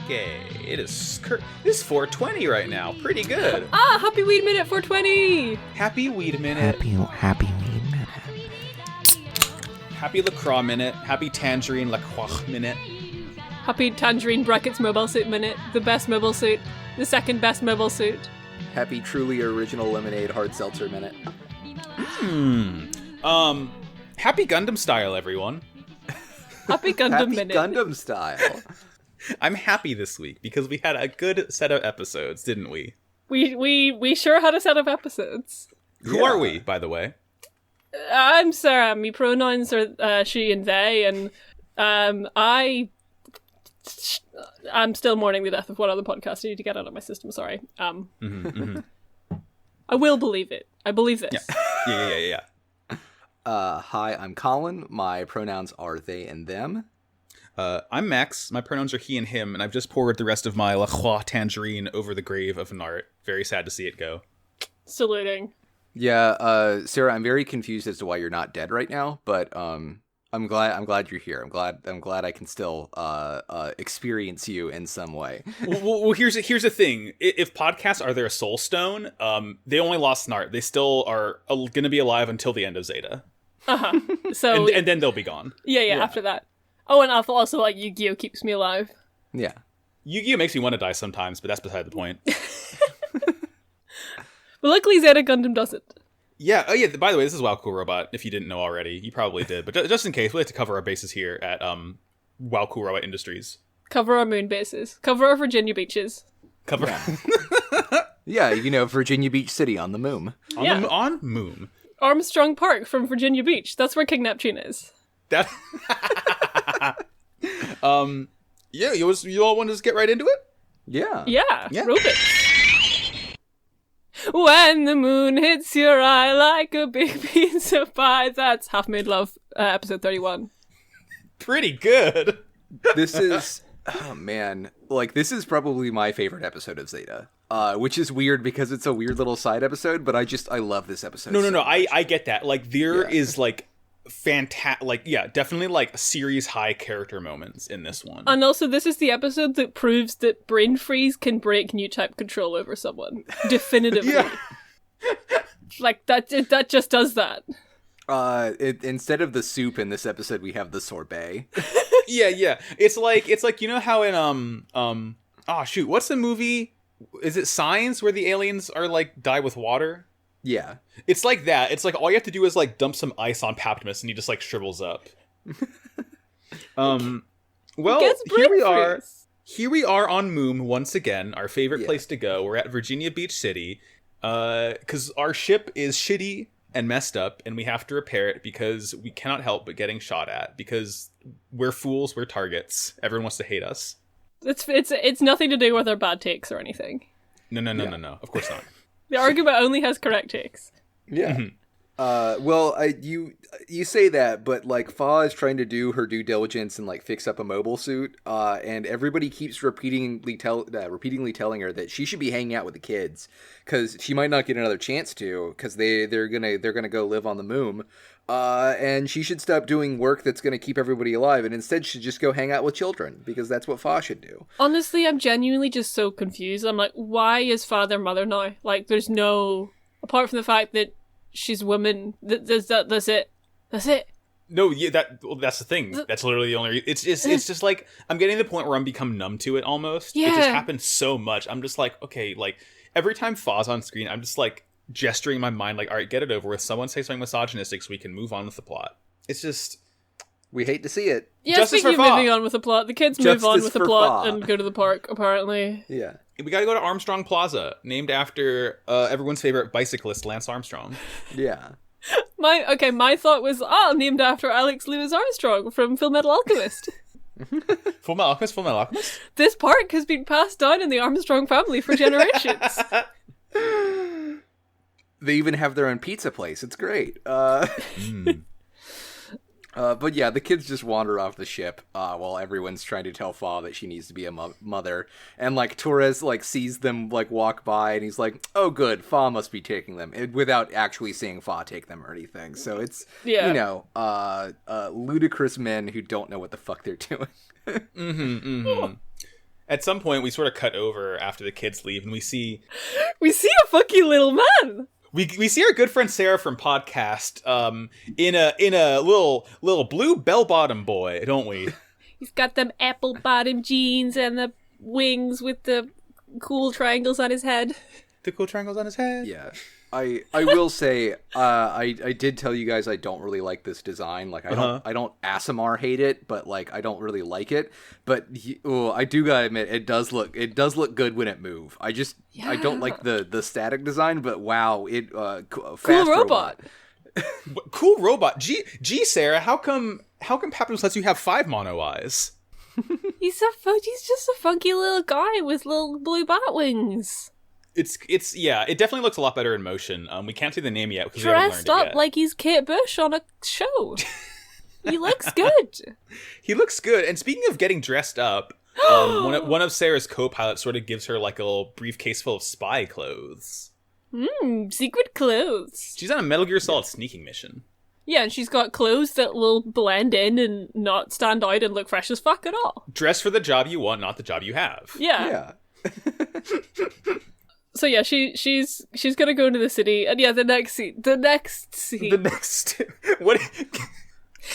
Okay, it's 4:20 right now. Pretty good. Happy Weed Minute 420. Happy Weed Minute. Happy Weed Minute. Happy LaCroix Minute. Happy Tangerine LaCroix Minute. Happy Tangerine Brackets Mobile Suit Minute. The best mobile suit. The second best mobile suit. Happy Truly Original Lemonade Hard Seltzer Minute. Happy Gundam style, everyone. Happy Gundam Happy Minute. Gundam style. I'm happy this week because we had a good set of episodes, didn't we? We sure had a set of episodes. Who are we, by the way? I'm Sarah. My pronouns are she and they, and I'm still mourning the death of one other podcast. I need to get out of my system. Sorry. I will believe it. I believe this. Yeah. Hi, I'm Colin. My pronouns are they and them. I'm Max. My pronouns are he and him, and I've just poured the rest of my La Croix Tangerine over the grave of an art. Very sad to see it go. Saluting. Yeah, Sarah, I'm very confused as to why you're not dead right now, but I'm glad you're here. I'm glad I can still experience you in some way. well, here's the thing. If podcasts are their soul stone, they only lost an art. They still are going to be alive until the end of Zeta. So and then they'll be gone. Yeah. After that. Oh, and also like Yu-Gi-Oh keeps me alive. Yeah. Yu-Gi-Oh makes me want to die sometimes, but that's beside the point. But luckily Zeta Gundam doesn't. Yeah. Oh, yeah. By the way, this is Wow Cool Robot. If you didn't know already, you probably did. But just in case, we like to cover our bases here at Wow Cool Robot Industries. Cover our moon bases. Cover our Virginia beaches. Cover. Yeah, Virginia Beach City on the moon. On moon. Armstrong Park from Virginia Beach. That's where King Neptune is. That. Yeah. You all want to just get right into it? Yeah. Yeah. Robots. When the moon hits your eye like a big piece of pie. That's Half Made Love, episode 31. Pretty good. This is, oh man, this is probably my favorite episode of Zeta. Which is weird because it's a weird little side episode, but I love this episode. No. I get that. There is fantastic, definitely series high character moments in this one. And also, this is the episode that proves that brain freeze can break new type control over someone. Definitively. That just does that. Instead of the soup in this episode, we have the sorbet. Yeah. It's like you know how in what's the movie? Is it Signs where the aliens are die with water? Yeah. It's like that. It's all you have to do is dump some ice on Paptimus and he just shrivels up. Well, here we are. Here we are on Moom once again, our favorite place to go. We're at Virginia Beach City. Because our ship is shitty and messed up and we have to repair it because we cannot help but getting shot at because we're fools, we're targets. Everyone wants to hate us. It's nothing to do with our bad takes or anything. No. Of course not. The argument only has correct takes. Yeah. You say that, but Fa is trying to do her due diligence and fix up a mobile suit, and everybody keeps repeatedly telling her that she should be hanging out with the kids because she might not get another chance to because they're gonna go live on the moon, and she should stop doing work that's gonna keep everybody alive and instead should just go hang out with children because that's what Fa should do. Honestly, I'm genuinely just so confused. I'm why is Fa their mother now? There's no, apart from the fact that she's a woman. That's it. That's it. No, yeah, that's the thing. That's literally the only. It's just I'm getting to the point where I'm become numb to it almost. Yeah. It just happens so much. I'm just okay, every time Fa's on screen, I'm just gesturing my mind, all right, get it over with. Someone say something misogynistic so we can move on with the plot. It's just we hate to see it. Yeah, Justice speaking for of Fa. moving on with the plot, the kids move on with the plot Fa. and go to the park. Apparently, Yeah. We gotta go to Armstrong Plaza, named after everyone's favorite bicyclist, Lance Armstrong. Yeah. My thought was, named after Alex Lewis Armstrong from Full Metal Alchemist. Full Metal Alchemist? This park has been passed down in the Armstrong family for generations. They even have their own pizza place. It's great. But yeah, the kids just wander off the ship while everyone's trying to tell Fa that she needs to be a mother. And Torres sees them walk by and he's like, oh good, Fa must be taking them, without actually seeing Fa take them or anything. So it's, ludicrous men who don't know what the fuck they're doing. At some point, we sort of cut over after the kids leave, and we see a funky little man. We see our good friend Sarah from podcast in a little blue bell bottom boy, don't we? He's got them apple bottom jeans and the wings with the cool triangles on his head. The cool triangles on his head. Yeah. I will say, I did tell you guys I don't really like this design. Like, I don't ASMR hate it, but like I don't really like it. But I do gotta admit, it does look good when it moves. I don't like the static design, but wow, cool robot. Cool robot. Gee, Sarah, how come Papyrus lets you have 5 mono eyes? He's just a funky little guy with little blue bat wings. It definitely looks a lot better in motion. We can't see the name yet because we haven't learned it Dressed yet. up like he's Kate Bush on a show. He looks good. He looks good. And speaking of getting dressed up, one of Sarah's co-pilots sort of gives her like a little briefcase full of spy clothes. Secret clothes. She's on a Metal Gear Solid sneaking mission. Yeah, and she's got clothes that will blend in and not stand out and look fresh as fuck at all. Dress for the job you want, not the job you have. Yeah. So yeah, she's gonna go into the city, and yeah, the next scene. What?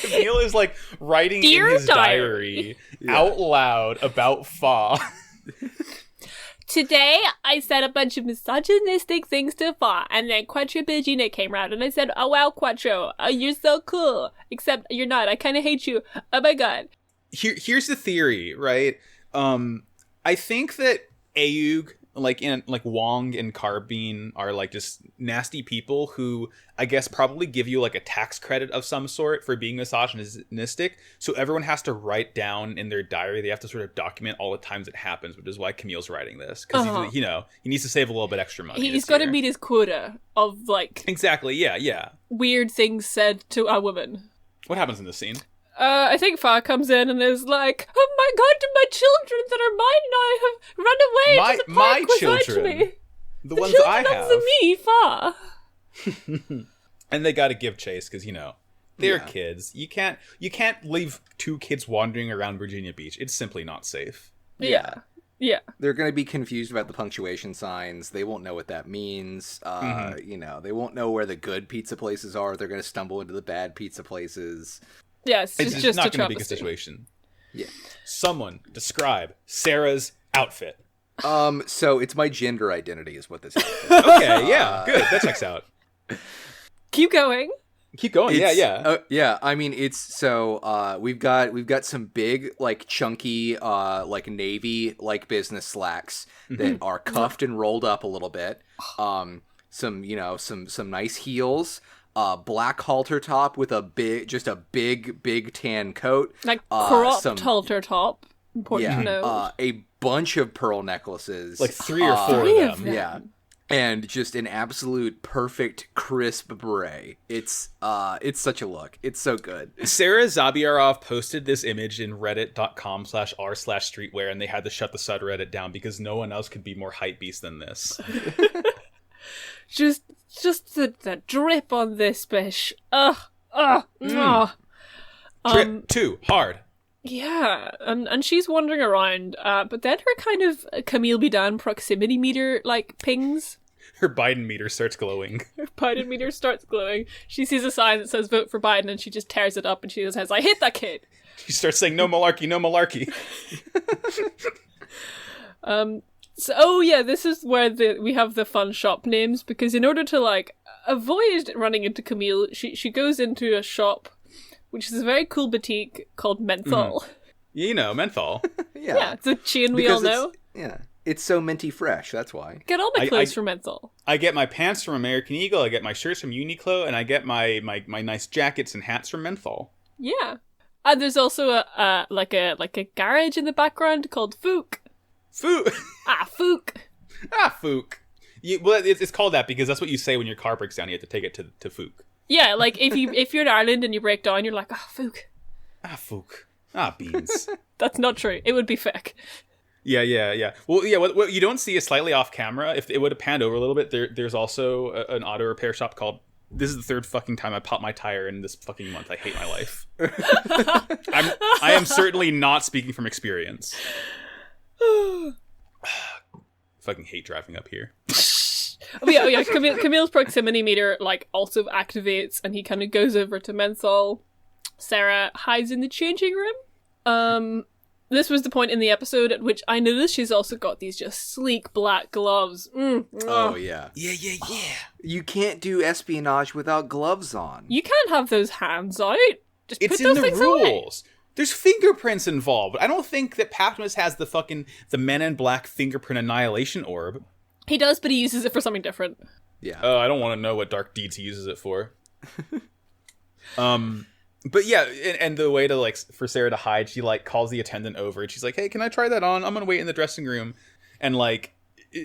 Camille is like writing Dear in his diary. out loud about Fa. Today, I said a bunch of misogynistic things to Fa, and then Quattro Bellagina came around, and I said, "Oh wow, Quattro, you're so cool. Except you're not. I kind of hate you. Oh my god." Here's the theory, right? I think that Ayug, like Wong and Carbine are like just nasty people who I guess probably give you like a tax credit of some sort for being misogynistic. So everyone has to write down in their diary. They have to sort of document all the times it happens, which is why Camille's writing this because he needs to save a little bit extra money. He's got to meet his quota of like exactly, yeah, weird things said to a woman. What happens in this scene? I think Fa comes in and is like, "Oh my god, my children that are mine now have run away to the park without children. me. The ones children I have. of me, Fa." And they got to give chase because they're kids. You can't leave 2 kids wandering around Virginia Beach. It's simply not safe. Yeah. They're going to be confused about the punctuation signs. They won't know what that means. They won't know where the good pizza places are. They're going to stumble into the bad pizza places. Yes, it's just not a going to be a situation. Yeah. Someone describe Sarah's outfit. So it's my gender identity is what this is. Okay, yeah, good. That checks out. Keep going. Yeah. I mean, it's so we've got some big like chunky like navy like business slacks that are cuffed and rolled up a little bit. Some nice heels. Black halter top with a big tan coat, like cropped halter top. Important to know. A bunch of pearl necklaces, like 3 or 4 of them. Yeah, and just an absolute perfect crisp beret. It's such a look. It's so good. Sarah Zabiarov posted this image in reddit.com/r/streetwear, and they had to shut the subreddit down because no one else could be more hype beast than this. Just the drip on this bish. Drip too hard. Yeah, and she's wandering around, but then her kind of Camille Bidan proximity meter like pings. Her Biden meter starts glowing. Her Biden meter starts glowing. She sees a sign that says "Vote for Biden," and she just tears it up, and she says, "I hate that kid." She starts saying, "No malarkey, no malarkey." This is where we have the fun shop names, because in order to like avoid running into Camille, she goes into a shop, which is a very cool boutique called Menthol. Menthol. Yeah, it's a chain we all know. It's so minty fresh. That's why. Get all my clothes from Menthol. I get my pants from American Eagle. I get my shirts from Uniqlo, and I get my nice jackets and hats from Menthol. Yeah, and there's also a garage in the background called Fook. Fook. Fook. Fook. It's called that because that's what you say when your car breaks down. You have to take it to Fook. Yeah, like if you're in Ireland and you break down, you're like, Fook. Fook. Beans. That's not true. It would be fake. Yeah. Well, yeah. What you don't see is slightly off camera. If it would have panned over a little bit, there's also an auto repair shop called. This is the 3rd fucking time I popped my tire in this fucking month. I hate my life. I am certainly not speaking from experience. Fucking hate driving up here. Yeah. Camille's proximity meter like also activates, and he kind of goes over to Menthol. Sarah hides in the changing room. This was the point in the episode at which I noticed she's also got these just sleek black gloves. Oh, yeah. Yeah. You can't do espionage without gloves on. You can't have those hands out. Just It's put in those the things rules. away. There's fingerprints involved. I don't think that Patmos has the Men in Black fingerprint annihilation orb. He does, but he uses it for something different. Yeah. I don't want to know what dark deeds he uses it for. But yeah, and the way to like for Sarah to hide, she like calls the attendant over and she's like, "Hey, can I try that on? I'm gonna wait in the dressing room." And like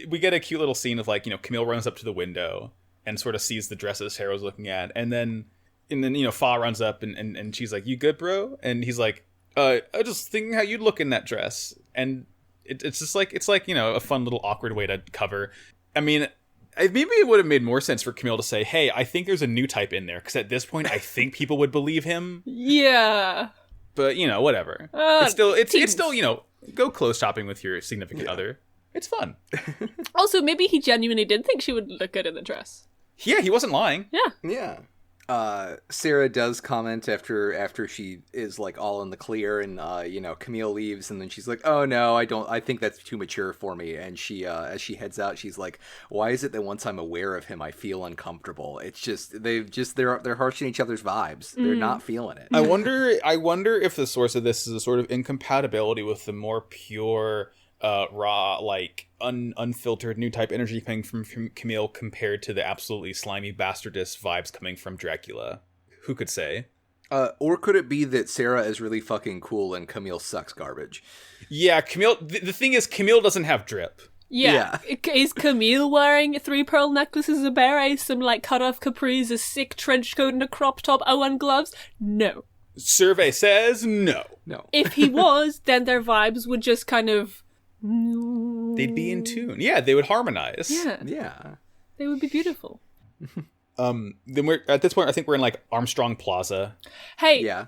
we get a cute little scene of like, you know, Camille runs up to the window and sort of sees the dresses Sarah's looking at, and then you know, Fa runs up and she's like, "You good, bro?" And he's like, I was just thinking how you'd look in that dress." And it's just like, it's like, you know, a fun little awkward way to cover. I mean, maybe it would have made more sense for Camille to say, "Hey, I think there's a new type in there," because at this point, I think people would believe him. Yeah. But you know, whatever. It's still, you know, go clothes shopping with your significant other. It's fun. Also, maybe he genuinely did think she would look good in the dress. Yeah, he wasn't lying. Yeah. Yeah. Sarah does comment after she is like all in the clear, and you know, Camille leaves, and then she's like, "Oh no, I think that's too mature for me." And she as she heads out, she's like, "Why is it that once I'm aware of him I feel uncomfortable?" It's just they're harshing each other's vibes. They're not feeling it. I wonder if the source of this is a sort of incompatibility with the more pure raw, like unfiltered new type energy coming from Camille compared to the absolutely slimy bastardess vibes coming from Dracula. Who could say? Or could it be that Sarah is really fucking cool and Camille sucks garbage? Yeah, Camille. The thing is, Camille doesn't have drip. Yeah. Is Camille wearing 3 pearl necklaces, a beret, some like cut-off capris, a sick trench coat and a crop top, and gloves? No. Survey says no. If he was, then their vibes would just kind of... They'd be in tune. Yeah, they would harmonize. Yeah. They would be beautiful. Then we're at this point, I think we're in like Armstrong Plaza. Hey, Yeah.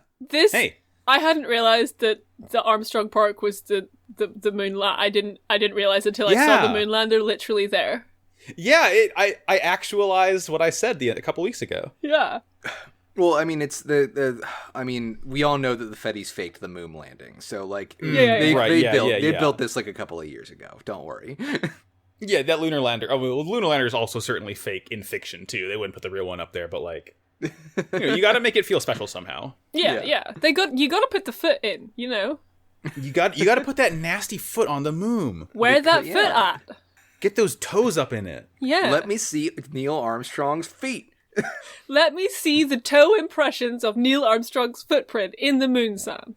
I hadn't realized that the Armstrong Park was the moon I didn't realize until I saw the moon lander literally there. Yeah, I actualized what I said a couple weeks ago. Yeah. Well, I mean, it's I mean, we all know that the Fetties faked the moon landing, so like, they built this like a couple of years ago. Don't worry. Yeah, that lunar lander. Oh, well, lunar lander is also certainly fake in fiction too. They wouldn't put the real one up there, but like, you know, you got to make it feel special somehow. Yeah. You got to put the foot in. You know. You got to put that nasty foot on the moon. Where that foot at? Get those toes up in it. Yeah. Let me see Neil Armstrong's feet. Let me see the toe impressions of Neil Armstrong's footprint in the moon sand.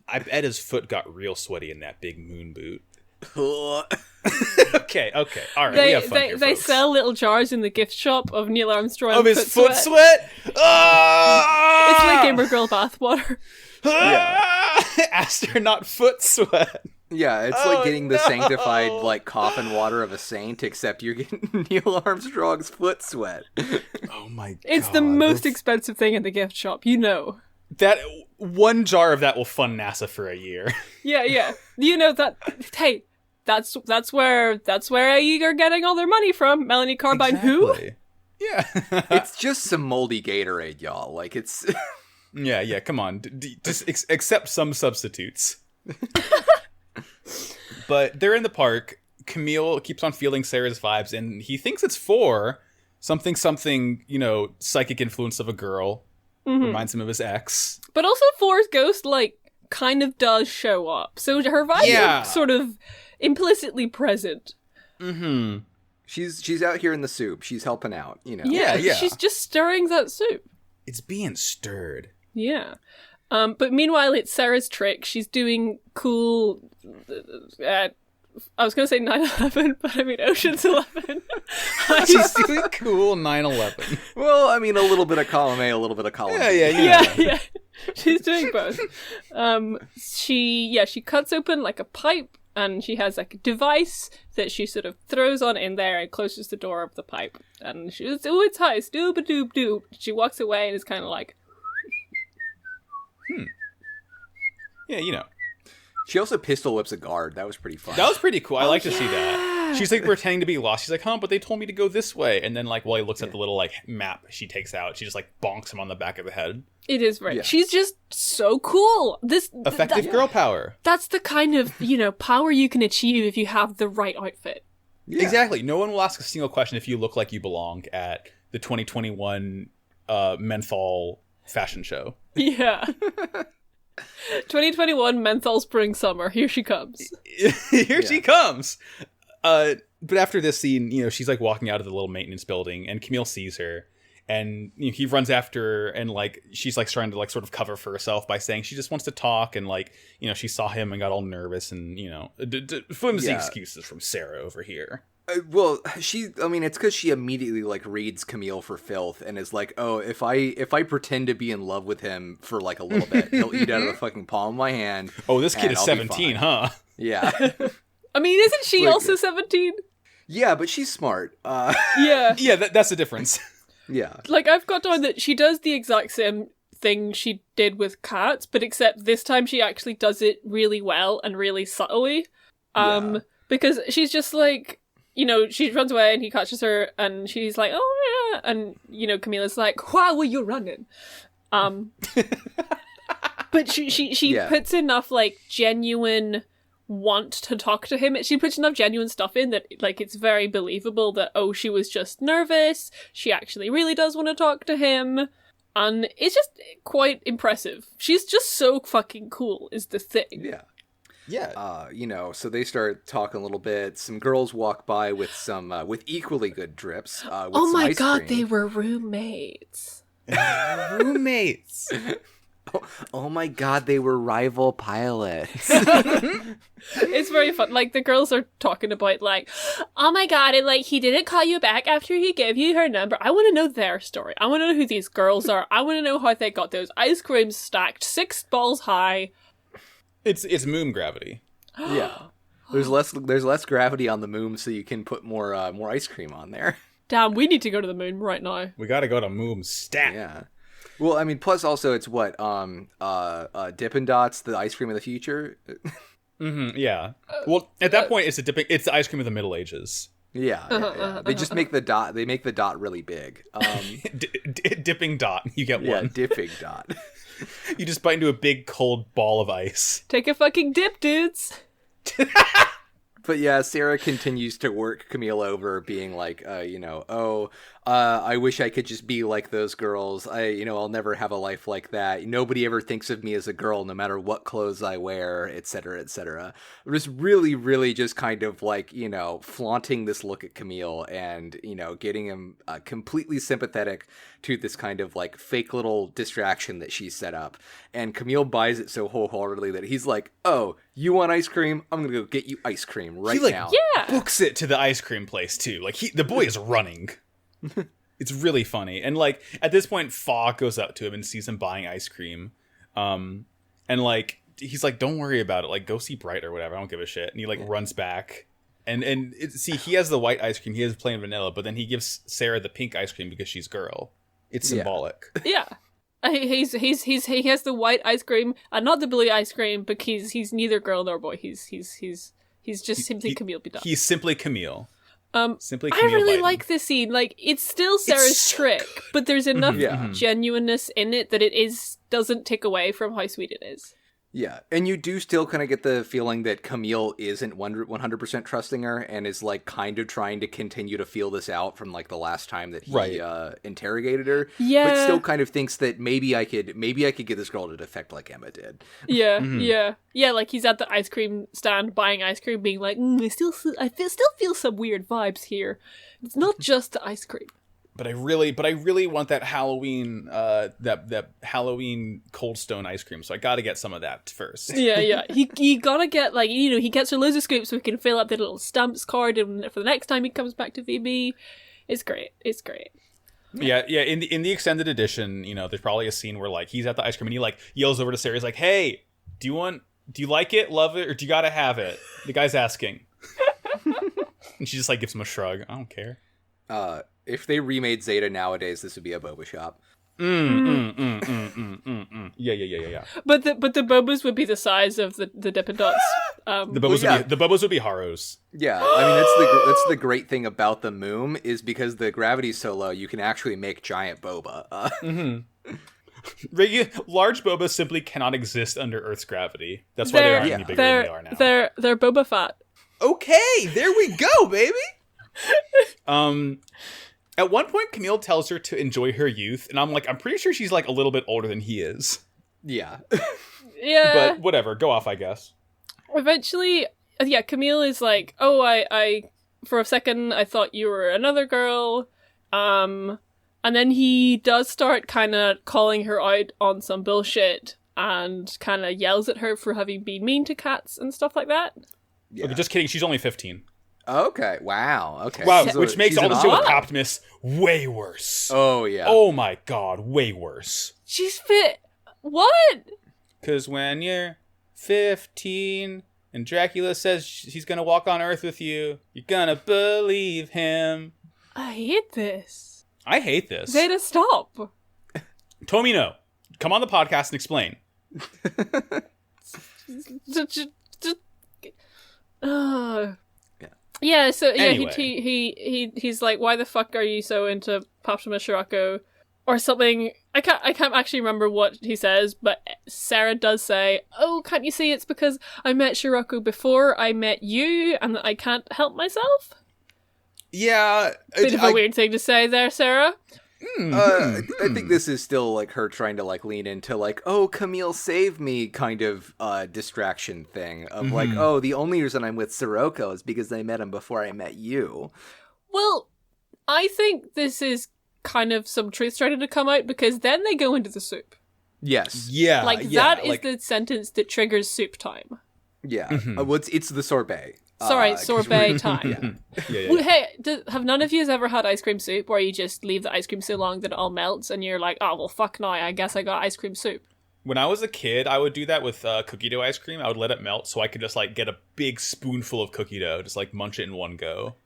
I bet his foot got real sweaty in that big moon boot. Okay, all right. We have fun here, they folks. sell little jars in the gift shop of Neil Armstrong of his foot sweat. Ah! It's like Gamer Girl bathwater. Astronaut foot sweat. Yeah, it's like getting the sanctified like coffin water of a saint, except you're getting Neil Armstrong's foot sweat. Oh my god. It's the most expensive thing in the gift shop, you know. That one jar of that will fund NASA for a year. Yeah. You know that. Hey, that's where you're getting all their money from. Melanie Carbine, exactly. Who? Yeah. It's just some moldy Gatorade, y'all. Like it's. Yeah. Come on, just accept some substitutes. But they're in the park. Camille keeps on feeling Sarah's vibes, and he thinks it's for something. You know, psychic influence of a girl. Mm-hmm. Reminds him of his ex. But also For's ghost, like, kind of does show up. So her vibe is sort of implicitly present. Mm-hmm. She's out here in the soup. She's helping out, you know. Yeah. She's just stirring that soup. It's being stirred. Yeah. But meanwhile, it's Sarah's trick. She's doing cool... I was going to say 9/11, but I mean Ocean's 11. She's doing cool 9/11. Well, I mean, a little bit of column A, a little bit of column B. Yeah. She's doing both. She cuts open like a pipe, and she has like a device that she sort of throws on in there and closes the door of the pipe. And she's, oh, it's heist, dooba-doob-doob. She walks away and is kind of like... Yeah, you know. She also pistol whips a guard. That was pretty fun. That was pretty cool. I like to see that. She's like pretending to be lost. She's like, huh, but they told me to go this way. And then like while he looks at the little like map she takes out, she just like bonks him on the back of the head. It is right. Yeah. She's just so cool. This effective girl power. That's the kind of, power you can achieve if you have the right outfit. Yeah. Exactly. No one will ask a single question if you look like you belong at the 2021 Menthol fashion show. Yeah. 2021 Menthol Spring Summer. Here she comes. Here she comes. But after this scene, she's like walking out of the little maintenance building, and Camille sees her, and he runs after her, and like she's like trying to like sort of cover for herself by saying she just wants to talk, and like she saw him and got all nervous, and flimsy excuses from Sarah over here. Well, it's because she immediately like reads Camille for filth and is like, oh, if I pretend to be in love with him for like a little bit, he'll eat out of the fucking palm of my hand. Oh, this kid is 17, huh? Yeah. Isn't she also 17? Yeah, but she's smart. Yeah. Yeah, that's the difference. Yeah. Like, I've got down that she does the exact same thing she did with cats, but except this time she actually does it really well and really subtly. Because she's just like, she runs away and he catches her and she's like, oh yeah, and Camilla's like, why were you running? But she puts enough like genuine want to talk to him. She puts enough genuine stuff in that like it's very believable that she was just nervous. She actually really does want to talk to him, and it's just quite impressive. She's just so fucking cool is the thing. Yeah. Yeah. So they start talking a little bit. Some girls walk by with some with equally good drips. With oh my god, cream. they were roommates. Roommates. Oh my god, they were rival pilots. It's very fun. Like, the girls are talking about, like, oh my god, and, like, he didn't call you back after he gave you her number. I want to know their story. I want to know who these girls are. I want to know how they got those ice creams stacked 6 balls high. It's moom gravity. Yeah. There's less gravity on the moon, so you can put more ice cream on there. Damn, we need to go to the moon right now. We gotta go to moom stat. Yeah. Well, plus also it's what, Dippin' Dots, the ice cream of the future? Yeah. Well, at that point, it's the ice cream of the Middle Ages. Yeah. They just make the dot really big. Dipping dot, you get one. Yeah, dipping dot. You just bite into a big, cold ball of ice. Take a fucking dip, dudes! But yeah, Sarah continues to work Camille over, being like, I wish I could just be like those girls. I'll never have a life like that. Nobody ever thinks of me as a girl, no matter what clothes I wear, etc., etc. Just really, really just kind of like, flaunting this look at Camille and, getting him completely sympathetic to this kind of like fake little distraction that she set up. And Camille buys it so wholeheartedly that he's like, oh, you want ice cream? I'm going to go get you ice cream now. Yeah. Books it to the ice cream place too. Like the boy is running. It's really funny. And like at this point, Fa goes up to him and sees him buying ice cream. And like he's like, don't worry about it. Like, go see Bright or whatever. I don't give a shit. And he like runs back. And he has the white ice cream. He has plain vanilla, but then he gives Sarah the pink ice cream because she's girl. It's symbolic. Yeah. He has the white ice cream and not the blue ice cream because he's neither girl nor boy. He's just simply Camille Bidot. He's simply Camille. Simply Camille I really Biden. Like this scene. Like, it's still Sarah's trick, but there's enough genuineness in it that doesn't take away from how sweet it is. Yeah, and you do still kind of get the feeling that Camille isn't 100% trusting her and is like kind of trying to continue to feel this out from like the last time that he interrogated her. Yeah, but still kind of thinks that maybe I could get this girl to defect like Emma did. Yeah, yeah. Like he's at the ice cream stand buying ice cream, being like, I still feel some weird vibes here. It's not just the ice cream. But I really want that Halloween, that Halloween Cold Stone ice cream. So I got to get some of that first. Yeah. He gotta get he gets her loads of scoops so he can fill up the little stamps card, and for the next time he comes back to VB, it's great. Yeah. In the extended edition, there's probably a scene where like he's at the ice cream and he like yells over to Sarah, he's like, "Hey, do you like it, love it, or do you gotta have it?" The guy's asking, and she just like gives him a shrug. I don't care. If they remade Zeta nowadays, this would be a boba shop. Yeah, Yeah. But the bobas would be the size of the Dippin' Dots. The bubbles would be Haros. Yeah, I mean that's the great thing about the Moom is because the gravity's so low, you can actually make giant boba. Large boba simply cannot exist under Earth's gravity. That's why they aren't any bigger than they are now. They're Boba Fett. Okay, there we go, baby. At one point, Camille tells her to enjoy her youth, and I'm pretty sure she's like a little bit older than he is. Yeah. Yeah. But whatever, go off, I guess. Eventually, yeah, Camille is like, oh, I for a second, I thought you were another girl. And then he does start kind of calling her out on some bullshit and kind of yells at her for having been mean to cats and stuff like that. Yeah. Okay, just kidding, she's only 15. Okay, wow, okay. Wow, So which makes she's all an the shit with odd. Optimus way worse. Oh, yeah. Oh my god, way worse. She's fit. What? Because when you're 15 and Dracula says he's gonna walk on Earth with you, you're gonna believe him. I hate this. I hate this. Zeta, stop. Tomino, come on the podcast and explain. Yeah, so yeah, Anyway. he's like, why the fuck are you so into Optimus Shirako? Or something. I can't actually remember what he says, but Sarah does say, oh, can't you see it's because I met Shirako before I met you and that I can't help myself? Yeah. Bit of a weird thing to say there, Sarah. I think this is still like her trying to like lean into like, oh, Camille save me kind of distraction thing of like, oh, the only reason I'm with Sirocco is because I met him before I met you. Well, I think this is kind of some truth starting to come out because then they go into the soup. Yes. Yeah. That is the sentence that triggers soup time. Yeah. It's the sorbet. Sorry, sorbet time. Yeah. Well, hey, have none of you ever had ice cream soup where you just leave the ice cream so long that it all melts and you're like, oh, well, fuck now, I guess I got ice cream soup. When I was a kid, I would do that with cookie dough ice cream. I would let it melt so I could just like get a big spoonful of cookie dough, just like munch it in one go.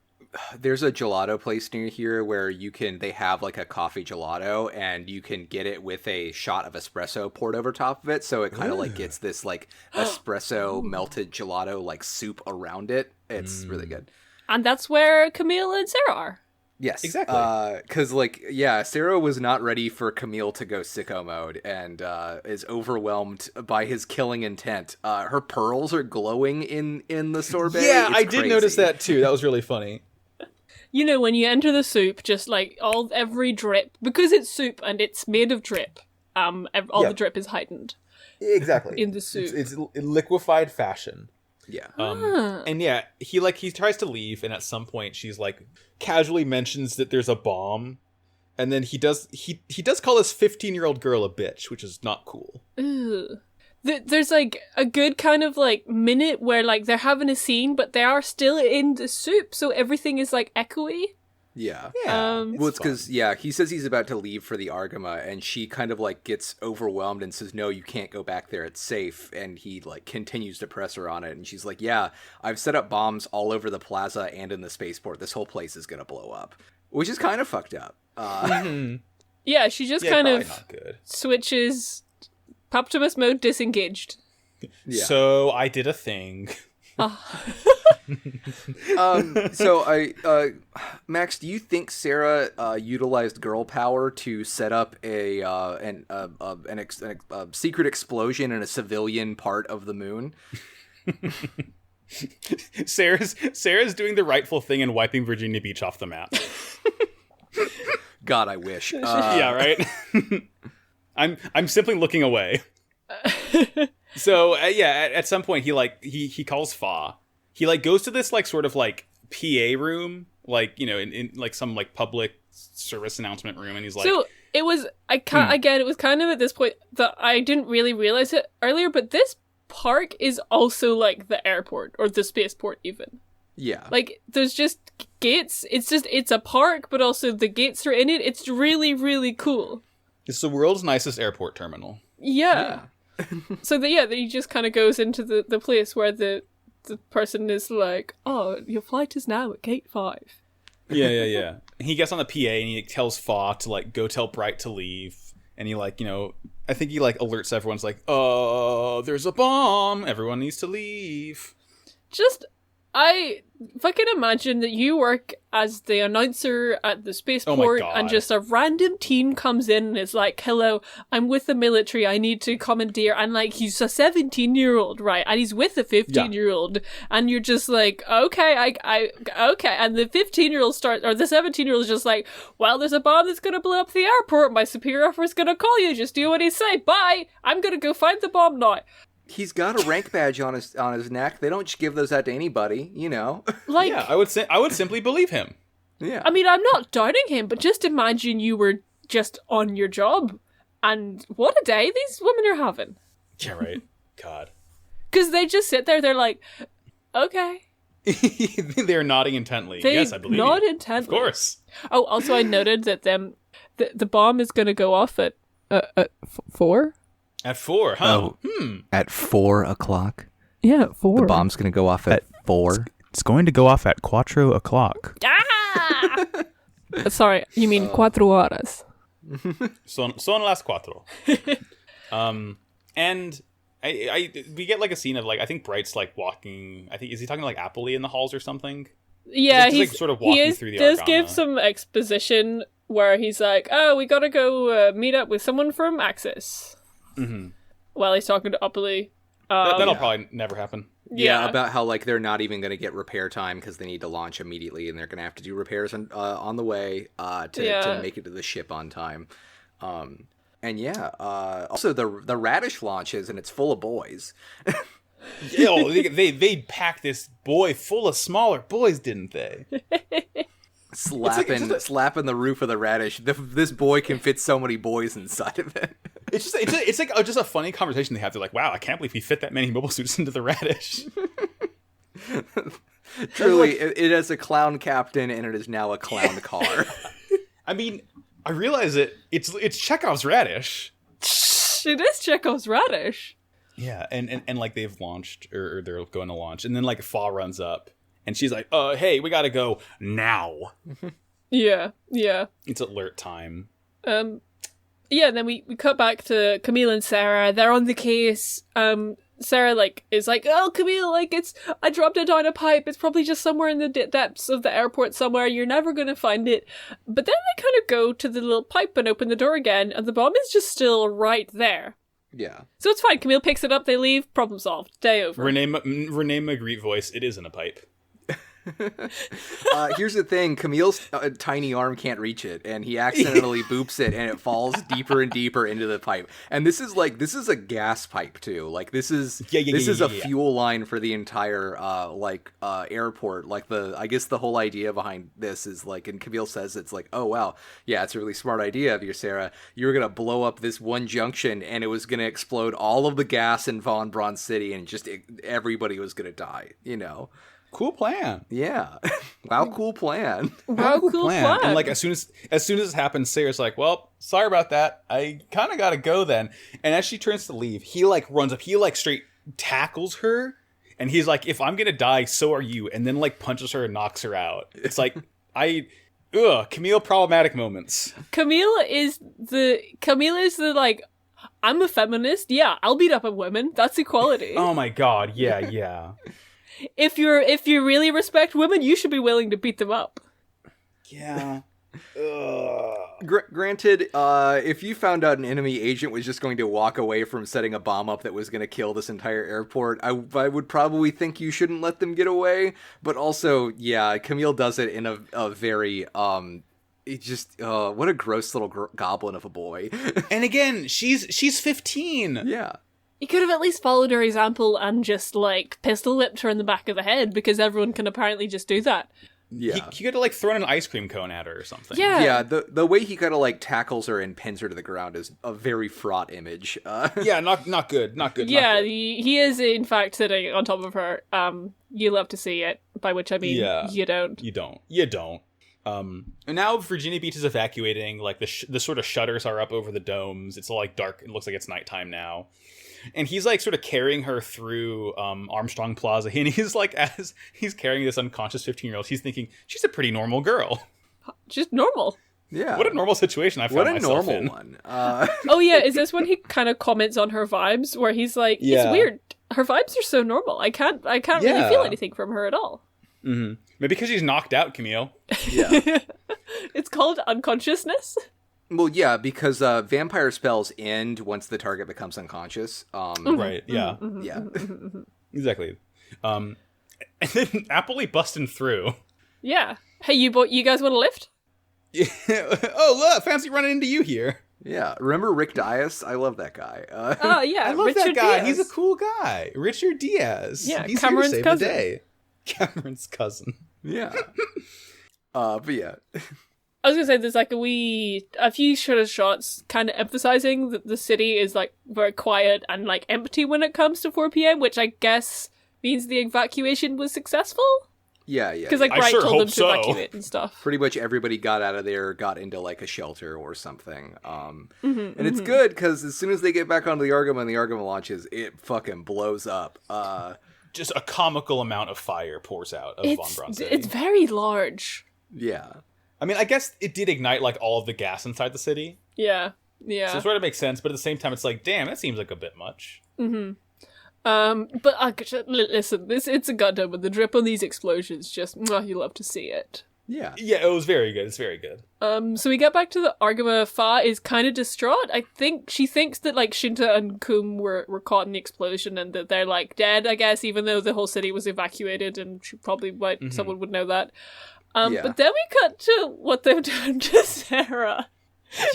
There's a gelato place near here where they have like a coffee gelato and you can get it with a shot of espresso poured over top of it. So it kind of like gets this like espresso melted gelato like soup around it. It's really good. And that's where Camille and Sarah are. Yes, exactly. Because Sarah was not ready for Camille to go sicko mode and is overwhelmed by his killing intent. Her pearls are glowing in the sorbet. Yeah, It's I did crazy. notice that too. That was really funny. You know, when you enter the soup, just like every drip, because it's soup and it's made of drip, the drip is heightened. Exactly. In the soup. It's liquefied fashion. Yeah. And yeah, he tries to leave, and at some point she's like casually mentions that there's a bomb, and then he does call this 15-year-old girl a bitch, which is not cool. Ugh. There's like a good kind of like minute where like they're having a scene, but they are still in the soup, so everything is like echoey. Yeah. Well, It's because, he says he's about to leave for the Argama, and she kind of, like, gets overwhelmed and says, no, you can't go back there, it's safe, and he, like, continues to press her on it, and she's like, yeah, I've set up bombs all over the plaza and in the spaceport, this whole place is gonna blow up. Which is kind of fucked up. Yeah, she just kind of not good. switches Optimus mode disengaged. Yeah. So I did a thing. Max, do you think Sarah utilized girl power to set up a secret explosion in a civilian part of the moon? Sarah's doing the rightful thing and wiping Virginia Beach off the map. God, I wish. Yeah, right. I'm simply looking away. So at some point he calls Fa. He like goes to this like sort of like PA room, like, you know, in like some like public service announcement room, and he's like, So it was again, it was kind of at this point that I didn't really realize it earlier, but this park is also like the airport or the spaceport even. Yeah. Like there's just gates. It's a park, but also the gates are in it. It's really, really cool. it's the world's nicest airport terminal. Yeah. So he just kind of goes into the place where the person is like, oh, your flight is now at gate 5. Yeah. He gets on the PA and he tells Fa to like go tell Bright to leave, and he like, you know, I think he like alerts everyone's like, "Oh, there's a bomb. Everyone needs to leave." I fucking imagine that you work as the announcer at the spaceport and just a random teen comes in and is like, "Hello, I'm with the military, I need to commandeer," and like he's a 17-year-old, right? And he's with a 15-year-old, and you're just like, okay, I okay, and the 15-year-old the 17-year-old is just like, "Well, there's a bomb that's gonna blow up the airport, my superior officer's gonna call you, just do what he say, bye, I'm gonna go find the bomb now." He's got a rank badge on his neck. They don't just give those out to anybody, you know. Like, yeah, I would simply believe him. Yeah. I mean, I'm not doubting him, but just imagine you were just on your job, and what a day these women are having. Yeah, right. God. Because they just sit there, they're like, okay. They're nodding intently. Yes, I believe nod you. intently. Of course. Oh, also I noted that the bomb is going to go off at 4? At 4, huh? Oh, at 4 o'clock? Yeah, at 4. The bomb's going to go off at 4? It's going to go off at 4 o'clock. Ah! Sorry, you mean 4 horas. Son las 4. And we get like a scene of like, I think Bright's like walking, is he talking to like Appley in the halls or something? Yeah, he's like sort of walking through the does Argama. give some exposition where he's like, "Oh, we gotta go meet up with someone from Axis." Mm-hmm. While he's talking to Appley. That'll probably never happen. Yeah, about how like they're not even going to get repair time because they need to launch immediately, and they're going to have to do repairs on the way to make it to the ship on time. And yeah, also the Radish launches, and it's full of boys. They packed this boy full of smaller boys, didn't they? Slapping the roof of the Radish. This boy can fit so many boys inside of it. It's like just a funny conversation they have. They're like, "Wow, I can't believe he fit that many mobile suits into the Radish." Truly, it has a clown captain, and it is now a clown car. I mean, I realize it's Chekhov's Radish. It is Chekhov's Radish. Yeah, and like they've launched or they're going to launch, and then like Fa runs up, and she's like, hey, we gotta go now." Yeah. It's alert time. Yeah, and then we cut back to Camille and Sarah. They're on the case. Sarah is like, "Oh, Camille, I dropped it down a pipe. It's probably just somewhere in the depths of the airport somewhere. You're never gonna find it." But then they kind of go to the little pipe and open the door again, and the bomb is just still right there. Yeah. So it's fine. Camille picks it up. They leave. Problem solved. Day over. Renee Magritte voice. It is in a pipe. Here's the thing, Camille's tiny arm can't reach it, and he accidentally boops it, and it falls deeper and deeper into the pipe. And this is a gas pipe too. Like this is a fuel line for the entire airport. Like I guess the whole idea behind this is like, and Camille says it's like, "Oh wow, yeah, it's a really smart idea of you, Sarah. You were gonna blow up this one junction, and it was gonna explode all of the gas in Von Braun City, and just everybody was gonna die. You know." Cool plan. Yeah. Wow, cool plan. Wow, cool plan. And like as soon as this happens, Sarah's like, "Well, sorry about that. I kind of got to go then." And as she turns to leave, he like runs up. He like straight tackles her, and he's like, "If I'm going to die, so are you." And then like punches her and knocks her out. It's like Camille problematic moments. Camille is the like, "I'm a feminist. Yeah, I'll beat up a woman. That's equality." Oh my god. Yeah. If you really respect women, you should be willing to beat them up. Yeah. Granted, if you found out an enemy agent was just going to walk away from setting a bomb up that was going to kill this entire airport, I would probably think you shouldn't let them get away. But also, yeah, Camille does it in a very what a gross little goblin of a boy. And again, she's 15. Yeah. You could have at least followed her example and just, pistol whipped her in the back of the head, because everyone can apparently just do that. Yeah. He could have, thrown an ice cream cone at her or something. Yeah. Yeah, the way he kind of, tackles her and pins her to the ground is a very fraught image. Yeah, not good. Not good. Yeah, not good. he is, in fact, sitting on top of her. You love to see it, by which I mean you don't. You don't. And now Virginia Beach is evacuating. The sort of shutters are up over the domes. It's all, dark. It looks like it's nighttime now. And he's sort of carrying her through Armstrong Plaza, and he's as he's carrying this unconscious 15-year-old, he's thinking she's a pretty normal girl. Just normal. Yeah. What a normal situation I found myself in. What a normal one. Oh yeah, is this when he kind of comments on her vibes, where he's like, "It's weird. Her vibes are so normal. I can't really feel anything from her at all." Mm-hmm. Maybe because she's knocked out, Camille. Yeah. It's called unconsciousness. Well, yeah, because vampire spells end once the target becomes unconscious. Right, yeah. Yeah. Exactly. And then Appley busting through. Yeah. Hey, you guys want a lift? Oh, look, fancy running into you here. Yeah. Remember Rick Dias? I love that guy. Oh, yeah. I love Richard that guy. Diaz. He's a cool guy. Richard Diaz. Yeah, He's Cameron's here to save cousin. the day. Cameron's cousin. Yeah. But yeah. I was gonna say there's like a few sort of shots kind of emphasizing that the city is like very quiet and like empty when it comes to 4 p.m, which I guess means the evacuation was successful. Yeah. Because like I Bright sure told hope them to so. evacuate and stuff. Pretty much everybody got out of there, got into like a shelter or something. And it's good because as soon as they get back onto the Argama and the Argama launches, it fucking blows up. Just a comical amount of fire pours out of Von Braun City. It's very large. Yeah. I mean, I guess it did ignite like all of the gas inside the city. Yeah. So it sort of makes sense, but at the same time, it's like, damn, that seems like a bit much. But listen, it's a Gundam, and the drip on these explosions just, you love to see it. Yeah. Yeah, it was very good. It's very good. So we get back to the Argama. Fa is kind of distraught. I think she thinks that like Shinta and Kum were caught in the explosion and that they're like dead, I guess, even though the whole city was evacuated, and she probably someone would know that. But then we cut to what they've done to Sarah.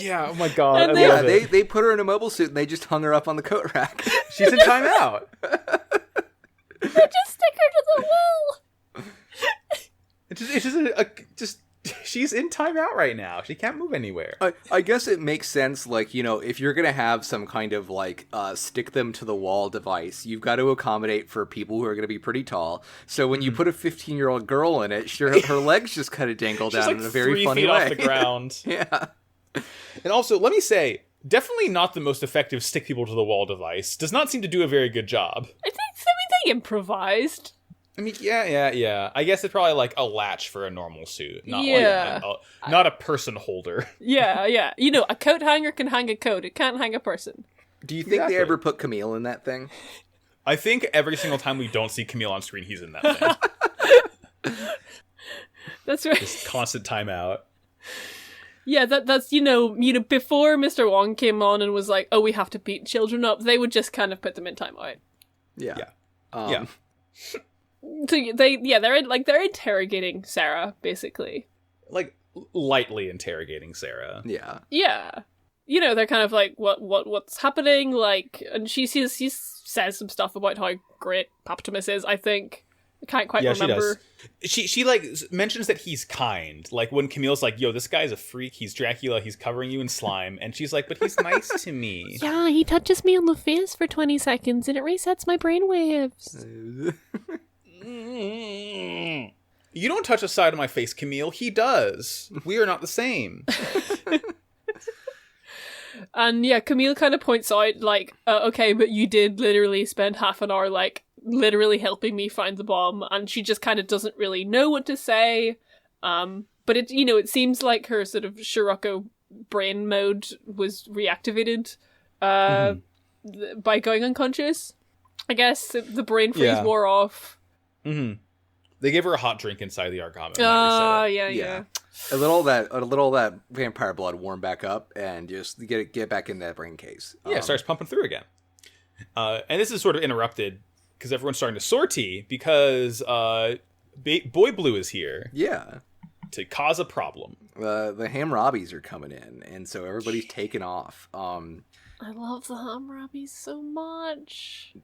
Yeah, oh my god. And I love it. They put her in a mobile suit and they just hung her up on the coat rack. She's in timeout. They just stick her to the wall. It's just she's in timeout right now. She can't move anywhere. I guess it makes sense, like, you know, if you're going to have some kind of, like, stick them to the wall device, you've got to accommodate for people who are going to be pretty tall. So when you put a 15-year-old girl in it, her legs just kind of dangle She's down like in a very 3 funny feet way. off the ground. Yeah. And also, let me say, definitely not the most effective stick people to the wall device. Does not seem to do a very good job. I think they improvised. I mean, yeah. I guess it's probably like a latch for a normal suit, not Yeah. not a person holder. Yeah. You know, a coat hanger can hang a coat. It can't hang a person. Do you think they ever put Camille in that thing? I think every single time we don't see Camille on screen, he's in that thing. That's right. Just constant timeout. Yeah, that's you know before Mr. Wong came on and was like, "Oh, we have to beat children up," they would just kind of put them in timeout. Yeah. Yeah. So they're interrogating Sarah basically. Like lightly interrogating Sarah. Yeah. Yeah, you know, they're kind of like, what's happening? Like, and she says some stuff about how great Optimus is. I think I can't quite remember. She does. She like mentions that he's kind. Like when Camille's like, "Yo, this guy's a freak. He's Dracula. He's covering you in slime," and she's like, "But he's nice to me." Yeah, he touches me on the face for 20 seconds and it resets my brainwaves. You don't touch a side of my face, Camille. He does. We are not the same. And yeah, Camille kind of points out, like, okay, but you did literally spend half an hour, like, literally helping me find the bomb, and she just kind of doesn't really know what to say. But it seems like her sort of Scirocco brain mode was reactivated by going unconscious. I guess the brain freeze wore off. Mm-hmm. They gave her a hot drink inside the Argama. Yeah. A little of that vampire blood warm back up and just get back in that brain case. It starts pumping through again. And this is sort of interrupted because everyone's starting to sortie because Boy Blue is here. Yeah. To cause a problem. The Hammurabi's are coming in, and so everybody's taking off. I love the Hammurabis so much.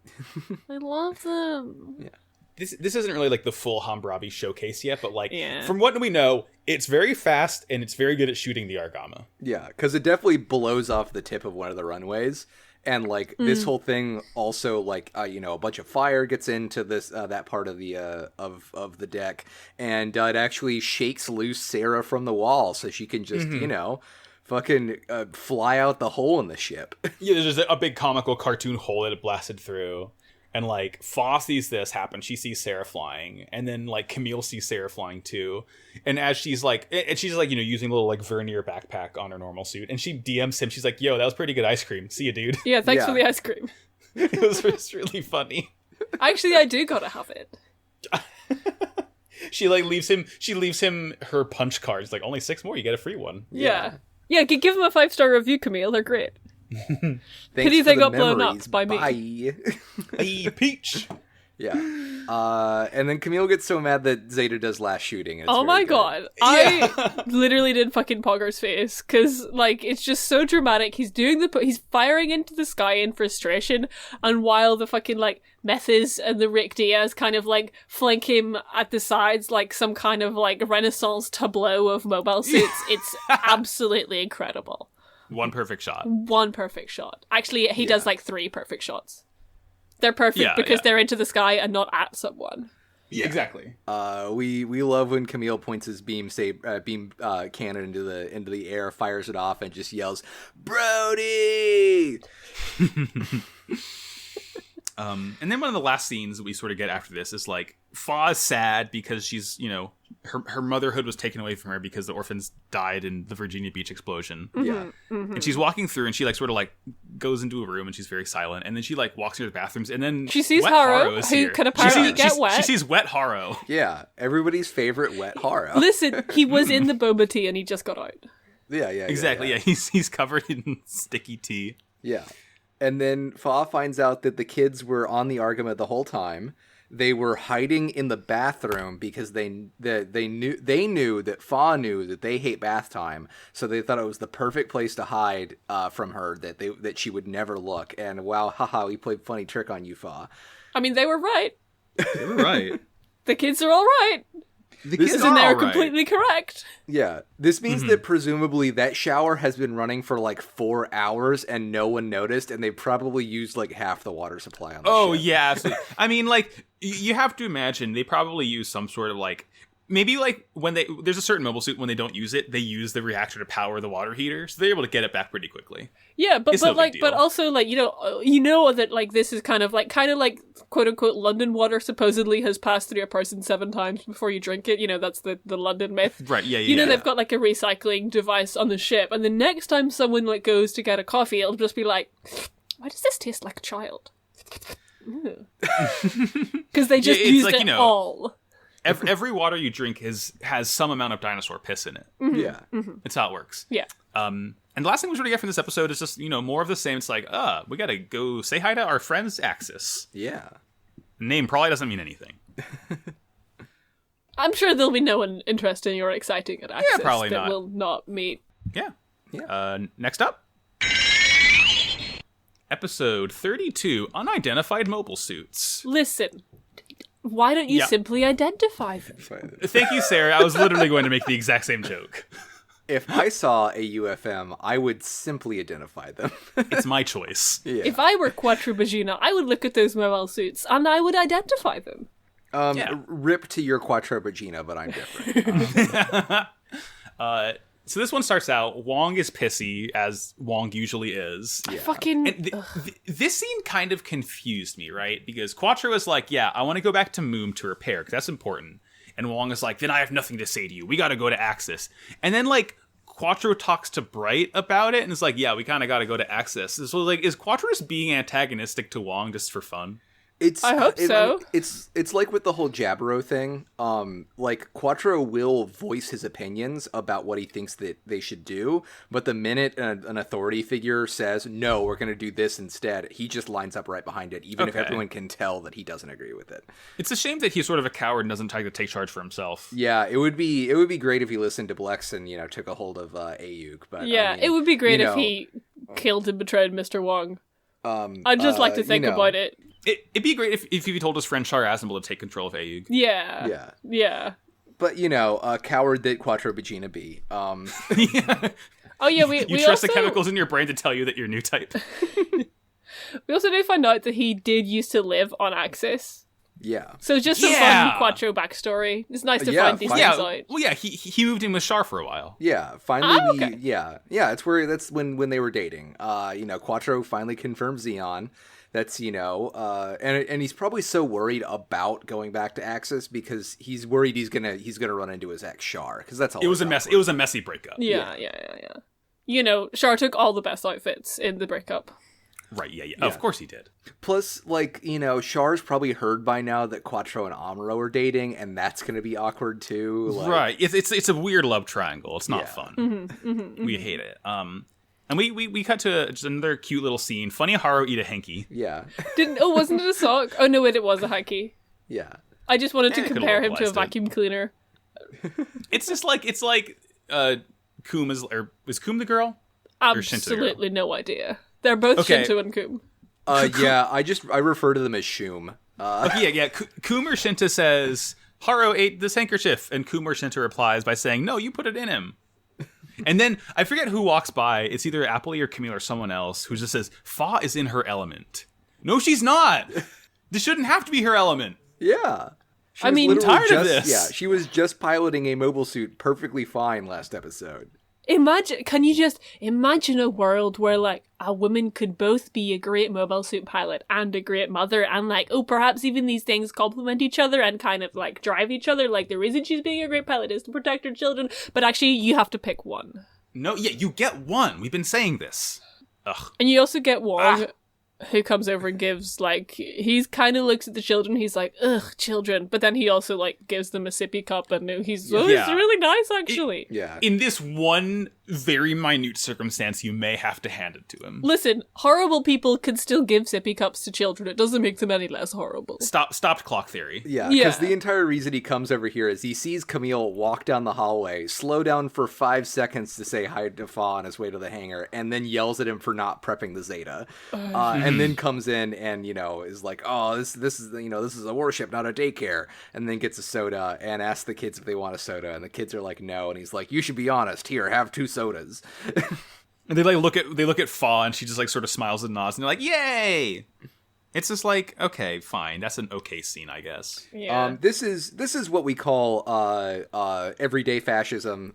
I love them. Yeah. This isn't really like the full Hammurabi showcase yet, but like from what we know, it's very fast and it's very good at shooting the Argama. Yeah, because it definitely blows off the tip of one of the runways, and like this whole thing also like a bunch of fire gets into this that part of the of the deck, and it actually shakes loose Sarah from the wall so she can just fucking fly out the hole in the ship. Yeah, there's just a big comical cartoon hole that it blasted through. And like Fa sees this happen, she sees Sarah flying, and then like Camille sees Sarah flying too. And as she's like, using a little like Vernier backpack on her normal suit, and she DMs him. She's like, "Yo, that was pretty good ice cream. See you, dude." Yeah, thanks for the ice cream. It was just really funny. Actually, I do gotta have it. She like leaves him. She leaves him her punch cards. Like, only 6 more, you get a free one. Yeah. Give them a 5-star review, Camille. They're great. Pity they got blown up by me. Hey, Peach. Yeah. And then Camille gets so mad that Zeta does last shooting. And it's Oh very my good. god. I literally did fucking Pogger's face, because, like, it's just so dramatic. He's firing into the sky in frustration, and while the fucking, like, Methes and the Rick Diaz kind of, like, flank him at the sides like some kind of, like, Renaissance tableau of mobile suits, it's absolutely incredible. One perfect shot. Actually, he does, like, 3 perfect shots. They're perfect because they're into the sky and not at someone. Yeah, exactly. We love when Camille points his beam cannon into the air, fires it off, and just yells, "Brody!" And then one of the last scenes we sort of get after this is like Fa's sad because she's, her motherhood was taken away from her because the orphans died in the Virginia Beach explosion. Yeah. And she's walking through and she like sort of like goes into a room and she's very silent. And then she like walks into the bathrooms and then she sees Wet Haro, is who here. can apparently get wet. She sees Wet Haro. Yeah. Everybody's favorite Wet Haro. Listen, he was in the boba tea and he just got out. Yeah. Exactly. Yeah. He's covered in sticky tea. Yeah. And then Fa finds out that the kids were on the Argama the whole time. They were hiding in the bathroom because they knew that Fa knew that they hate bath time, so they thought it was the perfect place to hide from her, that she would never look. And wow, haha, we played funny trick on you, Fa. I mean, they were right. They were right. The kids are all right. The kids and they're all right. completely correct. Yeah, this means that presumably that shower has been running for like 4 hours and no one noticed, and they probably used like half the water supply on the ship. Yeah. Absolutely. I mean, like, you have to imagine they probably use some sort of like, maybe like when there's a certain mobile suit, when they don't use it, they use the reactor to power the water heater, so they're able to get it back pretty quickly. Yeah, but no like, big but deal. also like, you know that like this is kind of like quote unquote London water supposedly has passed through a person 7 times before you drink it. That's the London myth. Right. Yeah. They've got like a recycling device on the ship, and the next time someone like goes to get a coffee, it'll just be like, why does this taste like a child? Because they just used like, it all. Every water you drink has some amount of dinosaur piss in it. Mm-hmm. Yeah. Mm-hmm. It's how it works. Yeah. And the last thing we sort of get from this episode is just, more of the same. It's like, we gotta go say hi to our friends Axis. Yeah. Name probably doesn't mean anything. I'm sure there'll be no one interesting or exciting at Axis probably that not. will not meet. Yeah. Next up. Episode 32, Unidentified Mobile Suits. Listen, why don't you simply identify them? Thank you, Sarah. I was literally going to make the exact same joke. If I saw a UFM, I would simply identify them. It's my choice. Yeah. If I were Quattro Bagina, I would look at those mobile suits and I would identify them. Rip to your Quattro Regina, but I'm different. So this one starts out, Wong is pissy, as Wong usually is. I fucking... And this scene kind of confused me, right? Because Quattro is like, I want to go back to Moom to repair, because that's important. And Wong is like, then I have nothing to say to you. We got to go to Axis. And then, like, Quattro talks to Bright about it, and is like, we kind of got to go to Axis. So, like, is Quattro just being antagonistic to Wong just for fun? I hope so. It's like with the whole Jabro thing. Like Quattro will voice his opinions about what he thinks that they should do, but the minute an authority figure says no, we're going to do this instead, he just lines up right behind it, even if everyone can tell that he doesn't agree with it. It's a shame that he's sort of a coward and doesn't try to take charge for himself. Yeah, it would be great if he listened to Blex and took a hold of Ayuk. But it would be great if he killed and betrayed Mr. Wong. I'd just like to think about it. It'd be great if he told his friend Char Aznabuwu to take control of Ayuk. Yeah. But a coward that Quattro Bagina be. Oh yeah, we trust also... the chemicals in your brain to tell you that you're new type. We also did find out that he did used to live on Axis. Yeah. So just some fun Quattro backstory. It's nice to find these things out. Well, he moved in with Char for a while. Yeah, finally. Okay. That's when they were dating. Quattro finally confirms Xeon. That's, and he's probably so worried about going back to Axis because he's worried he's gonna run into his ex Char, because that's all. It was a mess. It was a messy breakup. Yeah. Char took all the best outfits in the breakup. Right, yeah. Of course he did. Plus, Char's probably heard by now that Quattro and Amuro are dating, and that's going to be awkward too. Right. It's a weird love triangle. It's not fun. We hate it. And we cut to just another cute little scene. Funny Haru eat a hanky. Yeah. Wasn't it a sock? Oh no, wait, it was a hanky. Yeah. I just wanted to compare him to a vacuum cleaner. It's just like Coom is Coom the girl? Absolutely no idea. They're both Shinto and Coom. I refer to them as Shoom. Coom or Shinta says, Haru ate this handkerchief, and Coom or Shinta replies by saying, no, you put it in him. And then, I forget who walks by, it's either Appley or Camille or someone else, who just says, Fa is in her element. No, she's not! This shouldn't have to be her element. Yeah. I'm tired of this. Yeah, she was just piloting a mobile suit perfectly fine last episode. Can you just imagine a world where, a woman could both be a great mobile suit pilot and a great mother, and, perhaps even these things complement each other and kind of, drive each other? The reason she's being a great pilot is to protect her children, but actually you have to pick one. No, yeah, you get one. We've been saying this. Ugh. And you also get Wong, who comes over and gives, he kind of looks at the children, he's like, ugh, children, but then he also, gives them a sippy cup, and it's really nice, actually. In this one very minute circumstance, you may have to hand it to him. Listen, horrible people can still give sippy cups to children. It doesn't make them any less horrible. Stopped clock theory. Yeah, because the entire reason he comes over here is he sees Camille walk down the hallway, slow down for 5 seconds to say hi to Fa on his way to the hangar, and then yells at him for not prepping the Zeta. And then comes in and, is like, oh, this is a warship, not a daycare. And then gets a soda and asks the kids if they want a soda. And the kids are like, no. And he's like, you should be honest. Here, have 2 sodas. And they look at Fa, and she just sort of smiles and nods, and they're like, yay! It's just okay, fine. That's an okay scene, I guess. Yeah. This is what we call everyday fascism.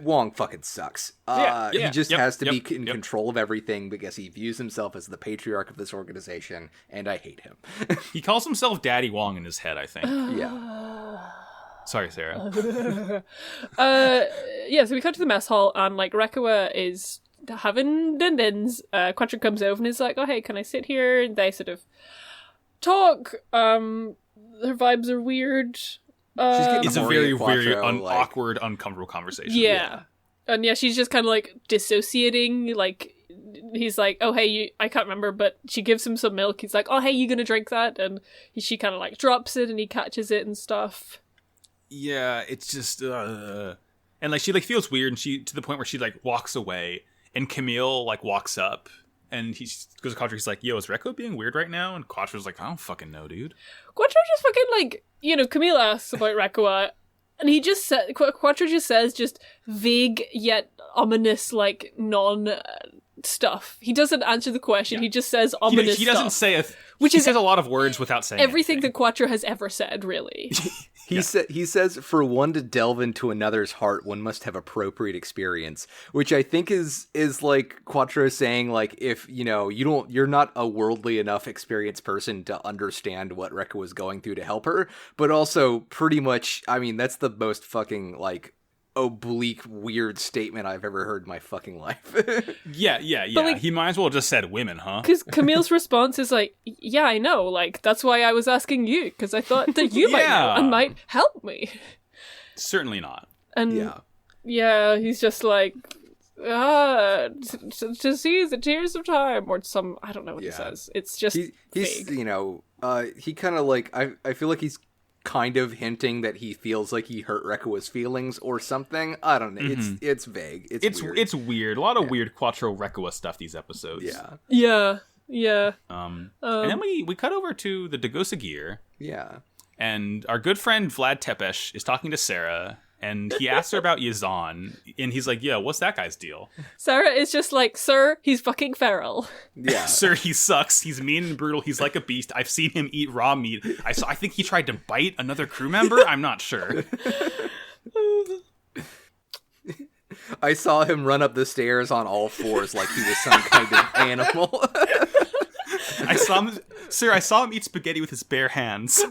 Wong fucking sucks. He just has to be in control of everything because he views himself as the patriarch of this organization, and I hate him. He calls himself Daddy Wong in his head, I think. Yeah. Sorry, Sarah. So we come to the mess hall, and Rekawa is having din-dins. Quattro comes over and is like, oh hey, can I sit here? And they sort of talk. Their vibes are weird. It's a very, very awkward, uncomfortable conversation. Yeah. And she's just kind of dissociating. He's like, oh hey, I can't remember, but she gives him some milk. He's like, oh hey, you gonna drink that? And she kind of drops it, and he catches it and stuff. Yeah, it's just and she feels weird, and she to the point where she walks away, and Camille walks up, and he goes to Quattro. He's like, yo, is Rekko being weird right now? And Quattro's like, I don't fucking know, dude. Quattro just fucking Camille asks about Rekawa, and he just Quattro just says just vague yet ominous non stuff. He doesn't answer the question. Yeah. He just says ominous stuff. He doesn't say he says a lot of words without saying everything that Quattro has ever said, really. He says, for one to delve into another's heart, one must have appropriate experience, which I think is Quattro saying, if, you're not a worldly enough experienced person to understand what Rekka was going through to help her, but also pretty much, that's the most fucking, oblique, weird statement I've ever heard in my fucking life. Yeah. But he might as well have just said women, huh? Because Camille's response is yeah, I know. that's why I was asking you, because I thought that you might know and might help me. Certainly not. And he's just to see the tears of time, or some, I don't know what he says. It's just he's he kind of I feel like he's kind of hinting that he feels like he hurt Rekawa's feelings or something. I don't know. Mm-hmm. It's vague. It's weird. It's weird. A lot of weird Quattro Rekawa stuff these episodes. Yeah. And then we cut over to the Dagosa gear. Yeah. And our good friend Vlad Tepes is talking to Sarah, and he asks her about Yazan, and he's like, yeah, what's that guy's deal? Sarah is just like, sir, he's fucking feral. Yeah. Sir, he sucks. He's mean and brutal. He's like a beast. I've seen him eat raw meat. I think he tried to bite another crew member. I'm not sure. I saw him run up the stairs on all fours like he was some kind of animal. I saw him, sir. I saw him eat spaghetti with his bare hands.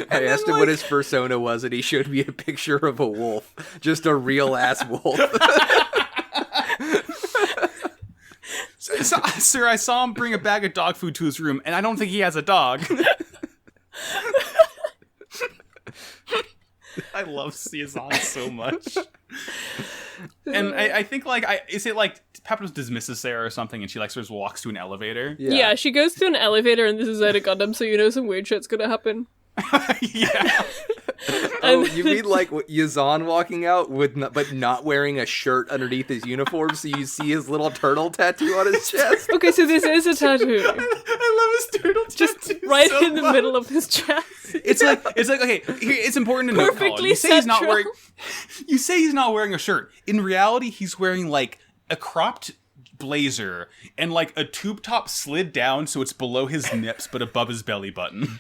I asked him what his persona was, and he showed me a picture of a wolf, just a real ass wolf. Sir, I saw him bring a bag of dog food to his room, and I don't think he has a dog. I love Cezanne so much. And I think, like, is it like Pepper dismisses Sarah or something, and she, like, sort of walks to an elevator? Yeah, she goes to an elevator, and this is Zeta Gundam, so you know some weird shit's gonna happen. Yeah. Oh, you mean like Yazan walking out but not wearing a shirt underneath his uniform, so you see his little turtle tattoo on his chest? Okay, so this is a tattoo. I love his turtle tattoo. Just right so in the much. middle of his chest. It's like okay. It's important to note, Colin. Perfectly You say he's not central. wearing. You say he's not wearing a shirt. In reality, he's wearing like a cropped blazer and like a tube top slid down so it's below his nips but above his belly button.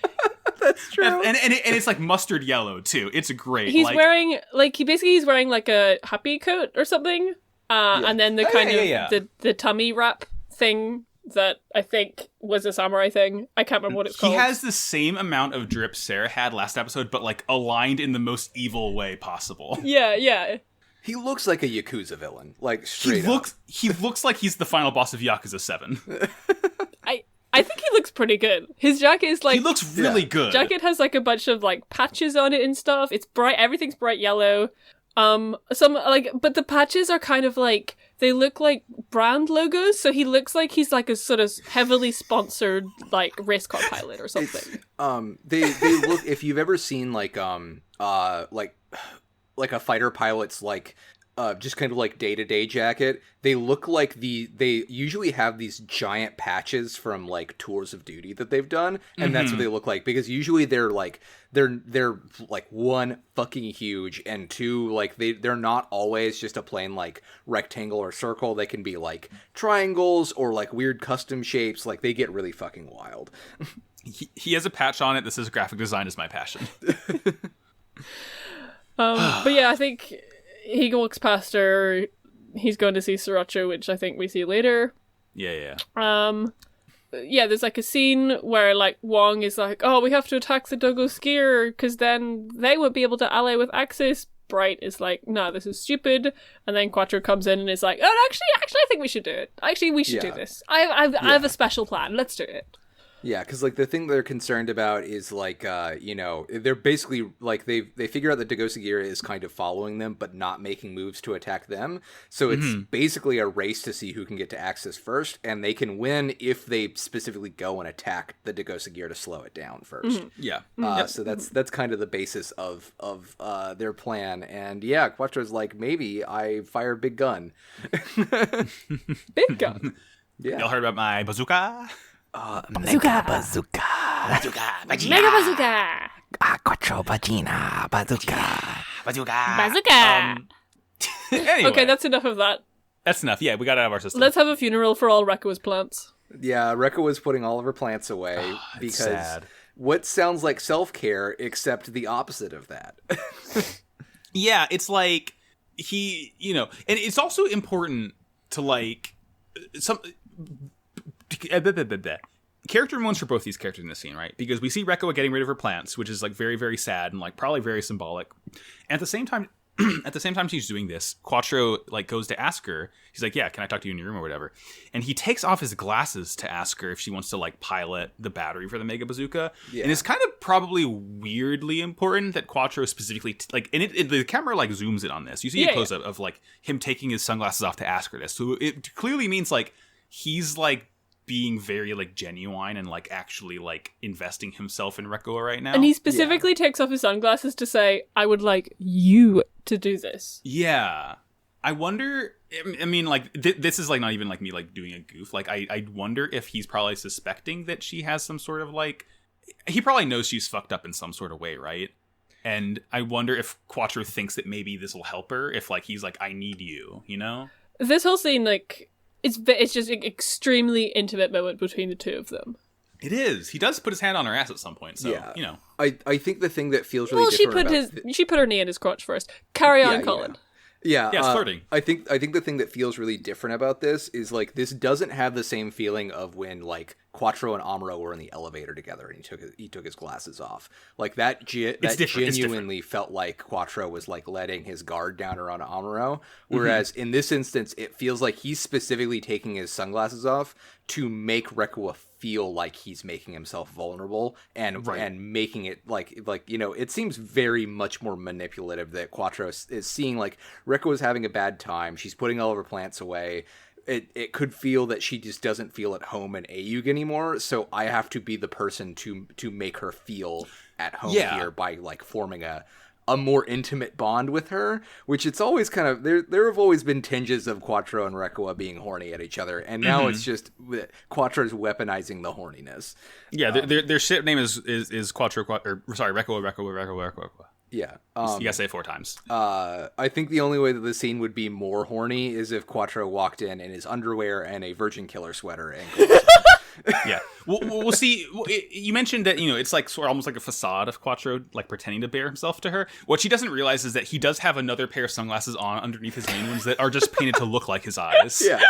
That's true. And it's like mustard yellow too. It's great. He's like, wearing he's wearing like a happy coat or something, and then the kind of the tummy wrap thing that I think was a samurai thing. I can't remember what it's called. He has the same amount of drip Sarah had last episode, but like aligned in the most evil way possible. Yeah. He looks like a Yakuza villain, like straight up. He looks like he's the final boss of Yakuza 7. I think he looks pretty good. His jacket is like He looks really good. Jacket has like a bunch of like patches on it and stuff. It's bright. Everything's bright yellow. But the patches are kind of like, they look like brand logos. So he looks like he's like a sort of heavily sponsored like race car pilot or something. They look, if you've ever seen like a fighter pilot's like just kind of like day-to-day jacket, they look like they usually have these giant patches from like tours of duty that they've done, and that's what they look like, because usually they're like one, fucking huge, and two, like they're not always just a plain like rectangle or circle. They can be like triangles or like weird custom shapes. Like they get really fucking wild. He has a patch on it that says graphic design is my passion. But yeah, I think he walks past her. He's going to see Sriracha, which I think we see later. Yeah. Yeah, there's like a scene where like Wong is like, "Oh, we have to attack the Dogo Skier because then they won't be able to ally with Axis." Bright is like, "No, this is stupid." And then Quattro comes in and is like, "Oh, actually, I think we should do it. Actually, we should do this. I have a special plan. Let's do it." Yeah, because like the thing they're concerned about is like they're basically like they figure out that Dagosagiri is kind of following them but not making moves to attack them. So it's basically a race to see who can get to Axis first, and they can win if they specifically go and attack the Dagosagiri to slow it down first. Yeah. So that's kind of the basis of their plan. And yeah, Quattro's like, maybe I fire big gun. Big gun. Yeah. Y'all heard about my bazooka? Mega bazooka. Mega bazooka. Quattro vagina bazooka. Bazooka. Anyway, Okay, that's enough of that. that's enough. Yeah, we got it out of our system. Let's have a funeral for all Rekka's plants. Yeah, Rekka was putting all of her plants away because sad. what sounds like self-care, except the opposite of that. Yeah, it's like he, and it's also important to like some character moments for both these characters in this scene, right? Because we see Rekka getting rid of her plants, which is like very, very sad and like probably very symbolic. And at the same time, she's doing this, Quattro like goes to ask her. He's like, "Yeah, can I talk to you in your room or whatever?" And he takes off his glasses to ask her if she wants to like pilot the battery for the Mega Bazooka. Yeah. And it's kind of probably weirdly important that Quattro specifically the camera like zooms in on this. You see a close up of like him taking his sunglasses off to ask her this. So it clearly means like he's like being very like genuine and like actually like investing himself in Rekka right now. And he specifically takes off his sunglasses to say, "I would like you to do this." Yeah. I wonder, I mean, like, this is, like, not even, like, me, like, doing a goof. Like, I wonder if he's probably suspecting that she has some sort of, like, he probably knows she's fucked up in some sort of way, right? And I wonder if Quattro thinks that maybe this will help her, if, like, he's like, "I need you," you know? This whole scene, like, it's just an extremely intimate moment between the two of them. It is. He does put his hand on her ass at some point, so, I think the thing that feels really Well, different she put her knee in his crotch first. Carry on, Colin. Yeah, it's flirting. I think the thing that feels really different about this is like this doesn't have the same feeling of when like Quattro and Amuro were in the elevator together and he took his glasses off. Like that genuinely felt like Quattro was like letting his guard down around Amuro, whereas in this instance it feels like he's specifically taking his sunglasses off to make Rekua feel like he's making himself vulnerable and making it like it seems very much more manipulative that Quattro is seeing like Rekua's having a bad time. She's putting all of her plants away. It could feel that she just doesn't feel at home in Ayug anymore, so I have to be the person to make her feel at home here by like forming a more intimate bond with her, which it's always kind of there have always been tinges of Quattro and Rekua being horny at each other, and now it's just Quattro's weaponizing the horniness. Yeah, their ship name is Quattro, Rekua. Yeah. You gotta say it 4 times. I think the only way that the scene would be more horny is if Quattro walked in his underwear and a Virgin Killer sweater and Yeah. We'll see. You mentioned that, it's like sort of almost like a facade of Quattro, like pretending to bare himself to her. What she doesn't realize is that he does have another pair of sunglasses on underneath his main ones that are just painted to look like his eyes. Yeah.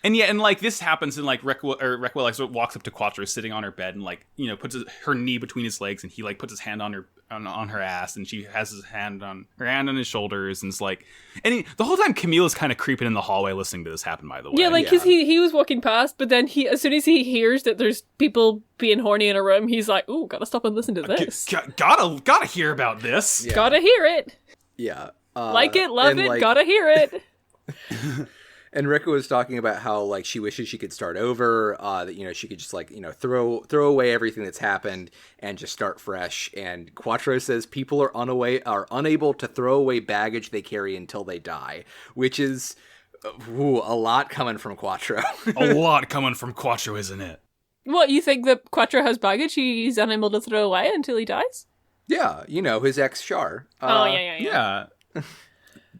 And like this happens, and like Rekua like sort of walks up to Quattro sitting on her bed and like puts her knee between his legs, and he like puts his hand on her ass, and she has his hand on his shoulders, and it's like, the whole time Camille is kind of creeping in the hallway listening to this happen. By the way, yeah, like because he was walking past, but then as soon as he hears that there's people being horny in a room, he's like, "Ooh, gotta stop and listen to this. Gotta hear about this. Yeah. Gotta hear it. Yeah, like it, love it, gotta hear it." And Rekua was talking about how like she wishes she could start over, that she could just like throw away everything that's happened and just start fresh. And Quattro says people are unable to throw away baggage they carry until they die, which is a lot coming from Quattro. A lot coming from Quattro, isn't it? What, you think that Quattro has baggage he's unable to throw away until he dies? Yeah, his ex Char. Yeah.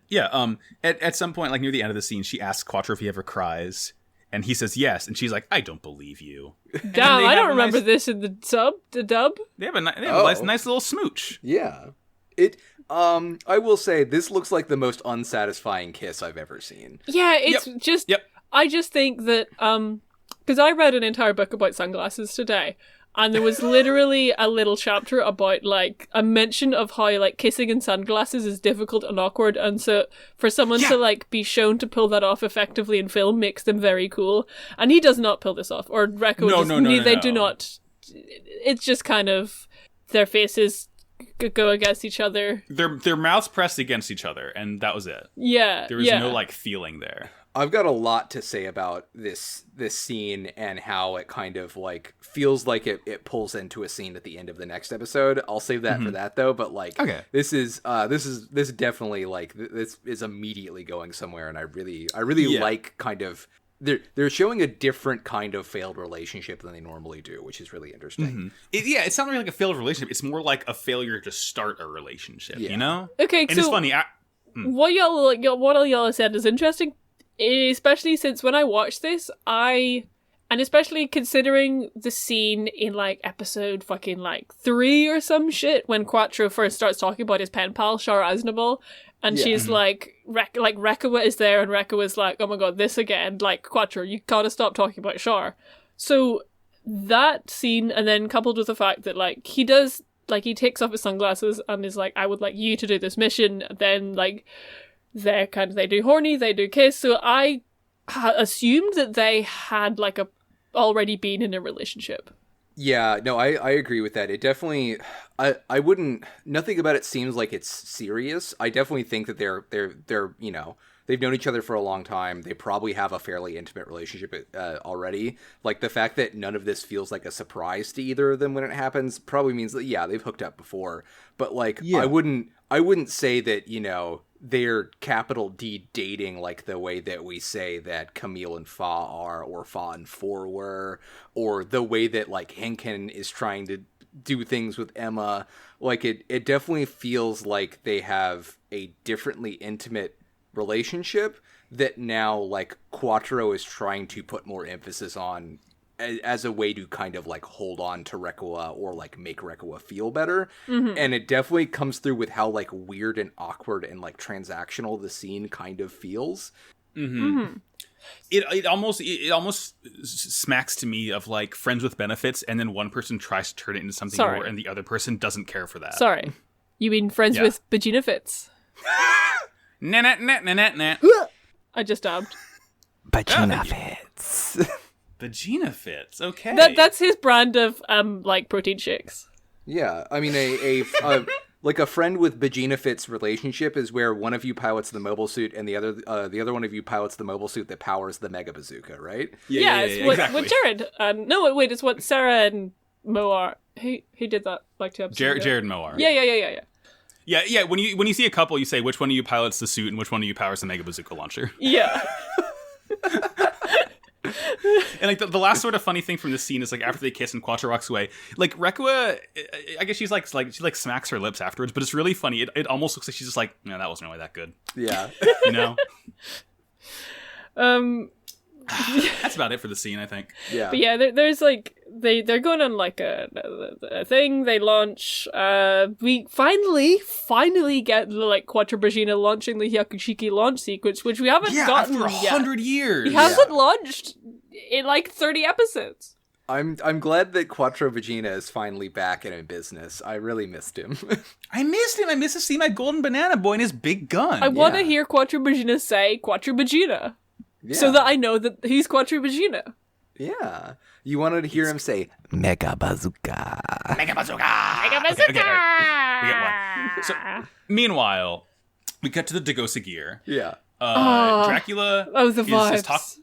Yeah, at some point, like near the end of the scene, she asks Quattro if he ever cries, and he says yes, and she's like, "I don't believe you." Damn, I don't remember this in the dub. They have a nice little smooch. Yeah, I will say this looks like the most unsatisfying kiss I've ever seen. Yeah, it's just. Yep. I just think that because I read an entire book about sunglasses today. And there was literally a little chapter about, like, a mention of how, like, kissing in sunglasses is difficult and awkward. And so for someone to, like, be shown to pull that off effectively in film makes them very cool. And he does not pull this off. Or Rekua they do not. It's just kind of their faces go against each other. Their mouths pressed against each other, and that was it. Yeah. There was no, like, feeling there. I've got a lot to say about this scene and how it kind of like feels like it pulls into a scene at the end of the next episode. I'll save that for that though. But like, this is definitely like this is immediately going somewhere, and I really like kind of they're showing a different kind of failed relationship than they normally do, which is really interesting. It's not really like a failed relationship. It's more like a failure to start a relationship. Okay, and it's funny. What y'all have said is interesting. Especially since when I watched this, and especially considering the scene in like episode fucking like 3 or some shit when Quattro first starts talking about his pen pal Char Aznabuwu, and she's like Rekua is there, and Rekua's like, oh my god, this again, like Quattro, you gotta stop talking about Char. So that scene, and then coupled with the fact that like he takes off his sunglasses and is like, I would like you to do this mission, then like they do horny, they do kiss, so I assumed that they had like already been in a relationship. Yeah, no, I agree with that. It definitely, I wouldn't, nothing about it seems like it's serious. I definitely think that they're they've known each other for a long time. They probably have a fairly intimate relationship already. Like the fact that none of this feels like a surprise to either of them when it happens probably means that they've I up before. But like I wouldn't say that they're capital D dating like the way that we say that Camille and Fa are, or Fa and Four were, or the way that like Henkin is trying to do things with Emma. Like it definitely feels like they have a differently intimate relationship that now like Quattro is trying to put more emphasis on as a way to kind of like hold on to Rekoa or like make Rekoa feel better. And it definitely comes through with how like weird and awkward and like transactional the scene kind of feels. It almost smacks to me of like Friends with Benefits, and then one person tries to turn it into something more, and the other person doesn't care for that. Sorry, you mean Friends with Vagina Fits? Nah. I just dabbed. Vagina fits. Vagina Fits. Okay. That's his brand of like protein shakes. Yeah, I mean a like a friend with Vagina Fits relationship is where one of you pilots the mobile suit and the other one of you pilots the mobile suit that powers the Mega Bazooka, right? Yeah, it's what, exactly. what Jared. No, wait, it's what Sarah and Mo are. He did that like 2 episodes ago. Jared and Mo are. Yeah. When you see a couple, you say which one of you pilots the suit and which one of you powers the Mega Bazooka launcher. Yeah. And like the last sort of funny thing from this scene is like after they kiss and Quattro walks away, like Rekoa, I guess she smacks her lips afterwards, but it's really funny. It almost looks like she's just like, no, that wasn't really that good. Yeah. You know? That's about it for the scene, I think. Yeah. But yeah, there's like they're going on like a thing. They launch. We finally get like Quattro Brigina launching the Hyakushiki launch sequence, which we haven't gotten after 100 years. He hasn't launched in like 30 episodes. I'm glad that Quattro Vagina is finally back and in business. I really missed him. I missed him. I missed to see my golden banana boy and his big gun. I want to hear Quattro Brigina say Quattro Brigina. Yeah. So that I know that he's Quattro Brigina. Yeah. You wanted to hear him say, Mega Bazooka. Mega Bazooka! Mega Bazooka! Okay, we get one. So, meanwhile, we cut to the Dagosa gear. yeah. Dracula the vibes.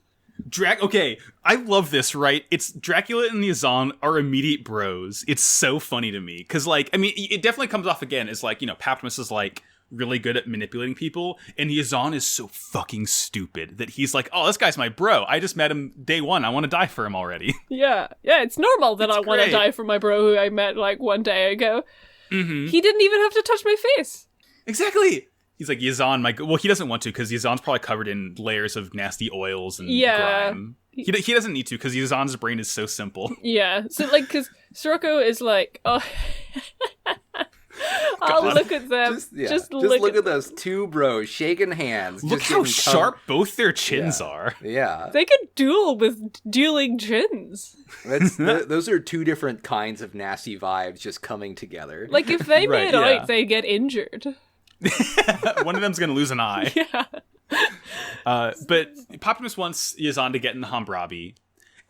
Okay, I love this, right? It's Dracula and the Azan are immediate bros. It's so funny to me. Because, like, I mean, it definitely comes off again as, like, you know, Paptimus is, like, really good at manipulating people, and Yazan is so fucking stupid that he's like, oh, this guy's my bro. I just met him day one. I want to die for him already. Yeah, it's normal that I want to great. die for my bro who I met like 1 day ago. He didn't even have to touch my face. Exactly. He's like, Yazan, well, he doesn't want to because Yazan's probably covered in layers of nasty oils and grime. He doesn't need to because Yazan's brain is so simple. Yeah, so like, because Sirocco is like, oh... I'll look at them. Just look at those two bros shaking hands. Look how sharp both their chins are. Yeah. They could duel with dueling chins. Those are two different kinds of nasty vibes just coming together. Like, if they made out, they get injured. One of them's going to lose an eye. Yeah. But Poptimus wants Yazan to get in the Hammurabi,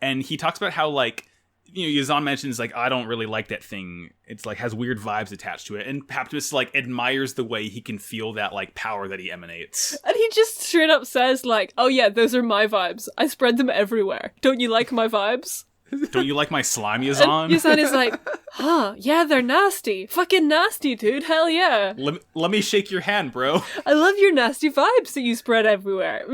and he talks about how, like, you know, Yazan mentions, like, I don't really like that thing. It's, like, has weird vibes attached to it. And Paptimus, like, admires the way he can feel that, like, power that he emanates. And he just straight up says, like, oh yeah, those are my vibes. I spread them everywhere. Don't you like my vibes? Don't you like my slime, Yazan? And Yazan is like, huh, yeah, they're nasty. Fucking nasty, dude. Hell yeah. Let me shake your hand, bro. I love your nasty vibes that you spread everywhere.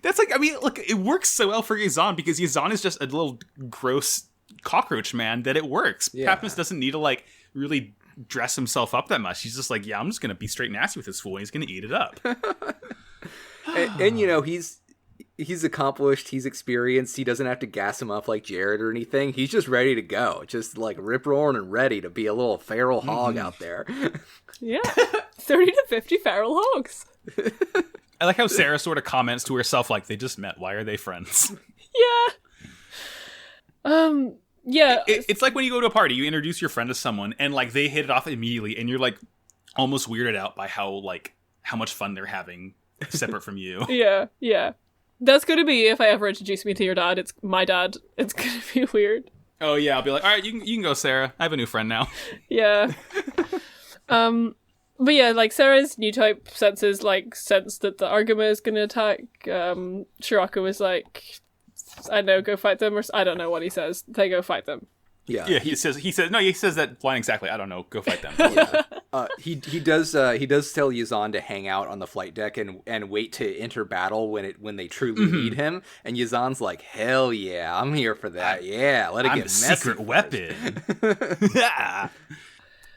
That's like, I mean, look, it works so well for Yazan because Yazan is just a little gross cockroach man that it works. Yeah. Paptimus doesn't need to, like, really dress himself up that much. He's just like, yeah, I'm just going to be straight nasty with this fool and he's going to eat it up. and, you know, he's accomplished, he's experienced, he doesn't have to gas him up like Jared or anything. He's just ready to go. Just, like, rip-roaring and ready to be a little feral hog out there. Yeah. 30 to 50 feral hogs. I like how Sarah sort of comments to herself, like, they just met. Why are they friends? Yeah. Yeah. It's like when you go to a party, you introduce your friend to someone, and, like, they hit it off immediately, and you're, like, almost weirded out by how much fun they're having separate from you. Yeah. That's gonna be, if I ever introduce me to your dad, it's my dad. It's gonna be weird. Oh, yeah, I'll be like, all right, you can go, Sarah. I have a new friend now. Yeah. But yeah, like, Sarah's new type senses, like, sense that the Argama is gonna attack. Shirako is like, I don't know, go fight them, or I don't know what he says. They go fight them. Yeah. Yeah, he says that line exactly. I don't know, go fight them. He does tell Yazan to hang out on the flight deck and wait to enter battle when they truly need him. And Yazan's like, hell yeah, I'm here for that. Yeah, let it get messy. I'm a secret weapon. Yeah.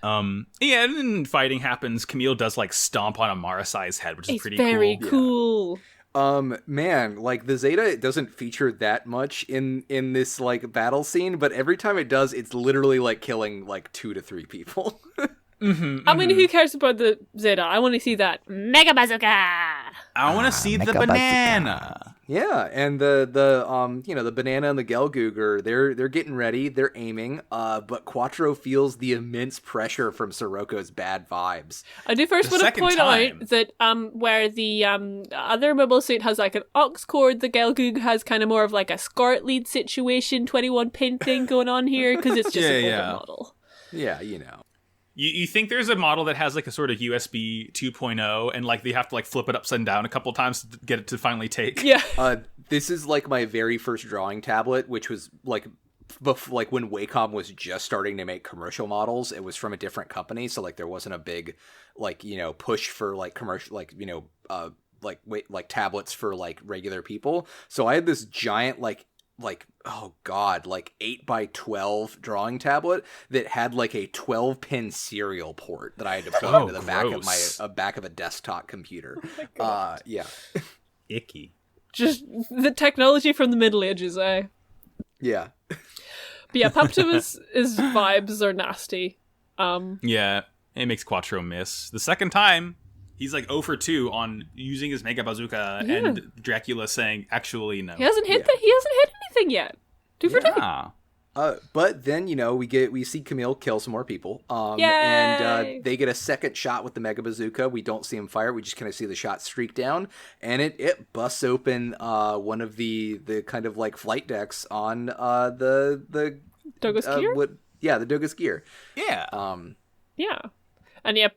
And then fighting happens. Camille does, like, stomp on Amarasai's head, which is pretty cool. Very cool. Man, like the Zeta doesn't feature that much in this like battle scene, but every time it does, it's literally like killing like 2 to 3 people. I mean, who cares about the Zeta? I want to see that Mega Bazooka! I want to see the Mega banana. Yeah, and the banana and the Gelgooger, they're getting ready, they're aiming, but Quattro feels the immense pressure from Siroko's bad vibes. I do first The want to second point time. out that where the other mobile suit has like an aux cord, the Gelgoog has kind of more of like a skirt lead situation, 21-pin thing going on here, because it's just an older model. Yeah, you know. You think there's a model that has like a sort of USB 2.0 and like they have to like flip it upside down a couple times to get it to finally take? Yeah. This is like my very first drawing tablet, which was like when Wacom was just starting to make commercial models. It was from a different company, so like there wasn't a big like, you know, push for like commercial, like, you know, like tablets for like regular people. So I had this giant like oh god, like 8x12 drawing tablet that had like a 12-pin serial port that I had to put into the back of a desktop computer. Yeah. Icky. Just the technology from the Middle Ages, eh? Yeah. But yeah, Paptimus' vibes are nasty. Yeah, it makes Quattro miss. The second time, he's like 0 for 2 on using his Mega Bazooka, and Dracula saying, actually, no. He hasn't hit anything yet. 2 for 2. Yeah. But then, you know, we see Camille kill some more people. Yay! And they get a second shot with the Mega Bazooka. We don't see him fire. We just kind of see the shot streak down, and it busts open one of the kind of like flight decks on the Douglas Gear? The Douglas Gear. Yeah. Yeah. And yeah,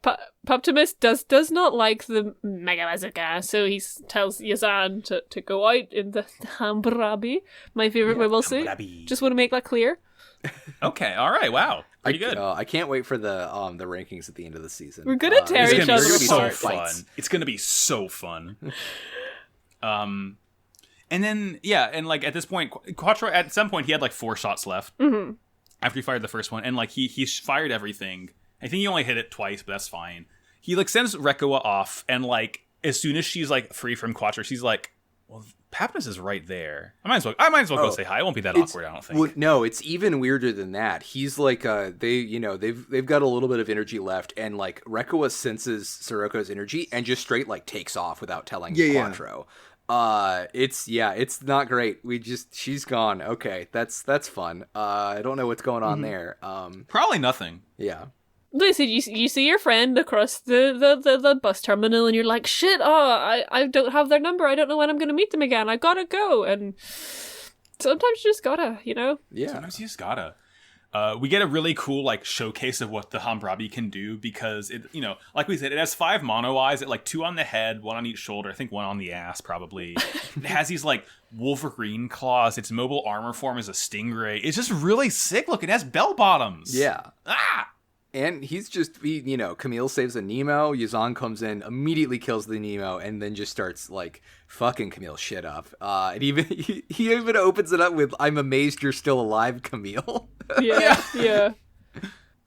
Paptimus does not like the Mega Bazooka, so he tells Yazan to go out in the Hammurabi, my favorite mobile suit. Just want to make that clear. Okay, all right, wow. Pretty good. I can't wait for the rankings at the end of the season. We're gonna tear each other so apart. fun. It's gonna be so fun. And then, yeah, and like at this point, Quattro, at some point, he had like 4 shots left after he fired the first one, and like he fired everything. I think he only hit it twice, but that's fine. He like sends Rekoa off, and like as soon as she's like free from Quattro, she's like, "Well, Paptimus is right there. I might as well go say hi. It won't be that awkward, I don't think." Well, no, it's even weirder than that. He's like, they've got a little bit of energy left, and like Rekoa senses Siroko's energy and just straight like takes off without telling Quattro. It's not great. She's gone. Okay, that's fun. I don't know what's going on there. Probably nothing. Yeah. Listen, you see your friend across the bus terminal, and you're like, shit, I don't have their number. I don't know when I'm going to meet them again. I gotta go. And sometimes you just gotta, you know? Yeah. Sometimes you just gotta. We get a really cool like showcase of what the Hammurabi can do, because it, you know, like we said, it has 5 mono eyes, it like 2 on the head, 1 on each shoulder, I think 1 on the ass probably. It has these like Wolverine claws. Its mobile armor form is a stingray. It's just really sick looking. It has bell bottoms. Yeah. Ah. And Camille saves a Nemo. Yazan comes in, immediately kills the Nemo, and then just starts like fucking Camille's shit up. And even he even opens it up with, "I'm amazed you're still alive, Camille." Yeah.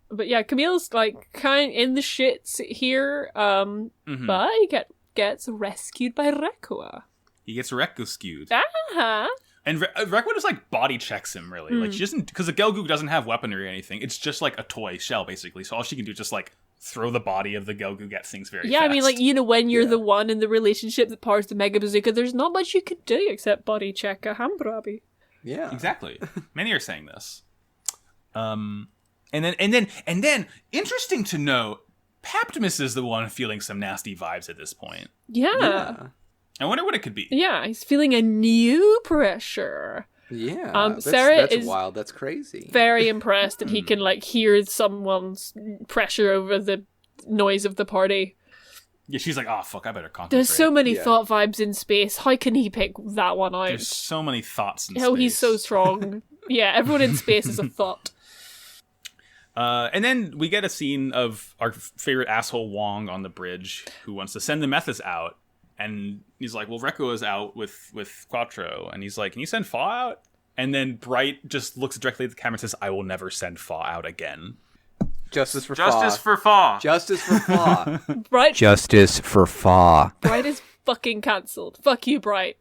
But yeah, Camille's like kind in the shits here. But he gets rescued by Rekoa. He gets rescued. Uh-huh. And Rekoa just like body checks him, really. Like she doesn't, because the Gelgoog doesn't have weaponry or anything. It's just like a toy shell, basically. So all she can do is just like throw the body of the Gelgoog at things very fast. I mean, like, you know, when you're the one in the relationship that powers the Mega Bazooka, there's not much you could do except body check a Hammurabi. Yeah, exactly. Many are saying this. And then, interesting to note, Paptimus is the one feeling some nasty vibes at this point. Yeah. I wonder what it could be. Yeah, he's feeling a new pressure. Yeah. Sarah that's is wild. That's crazy. Very impressed that he can like hear someone's pressure over the noise of the party. Yeah, she's like, "Oh fuck, I better concentrate." There's so many thought vibes in space. How can he pick that one out? There's so many thoughts in space. Oh, he's so strong. Yeah, everyone in space is a thought. And then we get a scene of our favorite asshole Wong on the bridge, who wants to send the Methus out. And he's like, well, Rekoa is out with Quattro. And he's like, can you send Fa out? And then Bright just looks directly at the camera and says, I will never send Fa out again. Justice for Fa. Justice for Fa. Justice for Fa. Bright. Justice for Fa. Bright is fucking cancelled. Fuck you, Bright.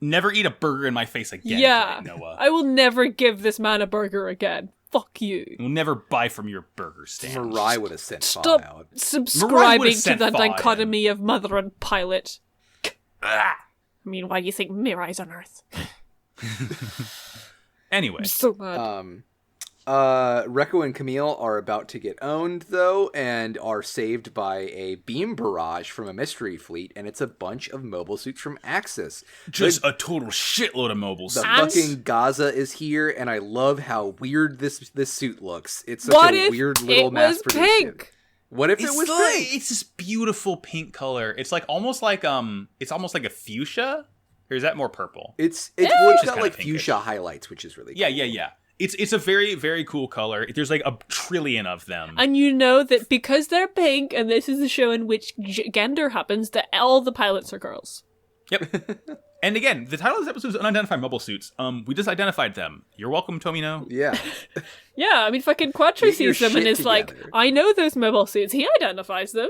Never eat a burger in my face again, Yeah. Bright Noah. I will never give this man a burger again. Fuck you. We'll never buy from your burger stand. Mirai would have sent Fa Stop out. subscribing to sent the Fa in. dichotomy of mother and pilot. Ah. I mean, why do you think Mirai's on Earth? Anyway. I'm so mad. Rekko and Camille are about to get owned, though, and are saved by a beam barrage from a mystery fleet, and it's a bunch of mobile suits from Axis. Just a total shitload of mobile The suits. fucking Gaza is here, and I love how weird this suit looks. It's such What a if weird little it was mass-produced pink? suit. What if it It's was like, pink? it's this beautiful pink color. It's like almost like a fuchsia. Or is that more purple? It's Which got is kinda like pinkish. fuchsia highlights, which is really cool. Yeah. It's a very, very cool color. There's like a trillion of them. And you know that because they're pink, and this is a show in which gender happens, that all the pilots are girls. Yep. And again, the title of this episode is Unidentified Mobile Suits. We just identified them. You're welcome, Tomino. Yeah. Yeah, I mean, fucking Quattro Get your sees them and shit is like, together. I know those mobile suits. He identifies them.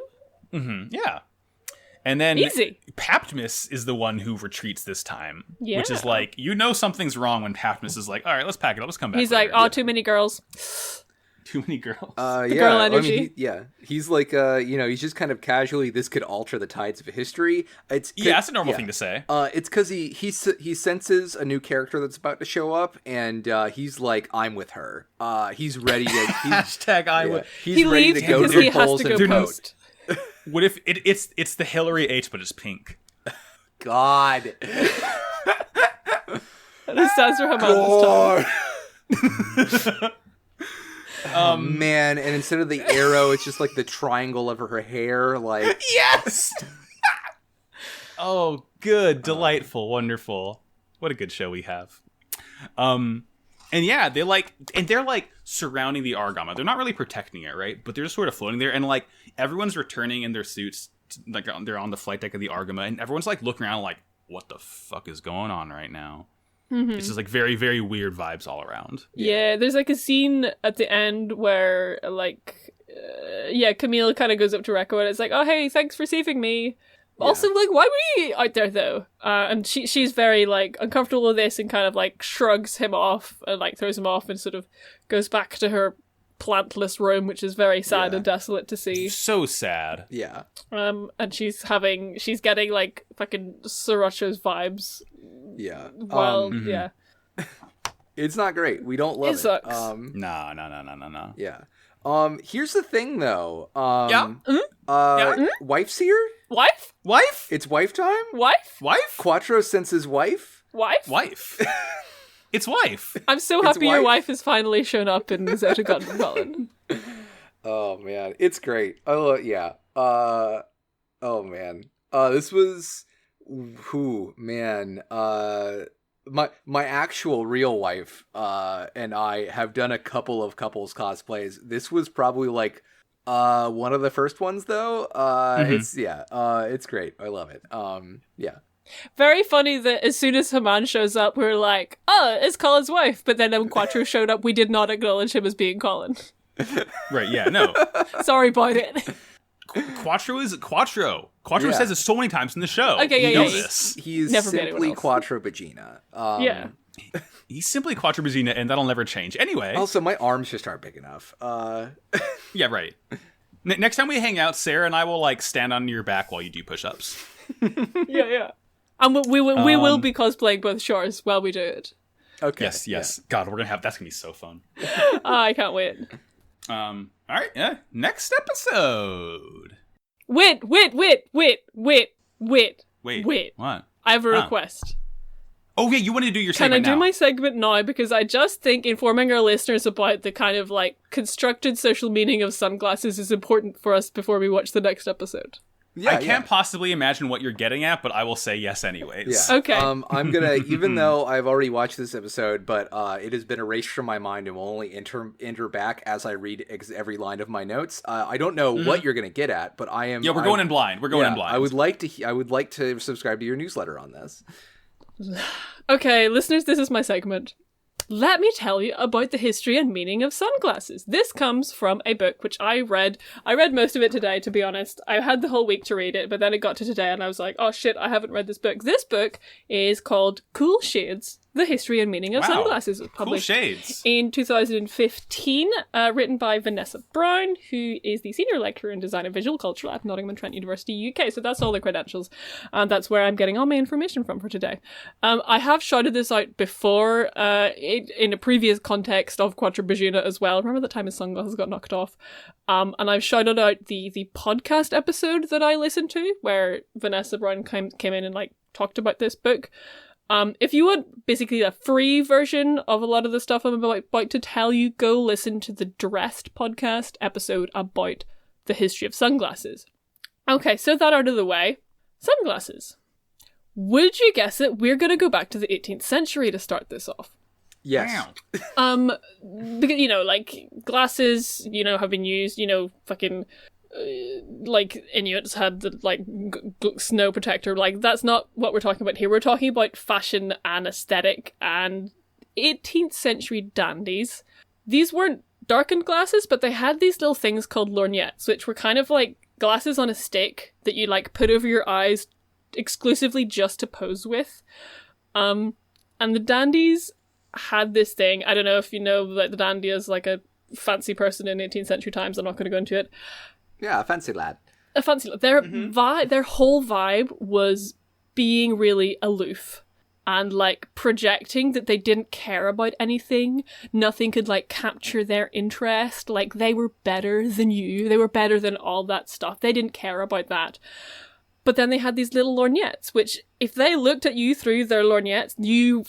Yeah. And then Easy. Paptmus is the one who retreats this time. Yeah. Which is like, something's wrong when Paptmus is like, all right, let's pack it up. Let's come back He's like, later. oh, too many girls. Too many girls. Yeah, girl I mean, energy. he's like, he's just kind of casually. This could alter the tides of history. That's a normal thing to say. It's because he senses a new character that's about to show up, and he's like, I'm with her. He's ready to. Hashtag I would. He's He ready leaves to go because to he has polls to and go vote. post. What if it's the Hillary H, but it's pink? God. That stands for Haman this time. Man, and instead of the arrow, it's just like the triangle of her hair. Like, Yes. Oh, good, delightful, wonderful. What a good show we have. And yeah, they're like surrounding the Argama. They're not really protecting it, right? But they're just sort of floating there, and like everyone's returning in their suits, like they're on the flight deck of the Argama, and everyone's like looking around, like, what the fuck is going on right now? It's just like very, very weird vibes all around. Yeah, there's like a scene at the end where Camille kind of goes up to Rekko and it's like, oh hey, thanks for saving me. Also, like, why were you out there though? And she's very like uncomfortable with this and kind of like shrugs him off and like throws him off and sort of goes back to her plantless room, which is very sad and desolate to see. So sad. yeah. And she's getting like fucking Sriracha's vibes. Yeah. Well, yeah. It's not great. We don't love it. It sucks. No. Yeah. Here's the thing, though. Wife's here? Wife? It's wife time? Wife? Quattro senses wife? Wife? It's wife. I'm so happy your wife. wife has finally shown up in Zeta Gundam Colin. Oh, man. It's great. Oh, yeah. Oh, man. This was... Whew, man. My actual real wife and I have done a couple of couples cosplays. This was probably like one of the first ones, though. It's great. I love it. Yeah. Very funny that as soon as Haman shows up, we're like, oh, it's Colin's wife. But then when Quattro showed up, we did not acknowledge him as being Colin. Right, yeah, no. Sorry about it. Quattro is Quattro. Quattro says it so many times in the show. Okay, you yeah, know yeah. this. He's Never met anyone simply else. Quattro Vagina. Yeah. He's simply Quattro Bazina, and that'll never change. Anyway. Also, my arms just aren't big enough. Yeah, right. Next time we hang out, Sarah and I will like stand on your back while you do push-ups. Yeah. And we will be cosplaying both Chars while we do it. Okay. Yes. God, that's gonna be so fun. I can't wait. All right, yeah. Next episode. Wait. Wait. What? I have a request. Oh yeah, you want to do your Can I segment do now. my segment now? Because I just think informing our listeners about the kind of like constructed social meaning of sunglasses is important for us before we watch the next episode. Yeah, I can't possibly imagine what you're getting at, but I will say yes anyways. Yeah. Okay. I'm gonna, even though I've already watched this episode, but it has been erased from my mind and will only enter back as I read every line of my notes. I don't know what you're gonna get at, but I am. Yeah, we're going in blind. We're going in blind. I would like to subscribe to your newsletter on this. Okay, listeners, this is my segment. let me tell you about the history and meaning of sunglasses. This comes from a book which I read. I read most of it today, to be honest. I had the whole week to read it, but then it got to today and I was like, oh shit, I haven't read this book. This book is called Cool Shades, The History and Meaning of Sunglasses. It was published Cool Shades. in 2015, written by Vanessa Brown, who is the Senior Lecturer in Design and Visual Culture at Nottingham Trent University, UK. So that's all the credentials, and that's where I'm getting all my information from for today. I have shouted this out before, in a previous context of Quattro Bajuna as well. Remember the time his sunglasses got knocked off? And I've shouted out the podcast episode that I listened to, where Vanessa Brown came in and like talked about this book. If you want basically a free version of a lot of the stuff I'm about to tell you, go listen to the Dressed podcast episode about the history of sunglasses. Okay, so that out of the way, sunglasses. Would you guess it? We're going to go back to the 18th century to start this off. Yes. Because, like, glasses, have been used, fucking... like Inuits had the like snow protector. Like, that's not what we're talking about here. We're talking about fashion and aesthetic and 18th century dandies. These weren't darkened glasses, but they had these little things called lorgnettes, which were kind of like glasses on a stick that you like put over your eyes exclusively just to pose with. And the dandies had this thing. I don't know if you know that the dandy is like a fancy person in 18th century times. I'm not going to go into it. Yeah, a fancy lad. A fancy lad. Their whole vibe was being really aloof and like projecting that they didn't care about anything. Nothing could like capture their interest. Like, they were better than you. They were better than all that stuff. They didn't care about that. But then they had these little lorgnettes, which if they looked at you through their lorgnettes, you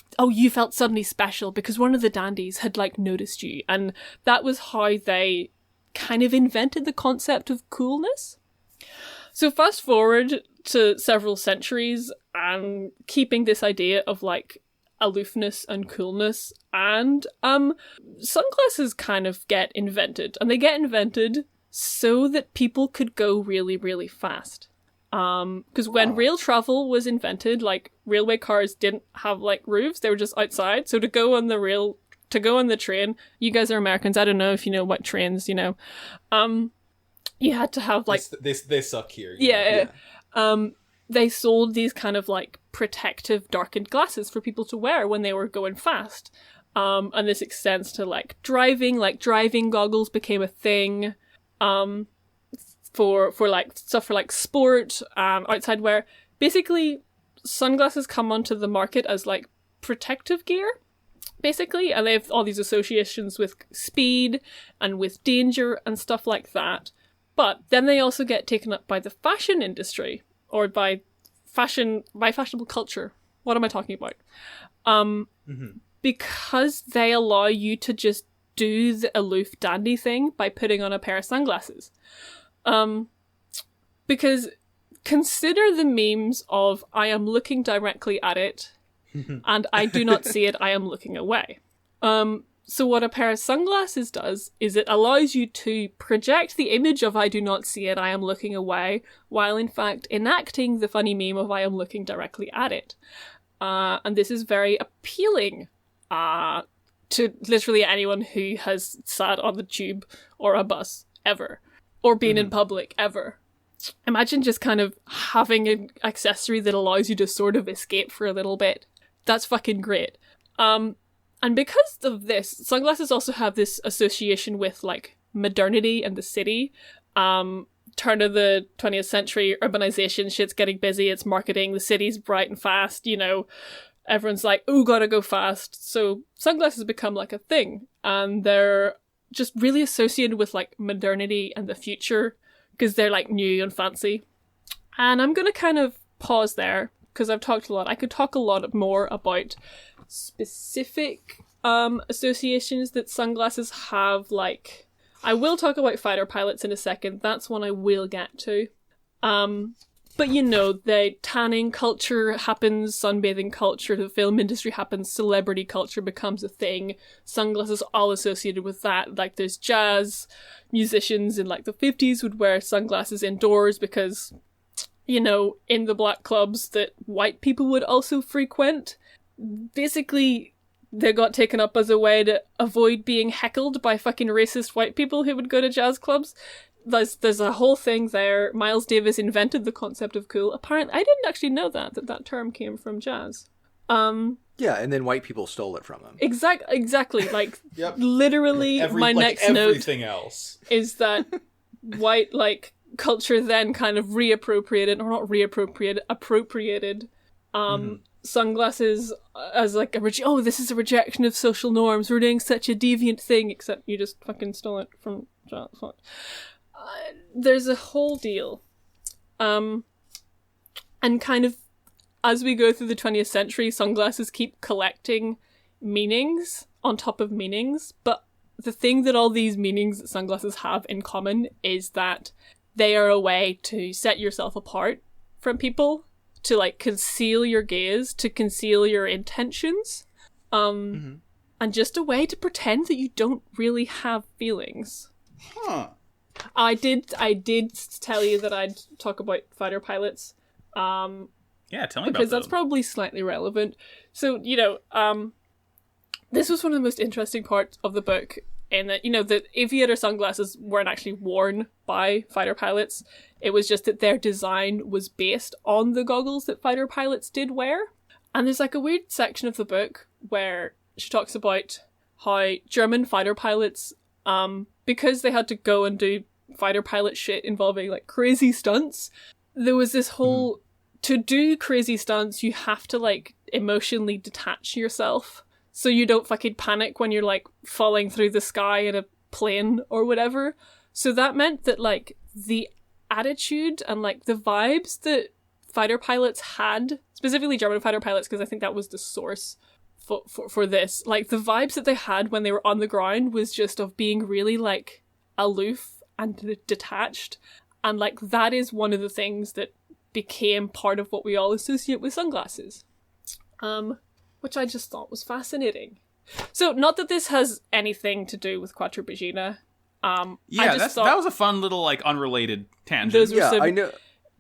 felt suddenly special because one of the dandies had like noticed you. And that was how they kind of invented the concept of coolness. So fast forward to several centuries and keeping this idea of like aloofness and coolness, and sunglasses kind of get invented, and they get invented so that people could go really, really fast. Because when rail travel was invented, like, railway cars didn't have like roofs, they were just outside. So to go on the train, you guys are Americans, I don't know if you know what trains, you had to have like... They suck here. Yeah. They sold these kind of like protective darkened glasses for people to wear when they were going fast. And this extends to like driving goggles became a thing. For like stuff for like sport, outside wear. Basically, sunglasses come onto the market as like protective gear, basically, and they have all these associations with speed and with danger and stuff like that. But then they also get taken up by the fashion industry, or by fashionable culture. What am I talking about? Because they allow you to just do the aloof dandy thing by putting on a pair of sunglasses. Because consider the memes of I am looking directly at it and I do not see it, I am looking away. So what a pair of sunglasses does is it allows you to project the image of I do not see it, I am looking away, while in fact enacting the funny meme of I am looking directly at it. And this is very appealing to literally anyone who has sat on the tube or a bus ever. Or been in public, ever. Imagine just kind of having an accessory that allows you to sort of escape for a little bit. That's fucking great. And because of this, sunglasses also have this association with, like, modernity and the city. Turn of the 20th century, urbanization, shit's getting busy, it's marketing, the city's bright and fast, everyone's like, ooh, gotta go fast. So sunglasses become, like, a thing. And they're just really associated with like modernity and the future because they're like new and fancy. And I'm gonna kind of pause there because I've talked a lot. I could talk a lot more about specific associations that sunglasses have. Like, I will talk about fighter pilots in a second. That's one I will get to. But the tanning culture happens, sunbathing culture, the film industry happens, celebrity culture becomes a thing. Sunglasses all associated with that. Like, there's jazz musicians in like the 50s would wear sunglasses indoors because, in the black clubs that white people would also frequent, basically they got taken up as a way to avoid being heckled by fucking racist white people who would go to jazz clubs. There's a whole thing there. Miles Davis invented the concept of cool. Apparently, I didn't actually know that term came from jazz. Yeah, and then white people stole it from him. Exactly. Like, Yep. literally, my next note everything else is that white, like, culture then kind of appropriated sunglasses as like this is a rejection of social norms, we're doing such a deviant thing, except you just fucking stole it from there's a whole deal, and kind of as we go through the 20th century, sunglasses keep collecting meanings on top of meanings, but the thing that all these meanings that sunglasses have in common is that they are a way to set yourself apart from people, to like conceal your gaze, to conceal your intentions, and just a way to pretend that you don't really have feelings. I did tell you that I'd talk about fighter pilots. Yeah, tell me about them. Because that's probably slightly relevant. So, this was one of the most interesting parts of the book, in that, the aviator sunglasses weren't actually worn by fighter pilots. It was just that their design was based on the goggles that fighter pilots did wear. And there's like a weird section of the book where she talks about how German fighter pilots, because they had to go and do fighter pilot shit involving like crazy stunts, there was this whole, to do crazy stunts, you have to like emotionally detach yourself so you don't fucking panic when you're like falling through the sky in a plane or whatever. So that meant that like the attitude and like the vibes that fighter pilots had, specifically German fighter pilots, because I think that was the source for this, like the vibes that they had when they were on the ground was just of being really like aloof and detached, and like that is one of the things that became part of what we all associate with sunglasses, which I just thought was fascinating. So not that this has anything to do with Quattro Pagina. Yeah, that was a fun little like unrelated tangent. Those were some I know.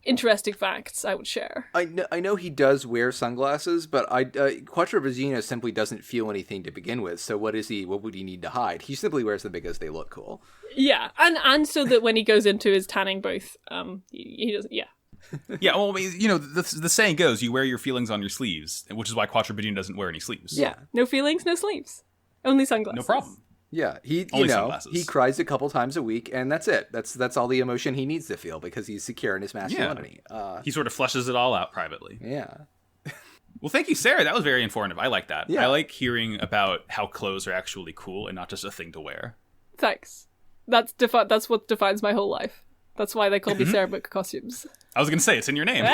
interesting facts I would share. I know he does wear sunglasses, but Quattro Pagina simply doesn't feel anything to begin with. So what would he need to hide? He simply wears them because they look cool. Yeah, and so that when he goes into his tanning booth, he doesn't. Yeah. Yeah, well, the saying goes, you wear your feelings on your sleeves, which is why Quattro Pagina doesn't wear any sleeves. Yeah, no feelings, no sleeves, only sunglasses. No problem. Yeah, he sunglasses. He cries a couple times a week, and that's it. That's all the emotion he needs to feel because he's secure in his masculinity. Yeah. He sort of fleshes it all out privately. Yeah. Well, thank you, Sarah. That was very informative. I like that. Yeah. I like hearing about how clothes are actually cool and not just a thing to wear. Thanks. That's what defines my whole life. That's why they call me Sarah Book Costumes. I was going to say, it's in your name.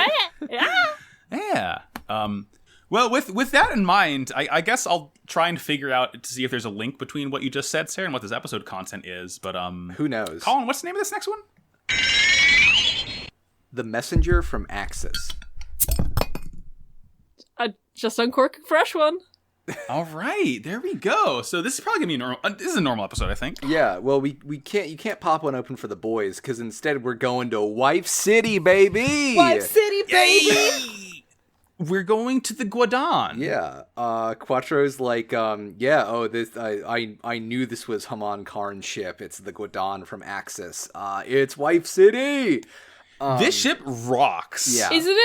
Yeah. Well, with that in mind, I guess I'll try and figure out to see if there's a link between what you just said, Sarah, and what this episode content is. But who knows? Colin, what's the name of this next one? The Messenger from Axis. I just uncork a fresh one. All right, there we go. So this is probably gonna be normal. This is a normal episode, I think. Yeah, well, you can't pop one open for the boys because instead we're going to Wife City, baby. Wife City, baby. Yay! We're going to the Guadon. Yeah. Quattro's like, this I knew this was Haman Karn's ship. It's the Guadon from Axis. It's Wife City. This ship rocks. Yeah. Isn't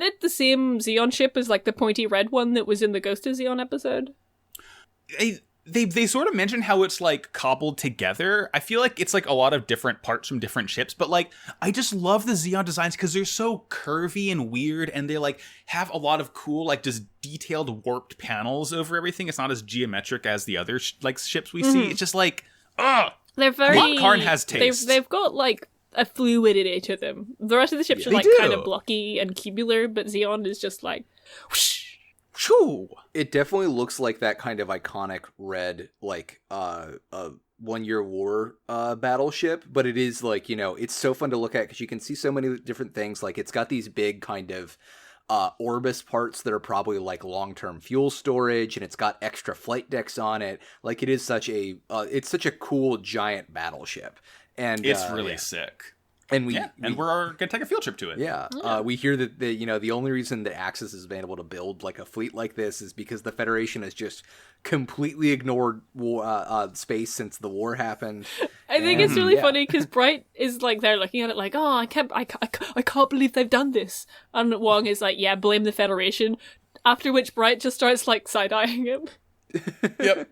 it the same Xeon ship as like the pointy red one that was in the Ghost of Xeon episode? They sort of mention how it's like cobbled together. I feel like it's like a lot of different parts from different ships, but like I just love the Xeon designs because they're so curvy and weird, and they like have a lot of cool like just detailed warped panels over everything. It's not as geometric as the other ships we see. It's just like They're very. Haman Karn has taste. They've got like a fluidity to them. The rest of the ships are like kind of blocky and cubular, but Xeon is just like whoosh. Shoo. It definitely looks like that kind of iconic red, like, 1 Year War battleship, but it is like, it's so fun to look at because you can see so many different things. Like, it's got these big kind of Orbis parts that are probably like long-term fuel storage, and it's got extra flight decks on it. Like, it is such a cool giant battleship. And it's really sick. And we're gonna take a field trip to it. Yeah, we hear that the only reason that Axis has been able to build like a fleet like this is because the Federation has just completely ignored space since the war happened. I think it's really funny because Bright is like there looking at it like, oh, I can't believe they've done this, and Wong is like, yeah, blame the Federation. After which Bright just starts like side-eyeing him. Yep.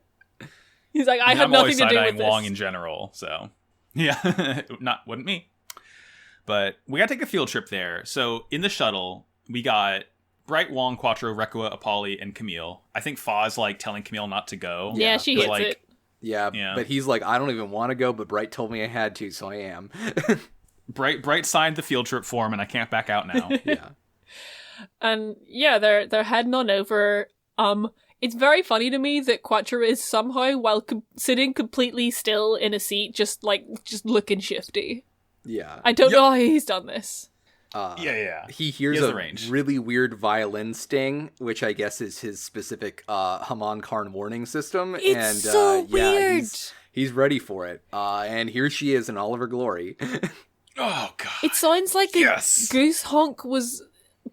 He's like, I had nothing to do with this. Wong in general, so yeah, wasn't me. But we gotta take a field trip there. So in the shuttle, we got Bright, Wong, Quattro, Rekua, Apolly, and Camille. I think Fa's like telling Camille not to go. Yeah, she hits it. Yeah, but he's like, I don't even want to go, but Bright told me I had to, so I am. Bright signed the field trip form, and I can't back out now. Yeah. And yeah, they're heading on over. It's very funny to me that Quattro is somehow, while sitting completely still in a seat, just looking shifty. Yeah. I don't know how he's done this. He hears a really weird violin sting, which I guess is his specific Haman Karn warning system. It's so weird. He's ready for it. And here she is in all of her glory. Oh, God. It sounds like a goose honk was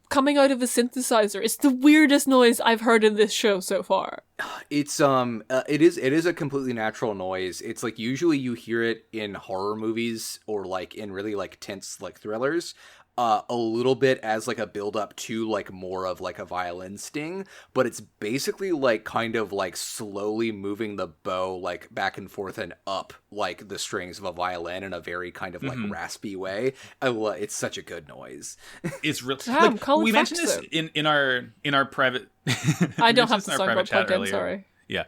coming out of a synthesizer. It's the weirdest noise I've heard in this show so far. It's it is a completely natural noise. It's like usually you hear it in horror movies or like in really like tense like thrillers. A little bit as like a build up to like more of like a violin sting, but it's basically like kind of like slowly moving the bow like back and forth and up like the strings of a violin in a very kind of like raspy way. It's such a good noise. It's real. Like, we mentioned this in our private. I don't have the song plugged in. Sorry. Yeah.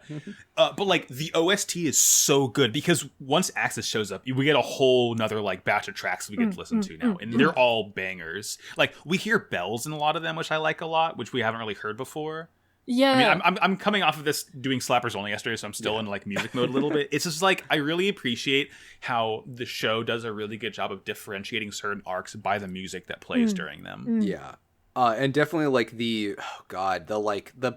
But like the OST is so good because once Axis shows up, we get a whole nother like batch of tracks we get to listen to now. And they're all bangers. Like we hear bells in a lot of them, which I like a lot, which we haven't really heard before. Yeah. I mean, I'm coming off of this doing Slappers Only yesterday, so I'm still in like music mode a little bit. It's just like, I really appreciate how the show does a really good job of differentiating certain arcs by the music that plays during them. Yeah. And definitely like the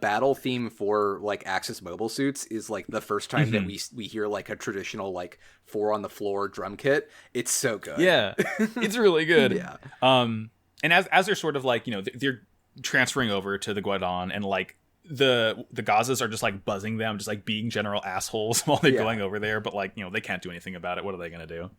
battle theme for like Axis mobile suits is like the first time that we hear like a traditional like 4 on the floor drum kit. It's so good. Yeah, it's really good. Yeah. And as they're sort of like, they're transferring over to the Guadon, and like the Gazas are just like buzzing them, just like being general assholes while they're going over there. But like, they can't do anything about it. What are they gonna do?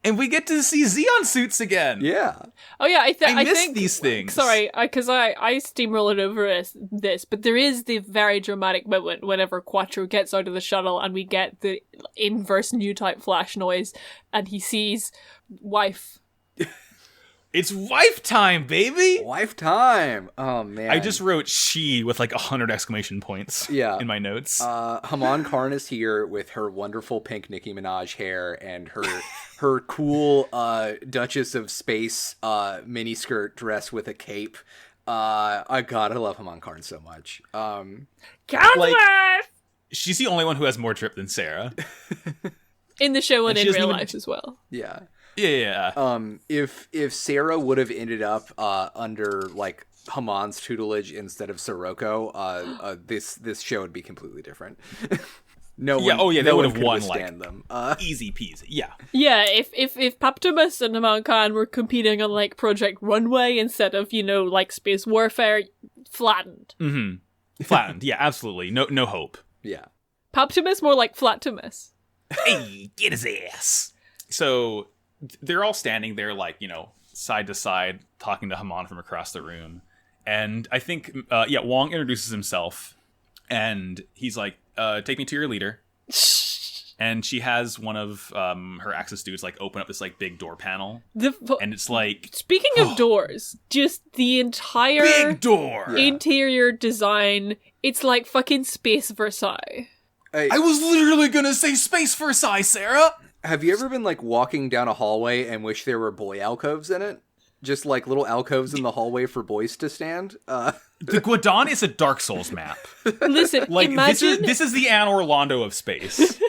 And we get to see Xeon suits again. Yeah. Oh yeah, I miss think these things. Sorry, because I steamrolled over this, but there is the very dramatic moment whenever Quattro gets out of the shuttle and we get the inverse new type flash noise, and he sees wife. It's wife time, baby! Wife time! Oh, man. I just wrote she with like 100 exclamation points in my notes. Haman Karn is here with her wonderful pink Nicki Minaj hair and her cool Duchess of Space miniskirt dress with a cape. I love Haman Karn so much. She's the only one who has more drip than Sarah. In the show and in real life as well. Yeah. Yeah. If Sarah would have ended up under like Haman's tutelage instead of Sirocco, this show would be completely different. They would have won like them. Easy peasy. Yeah. Yeah, if Paptimus and Haman Karn were competing on like Project Runway instead of like space warfare, flattened. Flattened. Yeah, absolutely. No hope. Yeah. Paptimus more like Flattimus. Hey, get his ass. So they're all standing there, like, side to side, talking to Haman from across the room. And I think, Wong introduces himself, and he's like, take me to your leader. And she has one of her Axis dudes, like, open up this, like, big door panel. And it's like... Speaking of doors, just the entire... Big door! Interior design, it's like fucking Space Versailles. I was literally gonna say Space Versailles, Sarah! Have you ever been, like, walking down a hallway and wish there were boy alcoves in it? Just, like, little alcoves in the hallway for boys to stand? The Guadon is a Dark Souls map. Listen, like, imagine... This is the Anne Orlando of space.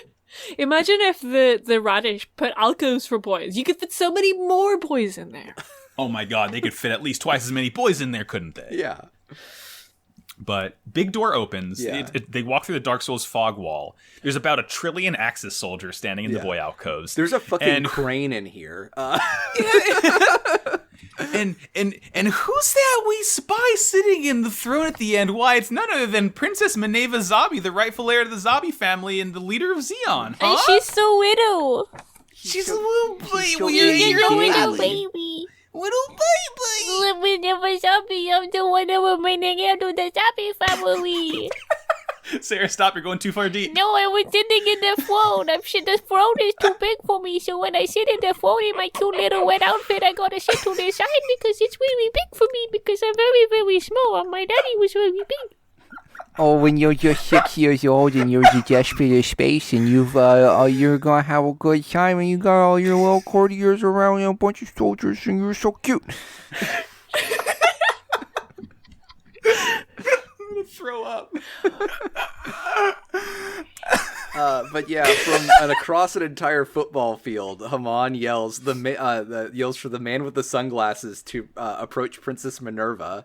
Imagine if the Radish put alcoves for boys. You could fit so many more boys in there. Oh my god, they could fit at least twice as many boys in there, couldn't they? Yeah. But big door opens. Yeah. They walk through the Dark Souls fog wall. There's about 1 trillion Axis soldiers standing in the boy alcoves. There's a fucking crane in here. And who's that wee spy sitting in the throne at the end? Why, it's none other than Princess Meneva Zabi, the rightful heir of the Zabi family and the leader of Zeon. And she's so widow. She's a little baby. You're a widow baby. Little baby. We never zombie. I'm the one that will bring into the zombie family. Sarah, stop. You're going too far deep. No, I was sitting in the throne. The throne is too big for me, so when I sit in the throne in my cute little wet outfit, I gotta sit to the side because it's really big for me because I'm very, very small and my daddy was really big. Oh, when you're just 6 years old and you're the desperate of space and you're gonna have a good time and you got all your little courtiers around and a bunch of soldiers and you're so cute. I'm gonna throw up. But yeah, from across an entire football field, Haman yells yells for the man with the sunglasses to approach Princess Minerva.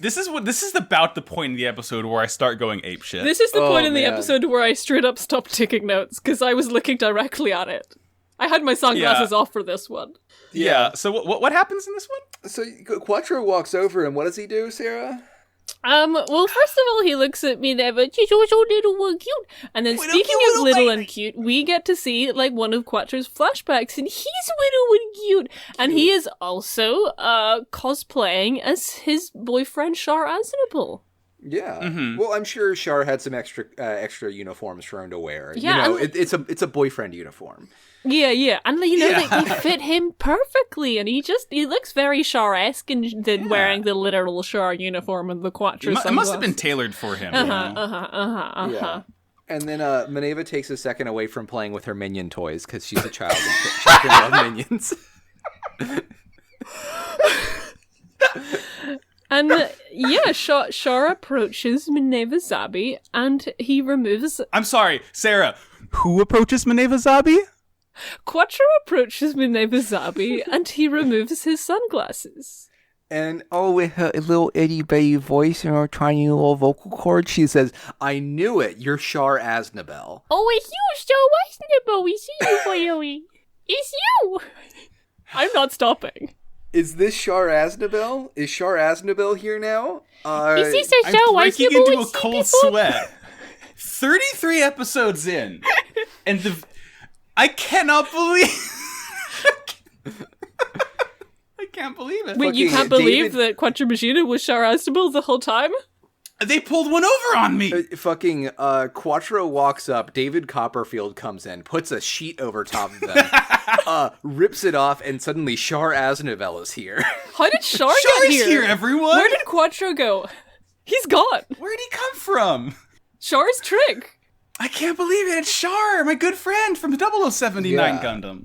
This is about the point in the episode where I start going apeshit. This is the point in the man. episode where I straight up stopped taking notes because I was looking directly at it. I had my sunglasses off for this one. Yeah. So what happens in this one? So Quattro walks over, and what does he do, Sarah? Well, first of all, he looks at me there, but she's also little and cute. And then speaking of little and cute, we get to see, like, one of Quattro's flashbacks, and he's little and cute. And he is also, cosplaying as his boyfriend, Char Aznabuwu. Yeah. Mm-hmm. Well, I'm sure Char had some extra uniforms for him to wear. Yeah, you know, it's a boyfriend uniform. Yeah. And, they fit him perfectly, and he looks very Char-esque in wearing the literal Char uniform and the Quattro sunglasses. It must have been tailored for him. Yeah. And then Meneva takes a second away from playing with her minion toys, because she's a child and children love minions. And Char approaches Meneva Zabi, and he removes... I'm sorry, Sarah. Who approaches Meneva Zabi? Quattro approaches Meneva Zabi, and he removes his sunglasses. And With her little itty bitty voice and her tiny little vocal cords, she says, "I knew it. You're Char Aznabel." Oh, it's you, so Aznabel. We see you, Weari. It's you. I'm not stopping. Is this Char Aznabel? Is Char Aznabel here now? Is this a show? I'm breaking into a cold sweat. 33 episodes in, and I cannot believe. I can't believe it. Wait, you can't believe that Quattro Machina was Char Aznabel the whole time? They pulled one over on me. Quattro walks up. David Copperfield comes in, puts a sheet over top of them, rips it off, and suddenly Char Aznabel is here. How did Char get Char's here? here, everyone. Where did Quattro go? He's gone. Where'd he come from? Char's trick. I can't believe it. It's Char, my good friend from 0079 Gundam.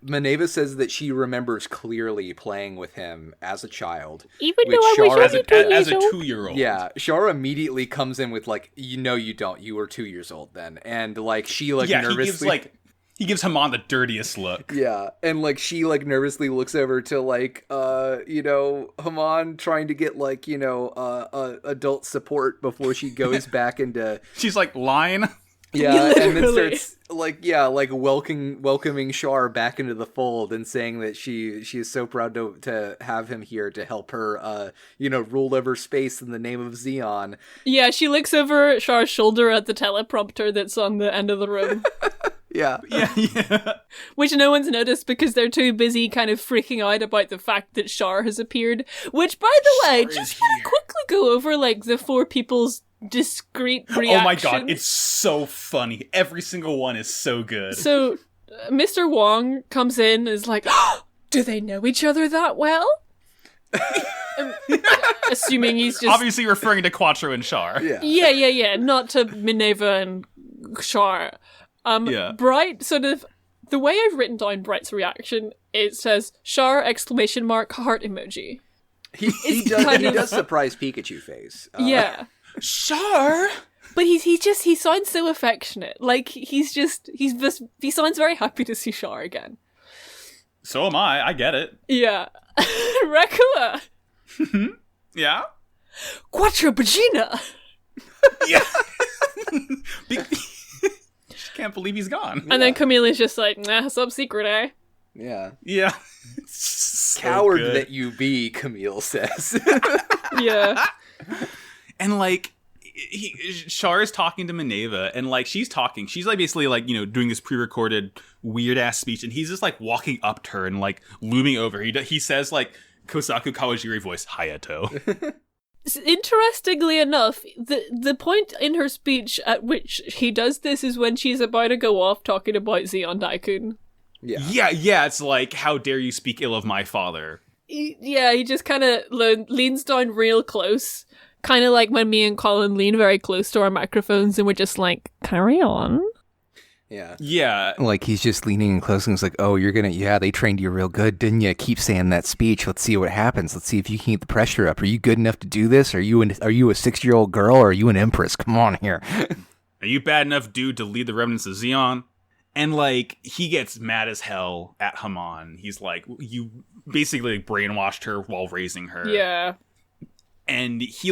Meneva says that she remembers clearly playing with him as a child. Even though I was only 2 years as a old. 2-year-old. Yeah, Char immediately comes in with like, you don't. You were 2 years old then, and like she like nervously. He gives Haman the dirtiest look. Yeah, and like she like nervously looks over to like Haman trying to get like adult support before she goes back into. She's like line. Yeah, and then starts welcoming Char back into the fold and saying that she is so proud to have him here to help her rule over space in the name of Zeon. Yeah, she looks over Char's shoulder at the teleprompter that's on the end of the room. Yeah. Which no one's noticed because they're too busy kind of freaking out about the fact that Char has appeared. Which, by the way, just want to quickly go over like the 4 people's discreet reactions. Oh my god, it's so funny. Every single one is so good. So, Mr. Wong comes in and is like, oh, do they know each other that well? Assuming he's just... Obviously referring to Quattro and Char. Yeah, not to Meneva and Char. Bright, sort of... The way I've written down Bright's reaction, it says, Char, ! Heart emoji. He does surprise Pikachu face. Yeah. Char! But he sounds so affectionate. Like, he sounds very happy to see Char again. So am I get it. Yeah. Rekua! Yeah? Quattro Pagina! Yeah. She can't believe he's gone. And then Camille is just like, nah, some secret, eh? Yeah. Yeah. So Coward good. that you be, Camille says. Yeah. And like Char is talking to Minerva, and like she's like basically like, you know, doing this pre-recorded weird ass speech, and he's just like walking up to her and like looming over. He says like Kosaku Kawajiri voice, Hayato. Interestingly enough, the point in her speech at which he does this is when she's about to go off talking about Zeon Daikun. Yeah. It's like, how dare you speak ill of my father? He just kind of leans down real close. Kind of like when me and Colin lean very close to our microphones and we're just like, carry on. Yeah. Like he's just leaning in close and it's like, oh, they trained you real good, didn't you? Keep saying that speech. Let's see what happens. Let's see if you can keep the pressure up. Are you good enough to do this? Are you a 6-year-old girl or are you an empress? Come on here. Are you bad enough, dude, to lead the remnants of Zeon? And like, he gets mad as hell at Haman. He's like, you basically brainwashed her while raising her. Yeah. And he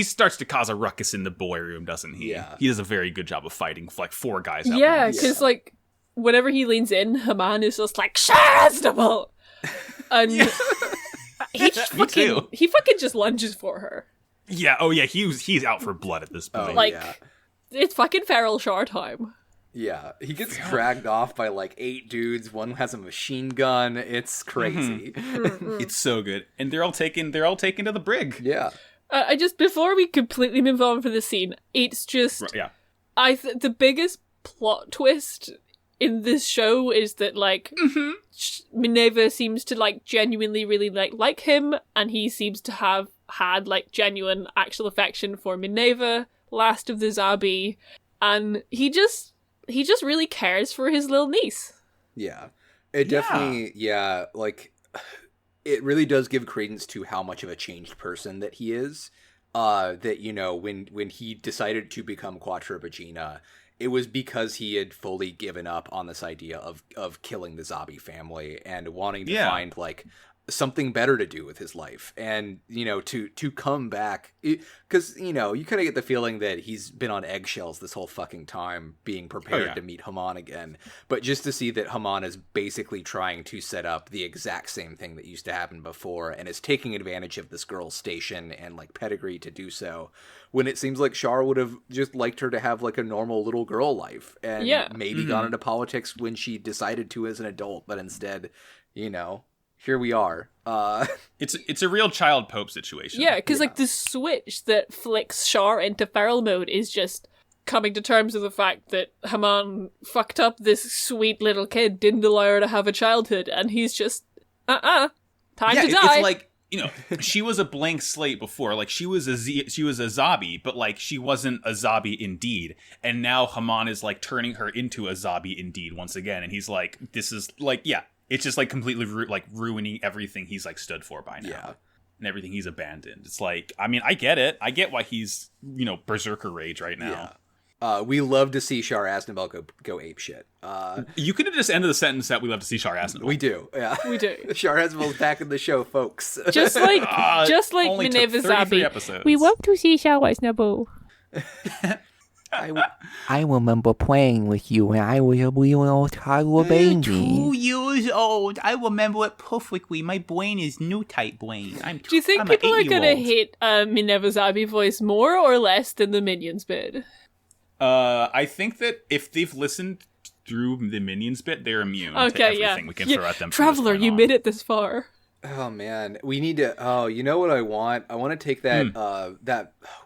starts to cause a ruckus in the boy room, doesn't he? Yeah. He does a very good job of fighting like 4 guys out. Yeah, once. because like whenever he leans in, Haman is just like, Char Aznabuwu! And he fucking just lunges for her. Yeah, oh yeah, he's out for blood at this point. It's fucking feral Char time. Yeah, he gets dragged off by like 8 dudes. One has a machine gun. It's crazy. It's so good, and they're all taken to the brig. Yeah. I just, before we completely move on from the scene, it's just the biggest plot twist in this show is that like Minerva seems to like genuinely really like him, and he seems to have had like genuine actual affection for Minerva, last of the Zabi, and he just really cares for his little niece. Yeah. It definitely, like, it really does give credence to how much of a changed person that he is. That, you know, when he decided to become Quattro Vagina, it was because he had fully given up on this idea of killing the Zabi family and wanting to find, like, something better to do with his life. And, you know, to come back, because, you know, you kind of get the feeling that he's been on eggshells this whole fucking time being prepared to meet Haman again. But just to see that Haman is basically trying to set up the exact same thing that used to happen before and is taking advantage of this girl's station and like pedigree to do so, when it seems like Char would have just liked her to have like a normal little girl life and maybe gone into politics when she decided to as an adult, but instead, you know, here we are. It's a real child Pope situation. Yeah, because like the switch that flicks Char into feral mode is just coming to terms with the fact that Haman fucked up this sweet little kid, didn't allow her to have a childhood, and he's just time to die. It's like, you know, she was a blank slate before. Like she was a Zabi, but like she wasn't a Zabi indeed. And now Haman is like turning her into a Zabi indeed once again. And he's like, this is like, it's just like completely ruining everything he's like stood for by now, and everything he's abandoned. It's like, I mean, I get it. I get why he's, you know, berserker rage right now. We love to see Char Aznabuwu go apeshit. You could have just ended the sentence that we love to see Char Aznabuwu. We do, yeah. We do. Char Aznabuwu's back in the show, folks. Just like Minerva Zabi. Episodes. We want to see Char Aznabuwu. I remember playing with you when I was a little toddler baby. 2 years old. I remember it perfectly. My brain is new type brain. Do you think people are going to hate Minerva Zabi voice more or less than the Minions bit? I think that if they've listened through the Minions bit, they're immune to everything we can throw at them. Traveler, you made it this far. Oh man, we need to. Oh, you know what I want? I want to take that.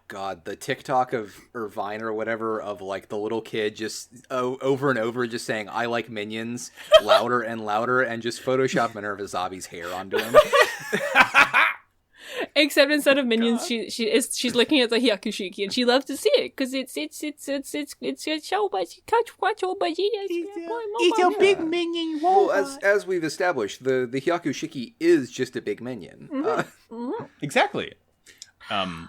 The TikTok or Vine or whatever of like the little kid just over and over just saying "I like Minions" louder and louder, and just Photoshop Minerva Zabi's hair onto him. Except instead of Minions, she's looking at the Hyakushiki, and she loves to see it because it's a show, but she catch all by It's a big minion robot. Well, as we've established, the Hyakushiki is just a big minion. Exactly. So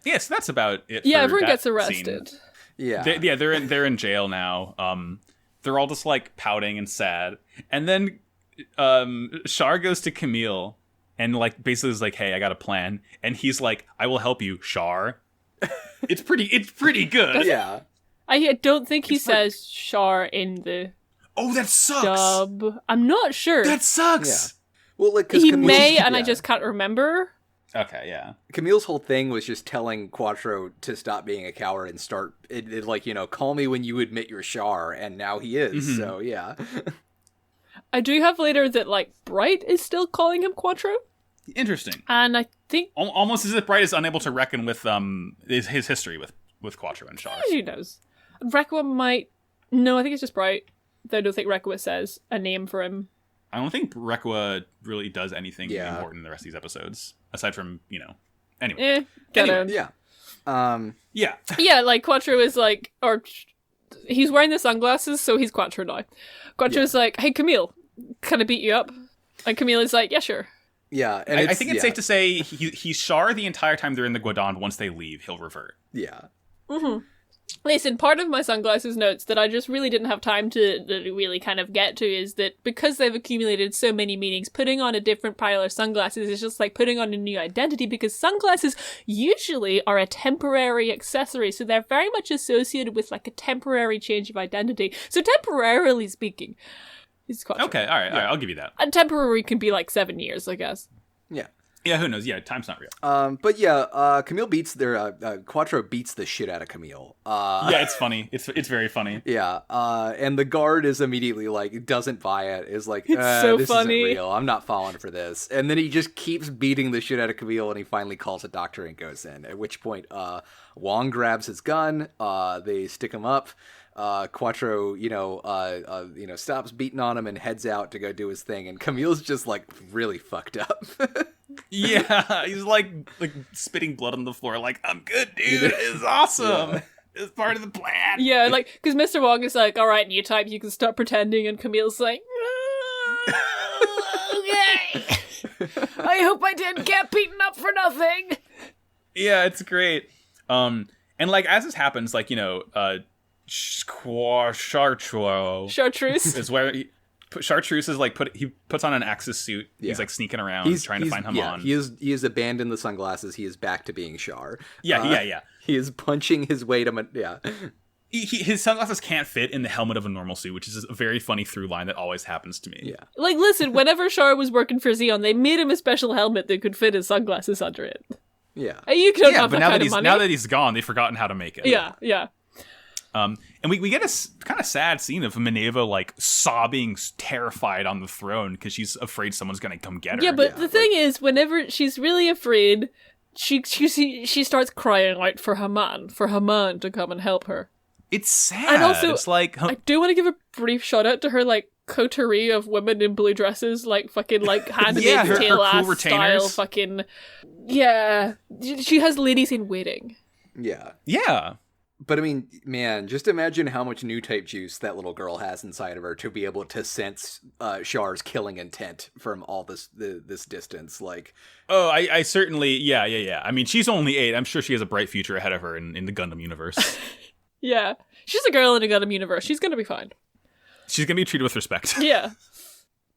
that's about it. Yeah, for everyone that gets arrested. Scene. Yeah, they're in jail now. They're all just like pouting and sad, and then Char goes to Camille. and like basically is like, hey, I got a plan, and he's like, I will help you, Char. It's pretty good. Yeah. I don't think he says Char in the Oh, that sucks. dub. I'm not sure. That sucks. Yeah. Well, like, 'cause he Camille, may, and I just can't remember. Okay, yeah. Camille's whole thing was just telling Quattro to stop being a coward and start, like, you know, call me when you admit you're Char, and now he is, so yeah. I do have later that, like, Bright is still calling him Quattro. Interesting. And I think... Almost as if Bright is unable to reckon with his history with Quattro and Char. Who knows? Rekua might... No, I think it's just Bright. Though I don't think Rekua says a name for him. I don't think Rekua really does anything Yeah. important in the rest of these episodes. Aside from, you know... Anyway. Anyway. Yeah. Yeah. Yeah, like, Quattro is like... Or he's wearing the sunglasses, so he's Quattro now. Quattro's like, hey, Camille, can I beat you up? And Camille is like, yeah, sure. Yeah, and I think it's safe to say he's Char the entire time they're in the Guadon. Once they leave, he'll revert. Yeah. Mm-hmm. Listen, part of my sunglasses notes that I just really didn't have time to really kind of get to is that because they've accumulated so many meanings, putting on a different pile of sunglasses is just like putting on a new identity, because sunglasses usually are a temporary accessory, so they're very much associated with like a temporary change of identity. So temporarily speaking, it's quite Okay, all right, I'll give you that. And temporary can be like 7 years, I guess. Yeah. Yeah, who knows? Yeah, time's not real. But yeah, Camille beats Quattro beats the shit out of Camille. Yeah, it's funny. It's very funny. Yeah, and the guard is immediately like, doesn't buy it, is like, It's so this funny. isn't real, I'm not falling for this. And then he just keeps beating the shit out of Camille, and he finally calls a doctor and goes in, at which point Wong grabs his gun, they stick him up, Quattro, stops beating on him and heads out to go do his thing, and Camille's just like really fucked up. Yeah, he's like spitting blood on the floor, like, I'm good, dude. It's awesome. Yeah. It's part of the plan. Yeah, like, because Mr. Wong is like, all right, new type, you can stop pretending, and Camille's like, okay. I hope I didn't get beaten up for nothing. Yeah, it's great. And like as this happens, like, Chartreuse is where Chartreuse is like he puts on an Axis suit. Yeah. He's like sneaking around trying to find Haman. Yeah, he has abandoned the sunglasses. He is back to being Char. Yeah. He is punching his way to his sunglasses can't fit in the helmet of a normal suit, which is a very funny through line that always happens to me. Yeah. Like, listen, whenever Char was working for Xeon, they made him a special helmet that could fit his sunglasses under it. Yeah. You don't have but that kind of money. now that he's gone, they've forgotten how to make it. Yeah. And we get a kind of sad scene of Minerva like sobbing, terrified on the throne because she's afraid someone's gonna come get her. Yeah, but the thing is, whenever she's really afraid, she starts crying out for Haman to come and help her. It's sad. And also, it's like I do want to give a brief shout out to her like coterie of women in blue dresses, like fucking like Handmaid's Tale ass cool style, fucking She has ladies in waiting. Yeah. But I mean, man, just imagine how much new type juice that little girl has inside of her to be able to sense Char's killing intent from all this distance. Like, I certainly, yeah. I mean, she's only 8. I'm sure she has a bright future ahead of her in the Gundam universe. Yeah, she's a girl in a Gundam universe. She's gonna be fine. She's gonna be treated with respect. Yeah,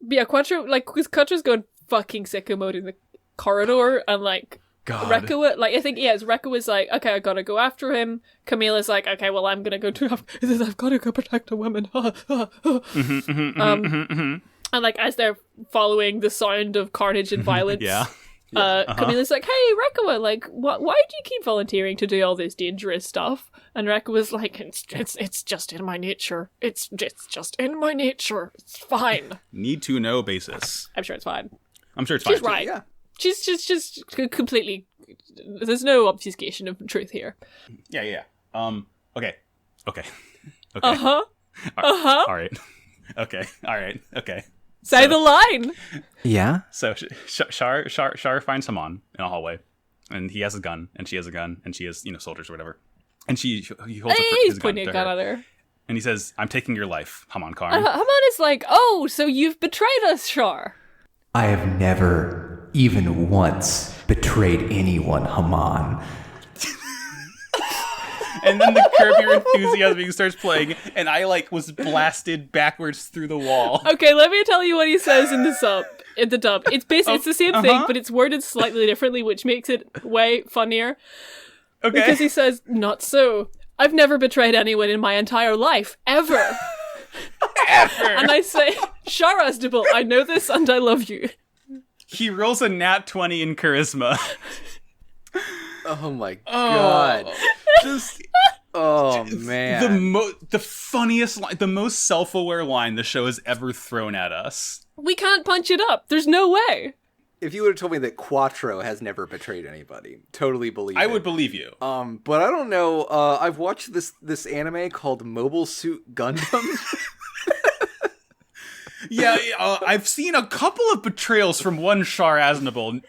but yeah. Quattro's going fucking sicko mode in the corridor, and like. God. Rekua, like, I think, Rekua's like, okay, I gotta go after him. Camilla's like, okay, well, I'm gonna go I've gotta go protect a woman. And, like, as they're following the sound of carnage and violence, Camilla's like, hey, Rekua, like, why do you keep volunteering to do all this dangerous stuff? And Rekua's like, it's just in my nature. It's just in my nature. It's fine. Need to know basis. I'm sure it's fine. She's right. Yeah. She's just completely... There's no obfuscation of truth here. Yeah. Okay. Uh-huh. All right. Okay. All right. Okay. Say the line! Yeah? So Char finds Haman in a hallway, and he has a gun, and she has a gun, and she has, soldiers or whatever. And he holds He's his pointing a gun at her. And he says, I'm taking your life, Haman Karn. Haman is like, oh, so you've betrayed us, Char. I have never... even once betrayed anyone, Haman. and then the Curb Your Enthusiasm starts playing, and I was blasted backwards through the wall. Okay, let me tell you what he says in the dub. It's basically it's the same thing, but it's worded slightly differently, which makes it way funnier. Okay. Because he says, "Not so. I've never betrayed anyone in my entire life, ever." Ever. And I say, "Char Aznabuwu, I know this and I love you." He rolls a nat 20 in charisma. Oh my god. Just oh man. The funniest line, the most self-aware line the show has ever thrown at us. We can't punch it up. There's no way. If you would have told me that Quattro has never betrayed anybody, totally believe it. I would believe you. But I don't know. I've watched this anime called Mobile Suit Gundam. Yeah, I've seen a couple of betrayals from one Char Aznabuwu,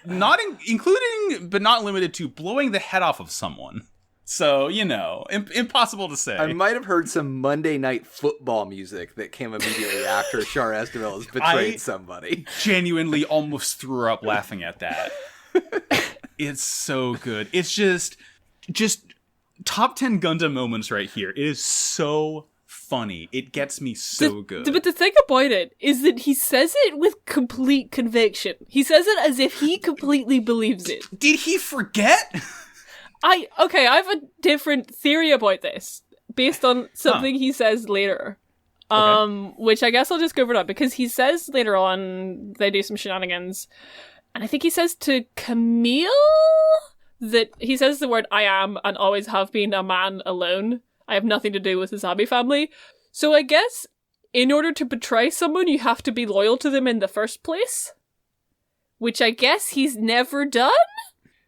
including but not limited to blowing the head off of someone. So, impossible to say. I might have heard some Monday Night Football music that came immediately after Char Aznabuwu has betrayed somebody. Genuinely almost threw up laughing at that. It's so good. It's just top 10 Gundam moments right here. It is so funny. It gets me so good. But the thing about it is that he says it with complete conviction. He says it as if he completely believes it. Did he forget? I have a different theory about this based on something he says later. Which I guess I'll just go over that because he says later on they do some shenanigans, and I think he says to Camille that he says the word "I am and always have been a man alone. I have nothing to do with the Zabi family." So I guess in order to betray someone, you have to be loyal to them in the first place, which I guess he's never done.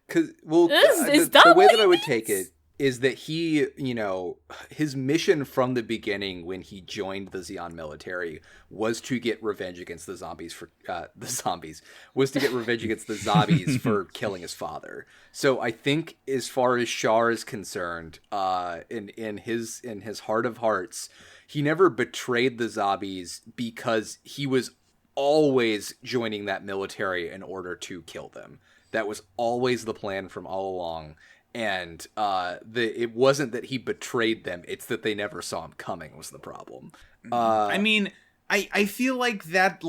Because Is the way that I would take it is that he, his mission from the beginning when he joined the Zeon military was to get revenge against the zombies for was to get revenge against the zombies for killing his father. So I think as far as Char is concerned, in his heart of hearts, he never betrayed the zombies because he was always joining that military in order to kill them. That was always the plan from all along. And it wasn't that he betrayed them, it's that they never saw him coming was the problem. I mean, I feel like that,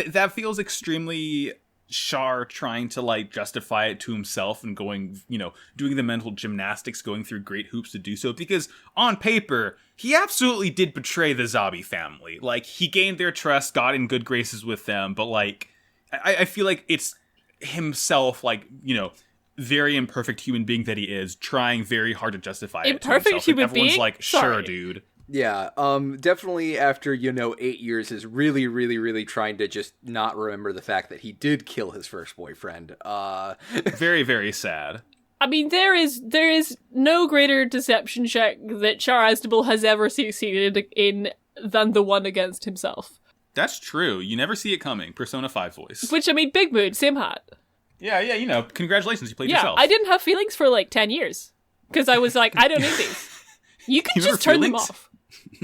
that feels extremely Char trying to, justify it to himself and going, doing the mental gymnastics, going through great hoops to do so. Because on paper, he absolutely did betray the Zabi family. He gained their trust, got in good graces with them, but, I feel like it's himself, very imperfect human being that he is, trying very hard to justify it to himself. Human everyone's being? like, sure, Sorry. dude. Yeah, definitely after, 8 years is really, really, really trying to just not remember the fact that he did kill his first boyfriend. Very, very sad. I mean, there is no greater deception check that Char Aznabuwu has ever succeeded in than the one against himself. That's true. You never see it coming. Persona 5 voice. Which, I mean, big mood, same hat. Yeah, congratulations, you played yourself. I didn't have feelings for 10 years. Because I was like, I don't need these. You can just turn them off.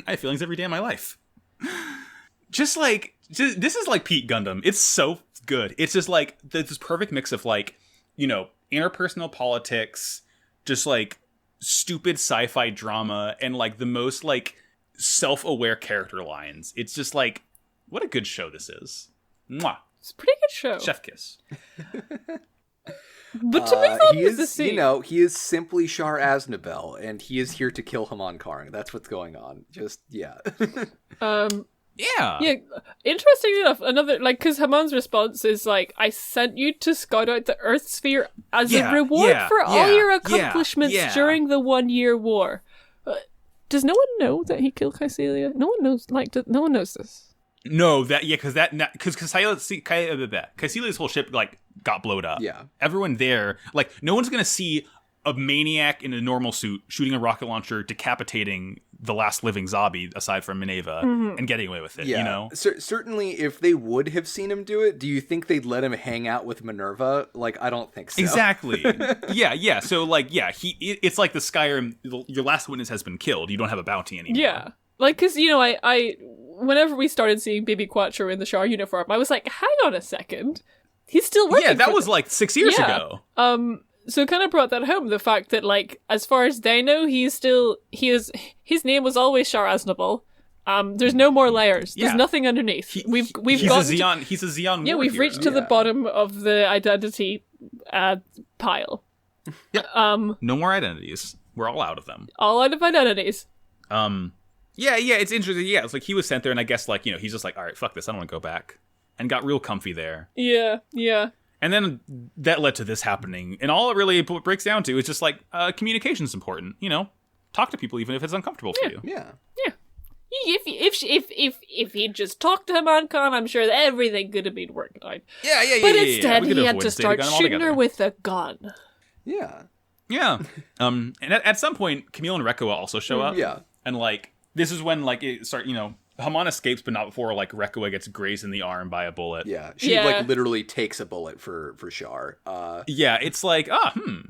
I have feelings every day of my life. This is like Pete Gundam. It's so good. It's just this perfect mix of interpersonal politics, just stupid sci-fi drama, and the most self-aware character lines. It's just what a good show this is. Mwah. It's a pretty good show. Chef kiss. But to be fair, he is, he is simply Char Aznabuwu, and he is here to kill Haman Karn. That's what's going on. Yeah. Yeah. Interestingly enough, another because Haman's response is I sent you to scout out the Earth Sphere as a reward for all your accomplishments during the 1-year war. Does no one know that he killed Kycelia? No one knows. No one knows this. No, because Kycelia's whole ship got blowed up. Yeah, everyone there, no one's gonna see a maniac in a normal suit shooting a rocket launcher, decapitating the last living Zabi aside from Minerva, and getting away with it. Yeah. Certainly, if they would have seen him do it, do you think they'd let him hang out with Minerva? I don't think so. Exactly. yeah. So it's like the Skyrim. Your last witness has been killed. You don't have a bounty anymore. Yeah, because I whenever we started seeing Baby Quattro in the Char uniform, I was like, hang on a second. He's still working. Yeah, that for was them. 6 years ago. So kind of brought that home, the fact that, like, as far as they know, his name was always Char Aznabuwu. There's no more layers. There's nothing underneath. He's a Xeon. Yeah, we've reached to the bottom of the identity pile. Yeah. No more identities. We're all out of them. All out of identities. Yeah, it's interesting. Yeah, it's like he was sent there, and I guess, like, you know, he's just like, all right, fuck this, I don't want to go back, and got real comfy there. Yeah. And then that led to this happening, and all it really breaks down to is just like communication's important. You know, talk to people even if it's uncomfortable for you. Yeah. If he'd just talked to Haman Karn, I'm sure that everything could have been worked out. Yeah. But instead, he had to start shooting her with a gun. Yeah. Yeah. And at some point, Camille and Rekkoa also show up. Yeah. And, like, this is when, like, it start, you know, Haman escapes, but not before, like, Rekkoa gets grazed in the arm by a bullet. Yeah. She, like, literally takes a bullet for Char. Yeah, it's like,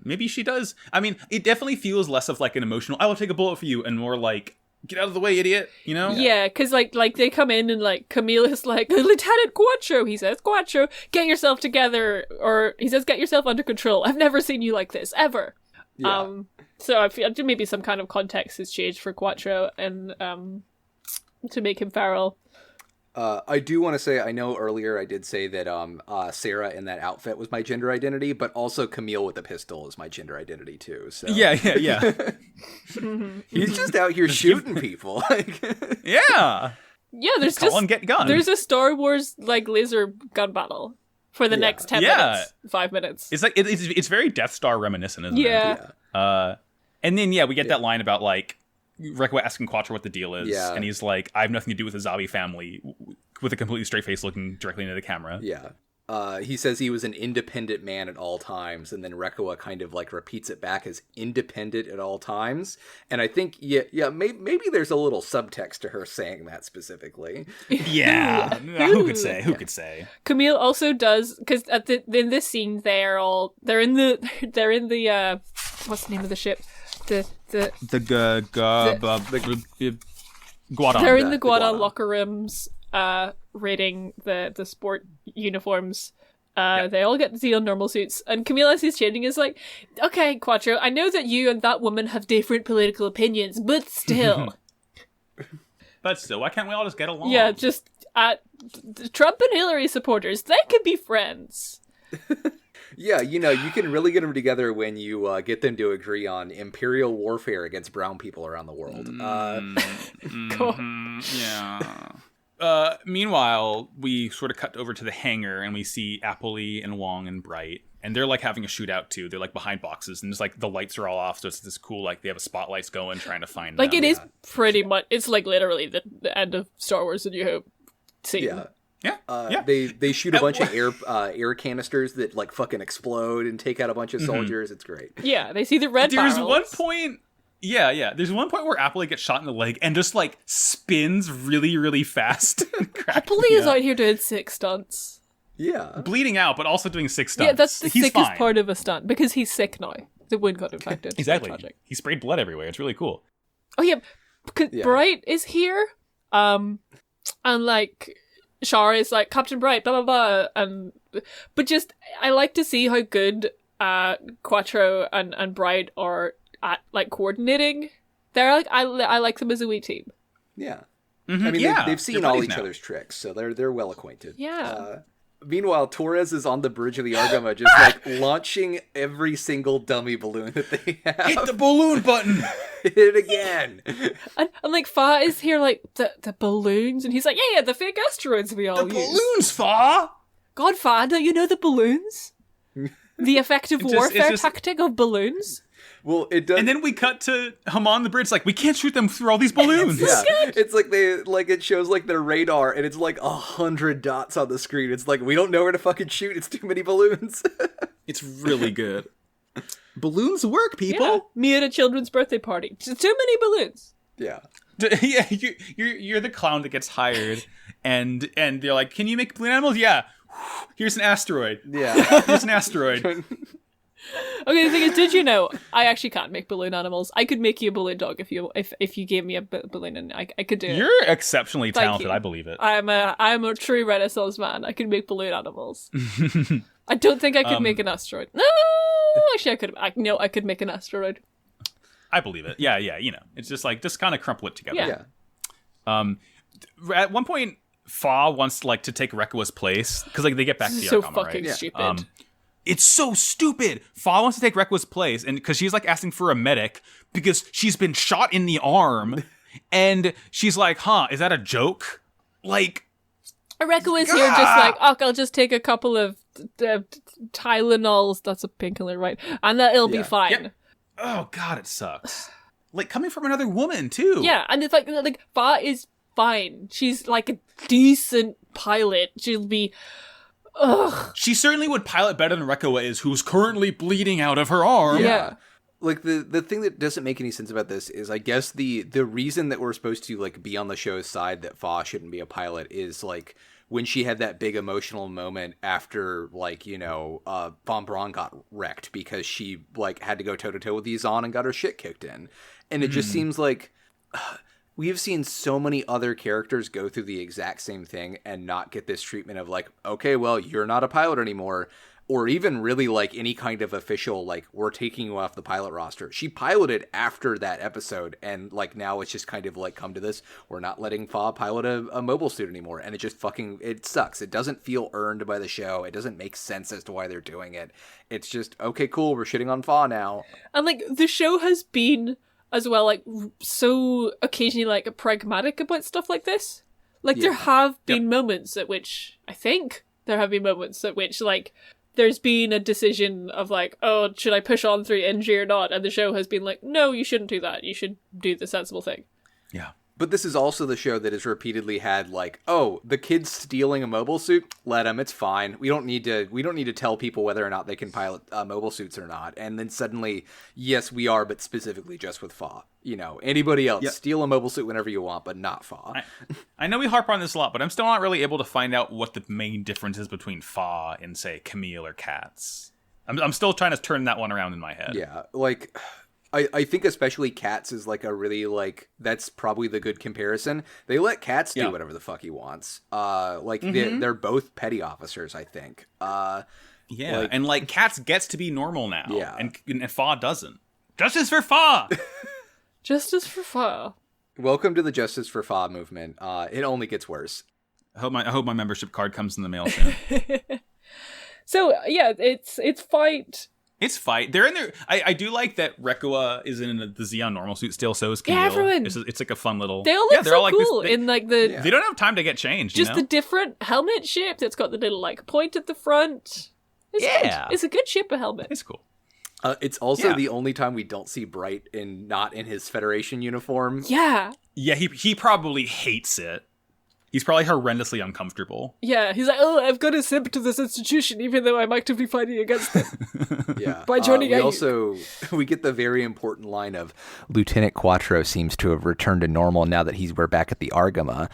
maybe she does. I mean, it definitely feels less of, like, an emotional, I will take a bullet for you, and more like, get out of the way, idiot, you know? Yeah, because, like they come in and, like, Camille is like, Lieutenant Quattro, he says, Quattro, get yourself together, or he says, get yourself under control. I've never seen you like this, ever. Yeah. So I feel maybe some kind of context has changed for Quattro and to make him feral. I do want to say, I know earlier I did say that Sarah in that outfit was my gender identity, but also Camille with the pistol is my gender identity too. So Yeah. He's just out here shooting people. Yeah. Yeah, there's Call and get gunned. There's a Star Wars like laser gun battle for the next 10 minutes, 5 minutes. It's like it's very Death Star reminiscent, isn't it? Yeah. And then we get that line about, like, Rekkoa asking Quattro what the deal is, and he's like, I have nothing to do with the Zabi family, with a completely straight face looking directly into the camera. Yeah. He says he was an independent man at all times, and then Rekkoa kind of, like, repeats it back as independent at all times. And I think, maybe there's a little subtext to her saying that specifically. Yeah. Who could say? Camille also does, because in this scene they're in the what's the name of the ship? Guadon. They're in the Guadon locker rooms, raiding the sport uniforms. They all get Xeon normal suits, and Camille, as he's changing, is like, okay, Quattro, I know that you and that woman have different political opinions, but still. Why can't we all just get along? Yeah, just Trump and Hillary supporters, they could be friends. Yeah, you know, you can really get them together when you get them to agree on imperial warfare against brown people around the world. Cool. Yeah. Meanwhile, we sort of cut over to the hangar, and we see Appley and Wong and Bright, and they're, like, having a shootout, too. They're, like, behind boxes, and it's, like, the lights are all off, so it's this cool, like, they have a spotlights going, trying to find them. Like, it is pretty much, it's, like, literally the end of Star Wars A New Hope scene. Yeah. Yeah. They shoot a bunch of air canisters that, like, fucking explode and take out a bunch of soldiers. It's great. Yeah, they see the red barrels. There's one point where Appley gets shot in the leg and just, like, spins really, really fast. Appley is out here doing 6 stunts. Yeah. Bleeding out, but also doing 6 stunts. Yeah, that's the He's sickest fine. part of a stunt, because he's sick now. The wound got infected. Exactly. He sprayed blood everywhere. It's really cool. Oh, yeah, because Bright is here, and, like, Char is like, Captain Bright, blah, blah, blah, but just, I like to see how good Quattro and Bright are at, like, coordinating. They're like, I like them as a wee team. Yeah. Mm-hmm. I mean, they've seen all each now. other's tricks, so they're well acquainted. Yeah. Meanwhile, Torres is on the bridge of the Argama, just, like, launching every single dummy balloon that they have. Hit the balloon button! Hit it again! And like, Fa is here, like, the balloons, and he's like, yeah, the fake asteroids we all use. Balloons, Fa! God, Fa, don't you know the balloons? The effective warfare tactic of balloons? Well, it does. And then we cut to Haman the bridge, like, we can't shoot them through all these balloons. Yeah, it's like it shows, like, their radar, and it's like 100 dots on the screen. It's like, we don't know where to fucking shoot. It's too many balloons. It's really good. Balloons work, people. Yeah. Me at a children's birthday party. Just too many balloons. Yeah. Yeah, you're the clown that gets hired, and they're like, can you make balloon animals? Yeah. Here's an asteroid. Yeah. Here's an asteroid. Okay, the thing is, did you know I actually can't make balloon animals? I could make you a balloon dog if you gave me a balloon, and I could do it. You're exceptionally Thank talented. you. I believe it. I'm a true Renaissance man. I can make balloon animals. I don't think I could make an asteroid. No, I Actually, I could make an asteroid. I believe it. Yeah, it's just like, just kind of crumple it together. Yeah. At one point, Fa wants like to take Rekua's place because like they get back to the So Argama, fucking right? stupid. It's so stupid. Fa wants to take Rekua's place, and because she's like asking for a medic because she's been shot in the arm, and she's like, "Huh, is that a joke?" Like, Rekua is here just like, I'll just take a couple of Tylenols. That's a painkiller, right? And it'll be fine. Yeah. Oh god, it sucks. Like coming from another woman too. Yeah, and it's like Fa is fine. She's like a decent pilot. She'll be. Ugh. She certainly would pilot better than Rekua is, who's currently bleeding out of her arm. Yeah. Like the thing that doesn't make any sense about this is, I guess the reason that we're supposed to like be on the show's side that Fa shouldn't be a pilot is like when she had that big emotional moment after like, you know, Von Braun got wrecked because she like had to go toe to toe with Yazan and got her shit kicked in. And it just seems like we have seen so many other characters go through the exact same thing and not get this treatment of like, okay, well, you're not a pilot anymore. Or even really like any kind of official, like, we're taking you off the pilot roster. She piloted after that episode, and like now it's just kind of like come to this. We're not letting Fa pilot a mobile suit anymore, and it just it sucks. It doesn't feel earned by the show. It doesn't make sense as to why they're doing it. It's just, okay, cool, we're shitting on Fa now. And like the show has been as well, like so occasionally like pragmatic about stuff like this. Like there have been moments at which like there's been a decision of like, oh, should I push on through injury or not? And the show has been like, no, you shouldn't do that. You should do the sensible thing. Yeah. But this is also the show that has repeatedly had like, oh, the kid's stealing a mobile suit. Let him. It's fine. We don't need to tell people whether or not they can pilot mobile suits or not. And then suddenly, yes, we are, but specifically just with Fa. You know, anybody else, steal a mobile suit whenever you want, but not Fa. I know we harp on this a lot, but I'm still not really able to find out what the main difference is between Fa and, say, Camille or Katz. I'm still trying to turn that one around in my head. Yeah, like, I think especially Katz is, like, a really, like, that's probably the good comparison. They let Katz do whatever the fuck he wants. They're both petty officers, I think. And, like, Katz gets to be normal now. Yeah. And Fa doesn't. Justice for Fa! Justice for Fa. Welcome to the Justice for Fa movement. It only gets worse. I hope my membership card comes in the mail soon. So yeah, it's fight. It's fight. They're in there. I do like that Rekua is in the Xeon normal suit still. So is Camille. Yeah, everyone. It's like a fun little. They all look so like cool this, in like the. They don't have time to get changed. Just the different helmet shape. It's got the little like point at the front. It's good. It's a good shape of helmet. It's cool. It's also the only time we don't see Bright not in his Federation uniform. Yeah. Yeah, he probably hates it. He's probably horrendously uncomfortable. Yeah, he's like, oh, I've got to simp to this institution, even though I'm actively fighting against them. Yeah. By joining we get the very important line of, Lieutenant Quattro seems to have returned to normal now that we're back at the Argama.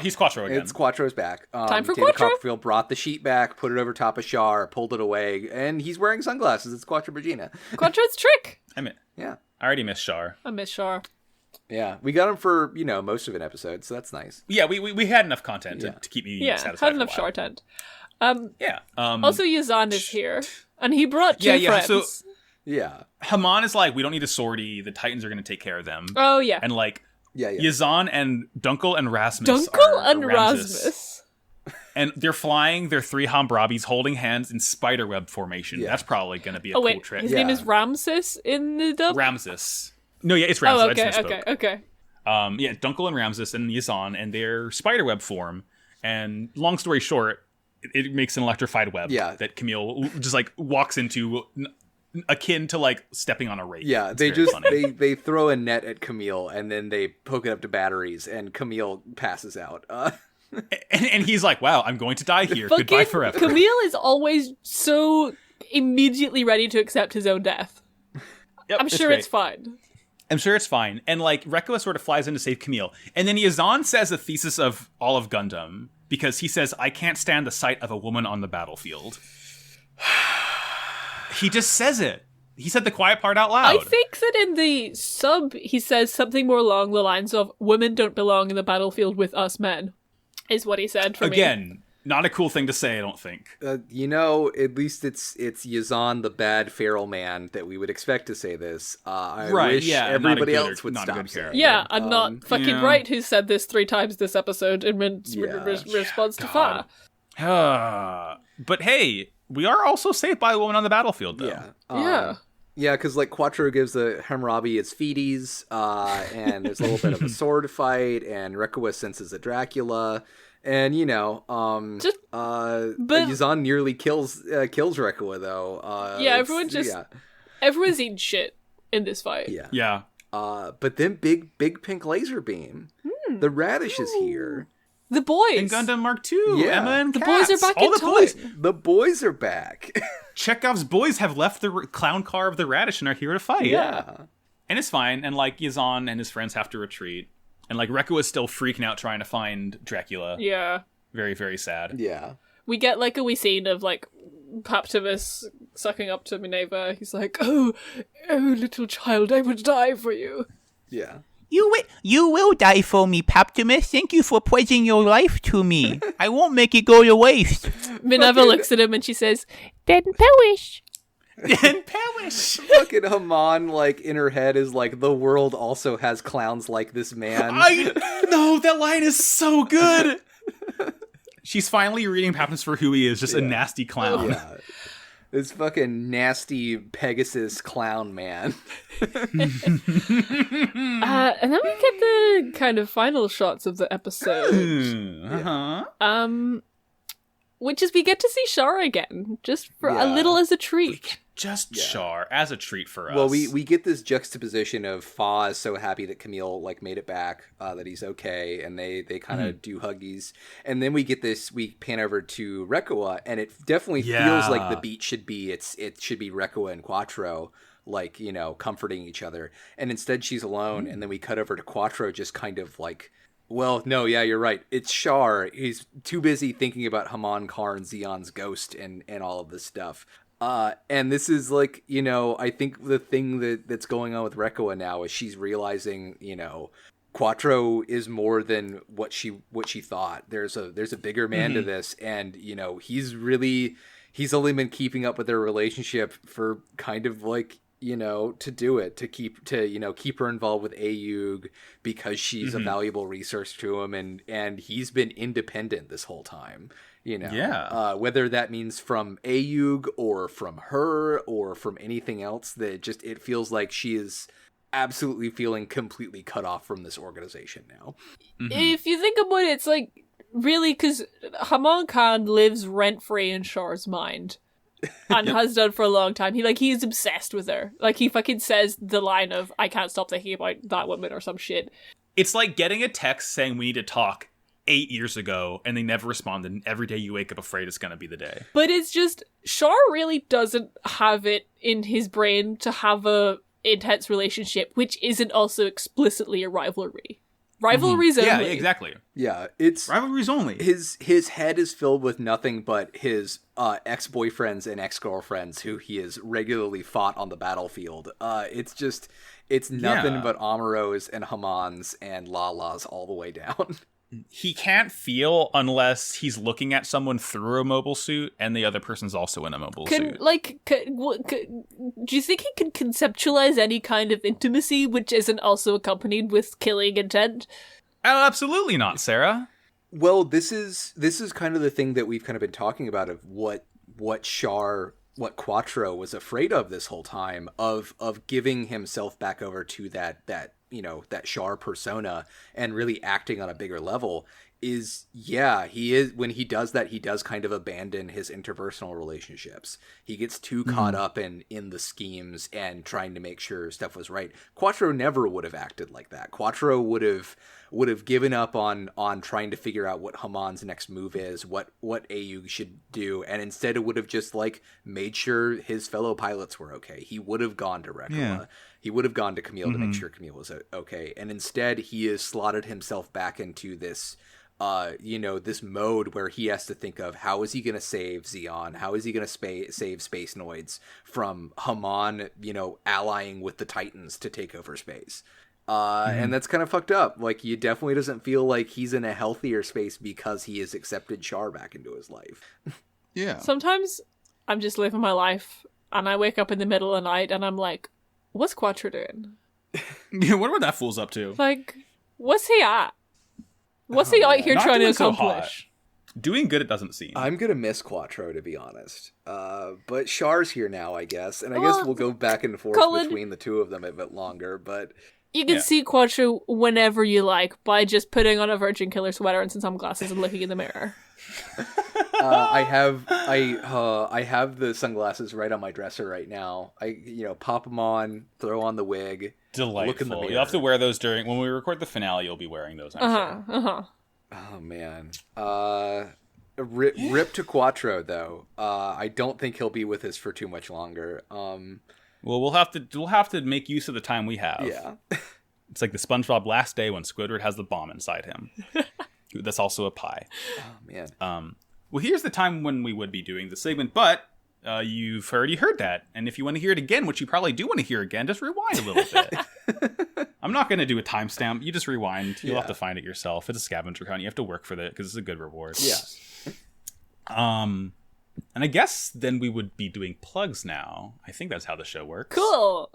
He's Quattro again. It's Quattro's back. Time for David Quattro. Copperfield brought the sheet back, put it over top of Char, pulled it away, and he's wearing sunglasses. It's Quattro Regina. Quattro's trick. Yeah. I already miss Char. I miss Char. Yeah, we got him for, most of an episode, so that's nice. Yeah, we had enough content to keep me satisfied. Had enough Char tent. Also, Yazan is here, and he brought two friends. So, yeah. Haman is like, we don't need a sortie. The Titans are going to take care of them. Oh, yeah. And like, Yeah. Yazan and Dunkel and Rasmus Dunkel are and Rasmus. And they're flying their 3 Hambrabis holding hands in spiderweb formation. Yeah. That's probably going to be a cool trick. His name is Ramses in the dub? Ramses. No, yeah, it's Ramses. Oh, okay, I just misspoke. okay. Dunkel and Ramses and Yazan and their spiderweb form. And long story short, it makes an electrified web that Camille just like walks into, akin to like stepping on a rake. Yeah, It's they throw a net at Camille and then they poke it up to batteries and Camille passes out. And he's like, wow, I'm going to die here. Goodbye forever. Camille is always so immediately ready to accept his own death. Yep, I'm sure it's fine. I'm sure it's fine. And like Rekua sort of flies in to save Camille. And then Yazan says the thesis of all of Gundam because he says, I can't stand the sight of a woman on the battlefield. He just says it. He said the quiet part out loud. I think that in the sub, he says something more along the lines of, women don't belong in the battlefield with us men, is what he said for me. Again, Not a cool thing to say, I don't think. At least it's Yazan, the bad feral man, that we would expect to say this. I wish everybody else would stop saying it. Yeah, and not fucking Wright, who said this 3 times this episode in response to Fa. But hey, we are also saved by a woman on the battlefield, though. Yeah, because Quattro gives the Hammurabi its feeties, and there's a little bit of a sword fight, and Rekua senses a Dracula. And Yazan nearly kills Rekua though. Everyone's eating shit in this fight. Yeah. But then big pink laser beam. The radish is here. The boys in Gundam Mark II. Yeah. Emma and the Katz. boys are back All in the toy. boys. The boys are back. Chekhov's boys have left the clown car of the radish and are here to fight. Yeah. And it's fine. And Yazan and his friends have to retreat. And Rekua is still freaking out trying to find Dracula. Yeah. Very, very sad. Yeah. We get a wee scene of Paptimus sucking up to Minerva. He's like, oh, little child, I would die for you. Yeah. You will die for me, Paptimus. Thank you for pledging your life to me. I won't make it go to waste. Minerva looks at him and she says, Then perish. And perish. Fucking Haman, in her head is the world also has clowns like this man. No, that line is so good. She's finally reading Paptimus for who he is, just a nasty clown. Yeah. This fucking nasty Pegasus clown man. and then we get the kind of final shots of the episode. Which is we get to see Char again, just for a little as a treat. Just Char as a treat for us. Well, we get this juxtaposition of Fa is so happy that Camille made it back, that he's okay, and they kind of do huggies, and then we get this. We pan over to Rekua, and it definitely feels like the beat should be it should be Rekua and Quattro, comforting each other, and instead she's alone, and then we cut over to Quattro, just kind of well, no, yeah, you're right. It's Char. He's too busy thinking about Haman Karn, Zeon's ghost, and all of this stuff. And this is I think the thing that's going on with Rekua now is she's realizing, Quattro is more than what she thought. There's a bigger man to this, and he's only been keeping up with their relationship for kind of to do it, to keep her involved with Ayug because she's a valuable resource to him, and he's been independent this whole time. Whether that means from Ayug or from her or from anything else, that it feels like she is absolutely feeling completely cut off from this organization now. If you think about it, it's really because Haman Karn lives rent-free in Char's mind. And has done for a long time. He's obsessed with her. He fucking says the line of, I can't stop thinking about that woman or some shit. It's like getting a text saying we need to talk 8 years ago, and they never responded, and every day you wake up afraid it's gonna be the day. But it's just, Char really doesn't have it in his brain to have a intense relationship, which isn't also explicitly a rivalry. Rivalries only. Yeah, exactly. Yeah, it's rivalries only. His head is filled with nothing but his ex-boyfriends and ex-girlfriends who he has regularly fought on the battlefield. It's nothing but Amuros and Hamans and Lalas all the way down. He can't feel unless he's looking at someone through a mobile suit and the other person's also in a mobile suit. Do you think he can conceptualize any kind of intimacy which isn't also accompanied with killing intent? Oh, absolutely not, Sarah. Well, this is kind of the thing that we've kind of been talking about of what Quattro was afraid of this whole time, of giving himself back over to that Char persona and really acting on a bigger level. When he does that, he does kind of abandon his interpersonal relationships. He gets too caught up in the schemes and trying to make sure stuff was right. Quattro never would have acted like that. Quattro would have given up on trying to figure out what Haman's next move is, what Ayug should do, and instead it would have just made sure his fellow pilots were okay. He would have gone to Rekua. Yeah. He would have gone to Camille to make sure Camille was okay. And instead he has slotted himself back into this this mode where he has to think of how is he going to save Zeon? How is he going to save Space Noids from Haman, allying with the Titans to take over space? And that's kind of fucked up. Like, he definitely doesn't feel like he's in a healthier space because he has accepted Char back into his life. Yeah. Sometimes I'm just living my life and I wake up in the middle of the night and I'm like, what's Quattro doing? Yeah, what that fool's up to? Like, what's he at? What's he out here Not trying to doing so accomplish? Doing good, it doesn't seem. I'm gonna miss Quattro, to be honest. But Char's here now, I guess. And I guess we'll go back and forth Colin, between the two of them a bit longer, but... You can see Quattro whenever you like by just putting on a Virgin Killer sweater and some sunglasses and looking in the mirror. I have the sunglasses right on my dresser right now. I pop them on, throw on the wig, Delightful. look in the mirror. You'll have to wear those when we record the finale. You'll be wearing those. I'm sure. Oh man. Rip to Quattro though. I don't think he'll be with us for too much longer. Well, we'll have to make use of the time we have. Yeah. It's like the SpongeBob last day when Squidward has the bomb inside him. That's also a pie. Oh man. Well, here's the time when we would be doing the segment, but you've already heard that, and if you want to hear it again, which you probably do want to hear again, just rewind a little bit. I'm not going to do a timestamp. You just rewind. You'll have to find it yourself. It's a scavenger hunt. You have to work for it because it's a good reward. Yeah. And I guess then we would be doing plugs now. I think that's how the show works. Cool.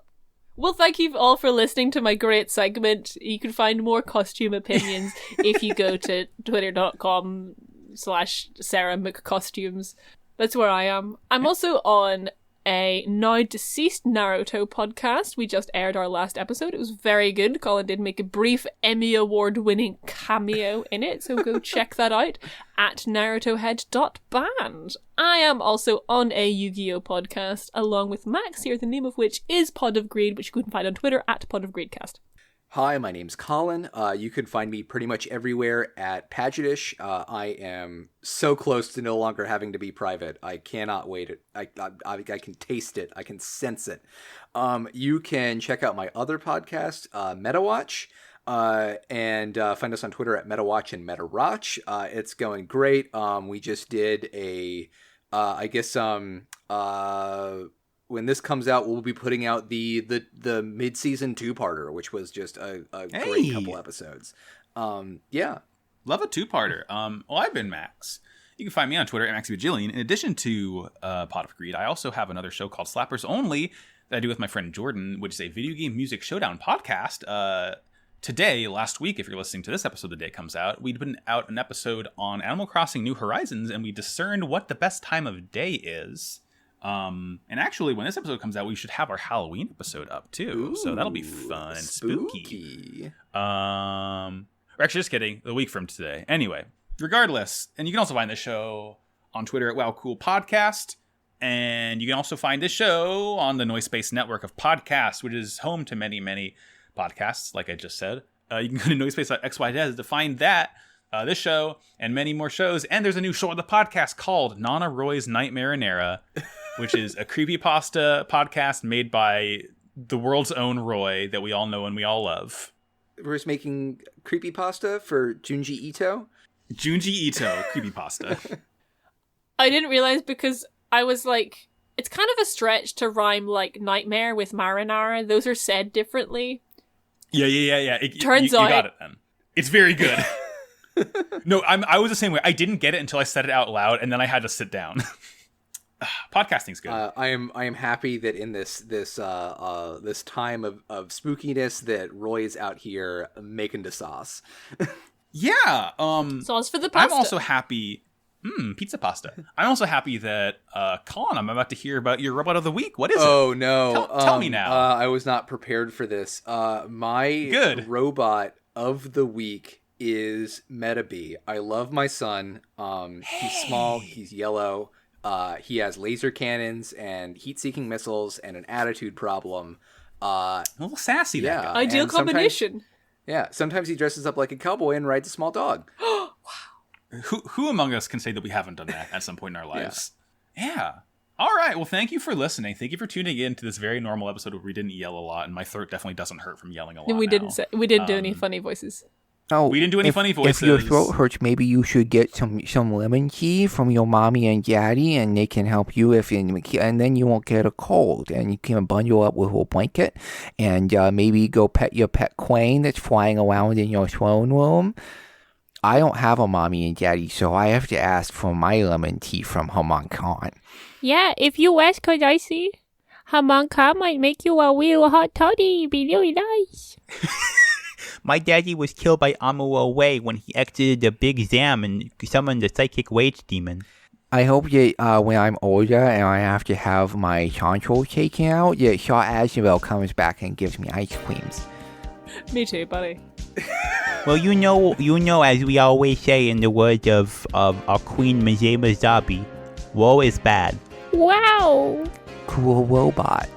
Well, thank you all for listening to my great segment. You can find more costume opinions if you go to twitter.com/Sarah McCostumes. That's where I am. I'm also on a now deceased Naruto podcast. We just aired our last episode. It was very good. Colin did make a brief Emmy Award winning cameo in it, so go check that out at narutohead.band. I am also on a Yu-Gi-Oh podcast along with Max here, the name of which is Pod of Greed, which you can find on Twitter at Pod of Greedcast. Hi, my name's Colin. You can find me pretty much everywhere at Pagetish. I am so close to no longer having to be private. I cannot wait. I can taste it. I can sense it. You can check out my other podcast, MetaWatch, and find us on Twitter at MetaWatch and MetaRotch. It's going great. We just did when this comes out, we'll be putting out the mid-season two-parter, which was just a great couple episodes. Yeah. Love a two-parter. Well, I've been Max. You can find me on Twitter at MaxyBajillion. In addition to Pot of Greed, I also have another show called Slappers Only that I do with my friend Jordan, which is a video game music showdown podcast. Last week, if you're listening to this episode the day it comes out, we'd put out an episode on Animal Crossing New Horizons, and we discerned what the best time of day is. And actually, when this episode comes out, we should have our Halloween episode up too. So that'll be fun, spooky. Or actually, just kidding. A week from today. Anyway, regardless, and you can also find the show on Twitter at WowCoolPodcast, and you can also find this show on the Noise Space network of podcasts, which is home to many, many podcasts. Like I just said, you can go to noisepace.xyz to find that. This show and many more shows, and there's a new show on the podcast called Nana Roy's Nightmarinara, which is a creepypasta podcast made by the world's own Roy that we all know and we all love. We're just making creepypasta for Junji Ito. Junji Ito creepypasta. I didn't realize because I was like, it's kind of a stretch to rhyme like nightmare with marinara. Those are said differently. Yeah. Turns out you got it then. It's very good. No, I was the same way. I didn't get it until I said it out loud, and then I had to sit down. Podcasting's good. I am happy that in this time of spookiness that Roy is out here making the sauce. Yeah. Sauce for the pasta. I'm also happy. Pizza pasta. I'm also happy that Colin, I'm about to hear about your robot of the week. What is it? Oh no! Tell me now. I was not prepared for this. My robot of the week is Metabee. I love my son. He's small, he's yellow, he has laser cannons and heat-seeking missiles and an attitude problem. A little sassy, that guy. Ideal combination. Sometimes he dresses up like a cowboy and rides a small dog. Wow. Who among us can say that we haven't done that at some point in our lives? Yeah. All right, well, thank you for listening. Thank you for tuning in to this very normal episode where we didn't yell a lot, and my throat definitely doesn't hurt from yelling a lot. We didn't do any funny voices. Oh, We didn't do any funny voices. If your throat hurts, maybe you should get some lemon tea from your mommy and daddy, and they can help you. And then you won't get a cold, and you can bundle up with a blanket, and maybe go pet your pet crane that's flying around in your throne room. I don't have a mommy and daddy, so I have to ask for my lemon tea from Haman Karn. Yeah, if you ask her nicely, Haman Karn might make you a real hot toddy. It'd be really nice. My daddy was killed by Aznabuwu Way when he exited the Big Zam and summoned the psychic wage demon. I hope that when I'm older and I have to have my tonsils taken out, that Chaw Aznabuwu comes back and gives me ice creams. Me too, buddy. Well, you know, as we always say in the words of our queen Sarah Zabiarov, woe is bad. Wow. Cool robot.